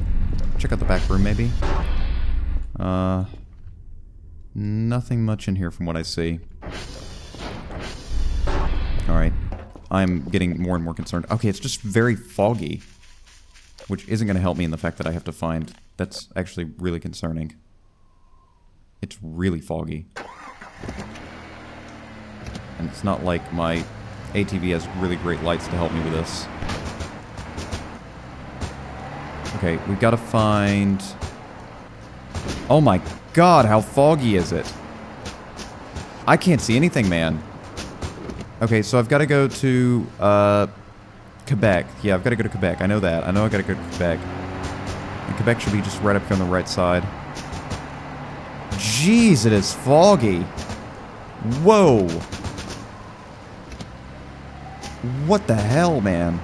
S1: Check out the back room, maybe. Nothing much in here from what I see. Alright. I'm getting more and more concerned. Okay, it's just very foggy. Which isn't going to help me in the fact that I have to find... That's actually really concerning. It's really foggy. And it's not like my ATV has really great lights to help me with this. Okay, we've got to find... Oh my god, how foggy is it? I can't see anything, man. Okay, so I've got to go to, Quebec. Yeah, I've got to go to Quebec. I know that. I know I got to go to Quebec. And Quebec should be just right up here on the right side. Jeez, it is foggy. Whoa. What the hell, man?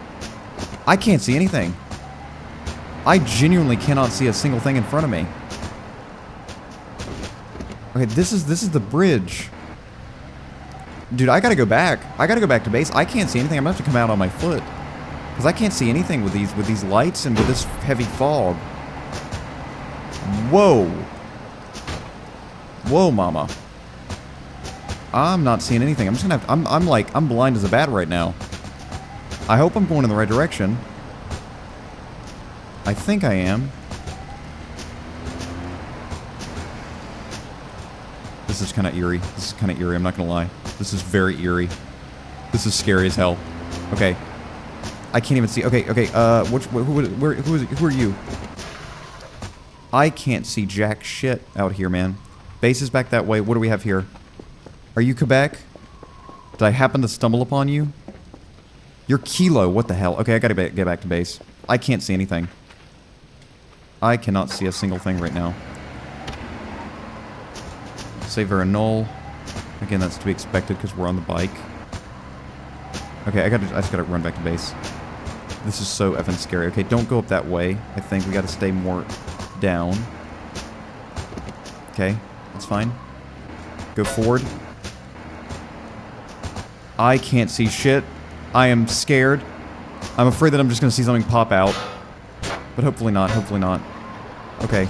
S1: I can't see anything. I genuinely cannot see a single thing in front of me. Okay, this is the bridge. Dude, I gotta go back. I gotta go back to base. I can't see anything. I'm gonna have to come out on my foot. Because I can't see anything with these lights and with this heavy fog. Whoa. Whoa, mama. I'm not seeing anything. I'm just gonna have to, I'm blind as a bat right now. I hope I'm going in the right direction. I think I am. This is kind of eerie. This is kind of eerie, I'm not gonna lie. This is very eerie. This is scary as hell. Okay. I can't even see. Okay, okay, who are you? I can't see jack shit out here, man. Base is back that way. What do we have here? Are you Quebec? Did I happen to stumble upon you? You're Kilo. What the hell? Okay, I gotta get back to base. I can't see anything. I cannot see a single thing right now. Save or null. Again, that's to be expected because we're on the bike. Okay, I just gotta run back to base. This is so effing scary. Okay, don't go up that way. I think we gotta stay more down. Okay, that's fine. Go forward. I can't see shit. I am scared. I'm afraid that I'm just gonna see something pop out. But hopefully not, hopefully not. Okay.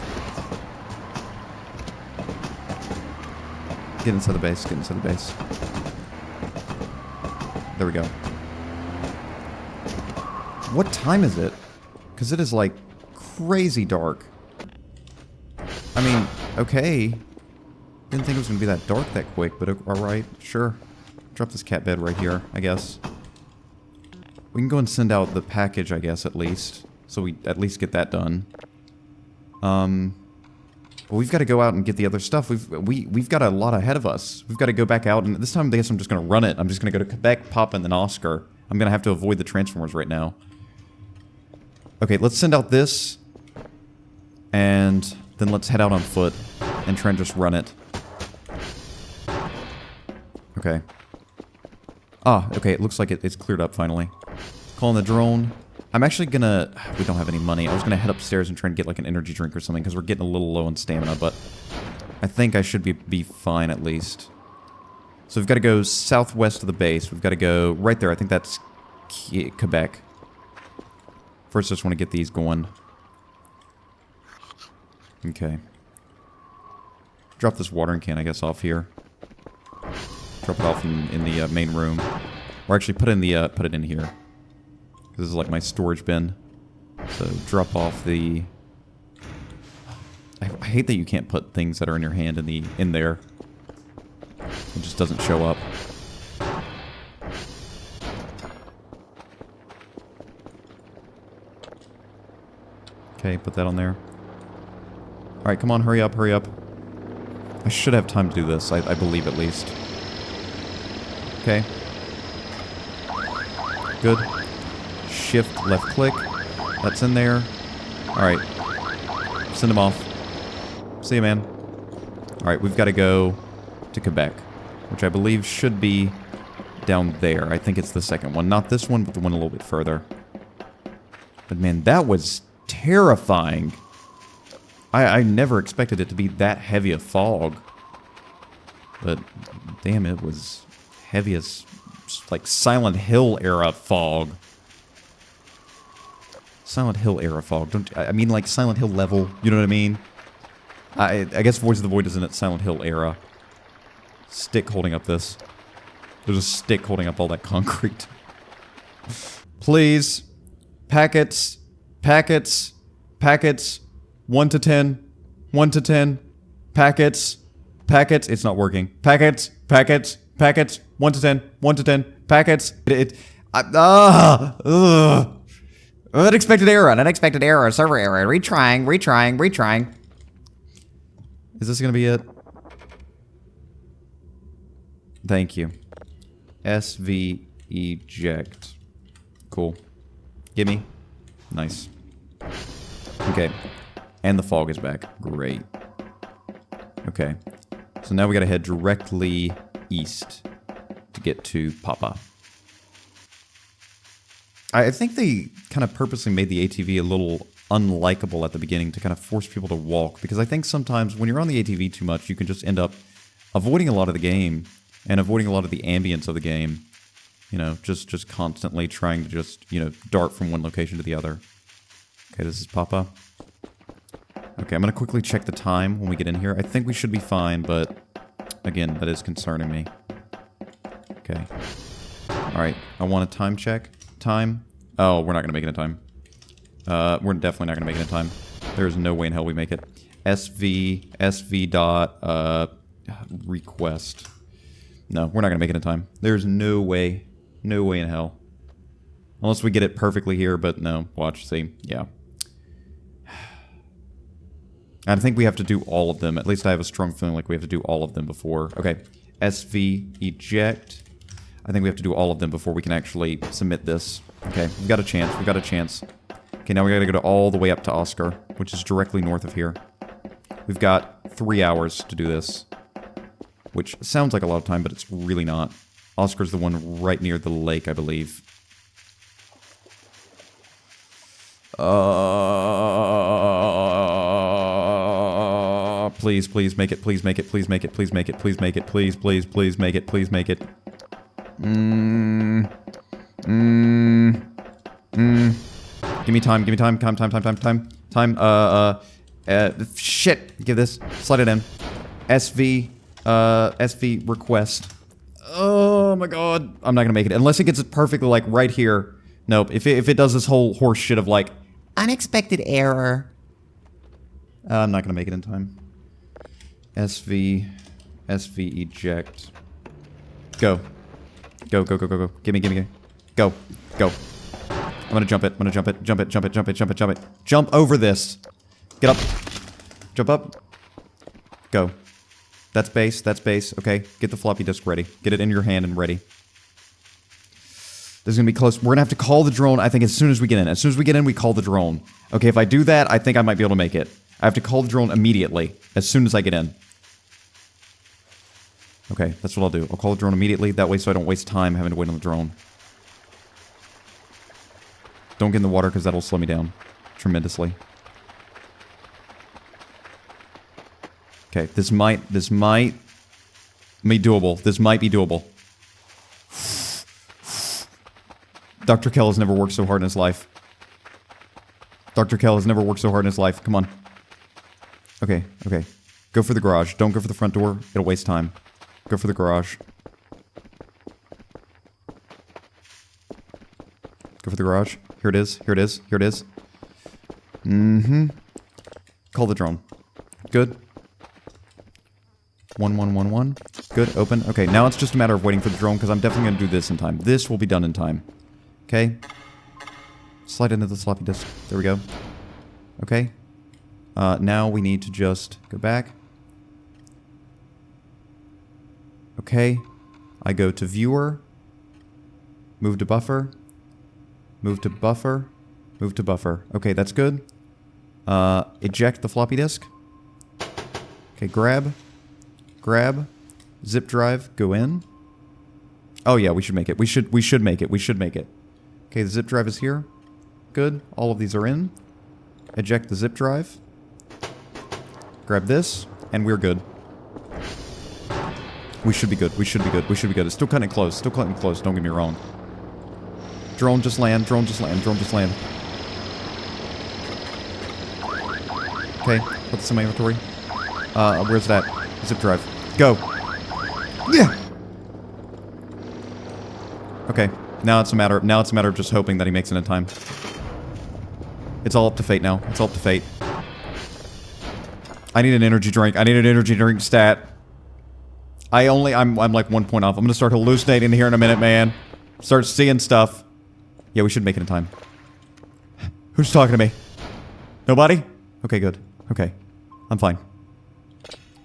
S1: Get inside the base, get inside the base. There we go. What time is it? Because it is like crazy dark. I mean, okay. Didn't think it was going to be that dark that quick, but alright, sure. Drop this cat bed right here, I guess. We can go and send out the package, I guess, at least. So we at least get that done. But we've got to go out and get the other stuff. We've got a lot ahead of us. We've got to go back out, and this time I guess I'm just going to run it. I'm just going to go to Quebec, Pop, and then Oscar. I'm going to have to avoid the Transformers right now. Okay, let's send out this. And then let's head out on foot and try and just run it. Okay. Ah, okay, it looks like it's cleared up finally. Calling the drone. I'm actually gonna... We don't have any money. I was gonna head upstairs and try and get like an energy drink or something because we're getting a little low on stamina, but I think I should be fine at least. So we've got to go southwest of the base. We've got to go right there. I think that's Quebec. First, I just want to get these going. Okay. Drop this watering can, I guess, off here. Drop it off in the main room. Or actually, put it in here. This is like my storage bin. So drop off the... I hate that you can't put things that are in your hand in there. It just doesn't show up. Okay, put that on there. Alright, come on, hurry up, hurry up. I should have time to do this, I believe at least. Okay. Good. Shift, left click. That's in there. Alright. Send him off. See you, man. Alright, we've got to go to Quebec, which I believe should be down there. I think it's the second one. Not this one, but the one a little bit further. But man, that was terrifying. I never expected it to be that heavy a fog. But damn, it was heavy as like Silent Hill era fog. Silent Hill era fog. I mean like Silent Hill level, you know what I mean? I guess Voice of the Void isn't at Silent Hill era. Stick holding up this. There's a stick holding up all that concrete. Please. Packets. Packets. Packets. 1 to 10. 1 to 10. Packets. Packets. It's not working. Packets. Packets. Packets. 1 to 10. 1 to 10. Packets. Unexpected error. Unexpected error. Server error. Retrying. Retrying. Retrying. Is this gonna be it? Thank you. SV eject. Cool. Gimme. Nice. Okay. And the fog is back. Great. Okay. So now we gotta head directly east to get to Papa. I think they kind of purposely made the ATV a little unlikable at the beginning to kind of force people to walk, because I think sometimes when you're on the ATV too much, you can just end up avoiding a lot of the game and avoiding a lot of the ambience of the game. You know, just constantly trying to just, you know, dart from one location to the other. Okay, this is Papa. Okay, I'm going to quickly check the time when we get in here. I think we should be fine, but again, that is concerning me. Okay. Alright, I want a time check. Time. Oh, we're not going to make it in time. We're definitely not going to make it in time. There's no way in hell we make it. SV dot, request. No, we're not going to make it in time. There's no way. No way in hell. Unless we get it perfectly here, but no. Watch, see. Yeah. I think we have to do all of them. At least I have a strong feeling like we have to do all of them before. Okay. SV eject. I think we have to do all of them before we can actually submit this. Okay, we've got a chance. We've got a chance. Okay, now we gotta go all the way up to Oscar, which is directly north of here. We've got 3 hours to do this. Which sounds like a lot of time, but it's really not. Oscar's the one right near the lake, I believe. Please, please make it, please make it, please make it, please make it, please make it, please, please, please make it, please make it. Give me time, shit, give this, slide it in. SV request. Oh my god, I'm not gonna make it, unless it gets it perfectly, like, right here. Nope, if it does this whole horse shit of, like, unexpected error. I'm not gonna make it in time. SV eject. Go. Go. Gimme. Go. I'm gonna jump it. Jump it. Jump over this. Get up. Jump up. Go. That's base. Okay. Get the floppy disk ready. Get it in your hand and ready. This is gonna be close. We're gonna have to call the drone, I think, as soon as we get in. As soon as we get in, we call the drone. Okay, if I do that, I think I might be able to make it. I have to call the drone immediately, as soon as I get in. Okay, that's what I'll do. I'll call the drone immediately, that way so I don't waste time having to wait on the drone. Don't get in the water, because that'll slow me down tremendously. Okay, this might be doable. This might be doable. Dr. Kell has never worked so hard in his life. Dr. Kell has never worked so hard in his life. Come on. Okay. Go for the garage. Don't go for the front door. It'll waste time. Go for the garage. Go for the garage. Here it is. Mm-hmm. Call the drone. Good. 1111. Good. Open. Okay, now it's just a matter of waiting for the drone, because I'm definitely going to do this in time. This will be done in time. Okay. Slide into the floppy disk. There we go. Okay. Now we need to just go back. Okay. I go to viewer. Move to buffer. Move to buffer. Move to buffer. Okay, that's good. Eject the floppy disk. Okay, grab. Zip drive. Go in. Oh yeah, we should make it. We should make it. Okay, the zip drive is here. Good. All of these are in. Eject the zip drive. Grab this, and we're good. We should be good. It's still cutting close. Don't get me wrong. Drone just land. Okay, put this in my inventory. Where's that? Zip drive. Go. Yeah. Okay. Now it's a matter of just hoping that he makes it in time. It's all up to fate now. I need an energy drink. Stat. I'm like 1 point off. I'm gonna start hallucinating here in a minute, man. Start seeing stuff. Yeah, we should make it in time. Who's talking to me? Nobody? Okay, good. Okay. I'm fine.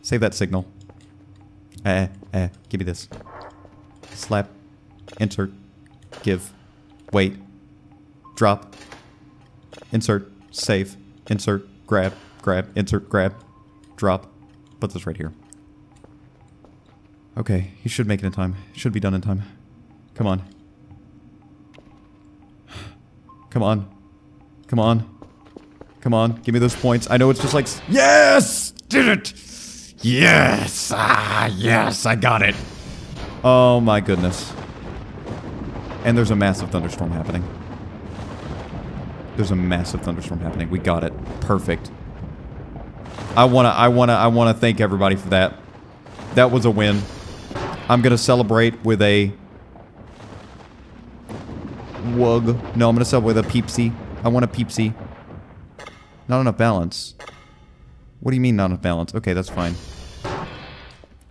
S1: Save that signal. Give me this. Slap. Enter. Give. Wait. drop, insert, save, insert, grab, insert, grab, drop. Put this right here. Okay, he should make it in time. Should be done in time. Come on. Come on. Come on. Come on. Give me those points. I know it's just like... Yes! Did it! Yes! Ah, yes! I got it! Oh my goodness. And there's a massive thunderstorm happening. There's a massive thunderstorm happening. We got it. Perfect. I wanna thank everybody for that. That was a win. I'm gonna celebrate with a... Wug. No, I'm gonna celebrate with a peepsy. I want a peepsy. Not enough balance. What do you mean not enough balance? Okay, that's fine.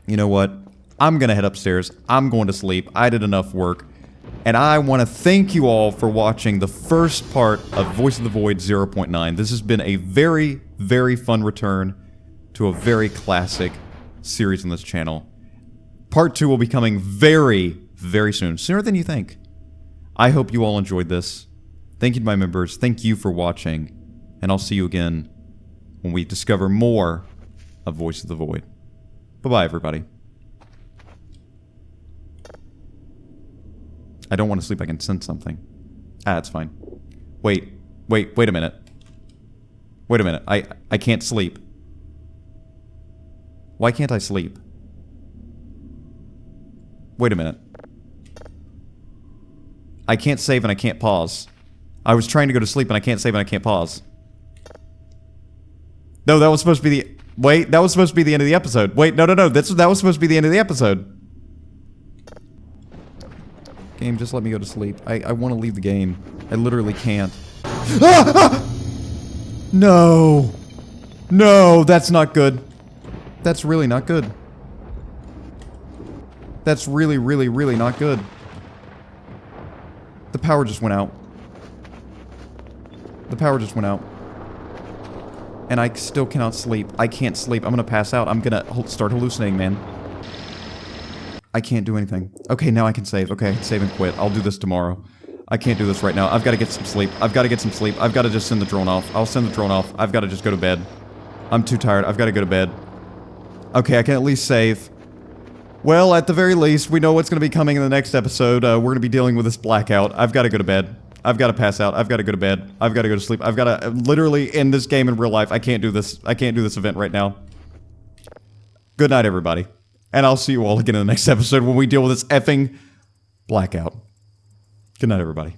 S1: You know what? I'm gonna head upstairs. I'm going to sleep. I did enough work. And I want to thank you all for watching the first part of Voice of the Void 0.9. This has been a very, very fun return to a very classic series on this channel. Part 2 will be coming very, very soon. Sooner than you think. I hope you all enjoyed this. Thank you to my members. Thank you for watching. And I'll see you again when we discover more of Voice of the Void. Bye-bye, everybody. I don't want to sleep. I can sense something. Ah, it's fine. Wait a minute. Wait a minute. I can't sleep. Why can't I sleep? Wait a minute. I can't save and I can't pause. I was trying to go to sleep and I can't save and I can't pause. No, that was supposed to be the... Wait, that was supposed to be the end of the episode. Wait, no. That was supposed to be the end of the episode. Game, just let me go to sleep. I want to leave the game. I literally can't. No! No, that's not good. That's really not good. That's really, really, really not good. The power just went out. The power just went out. And I still cannot sleep. I can't sleep. I'm gonna pass out. I'm gonna start hallucinating, man. I can't do anything. Okay, now I can save. Okay, save and quit. I'll do this tomorrow. I can't do this right now. I've got to get some sleep. I've got to get some sleep. I've got to just send the drone off. I'll send the drone off. I've got to just go to bed. I'm too tired. I've got to go to bed. Okay, I can at least save. Well, at the very least, we know what's going to be coming in the next episode. We're going to be dealing with this blackout. I've got to go to bed. I've got to pass out. I've got to go to bed. I've got to go to sleep. I've got to... Literally, in this game in real life, I can't do this. I can't do this event right now. Good night, everybody. And I'll see you all again in the next episode when we deal with this effing blackout. Good night, everybody.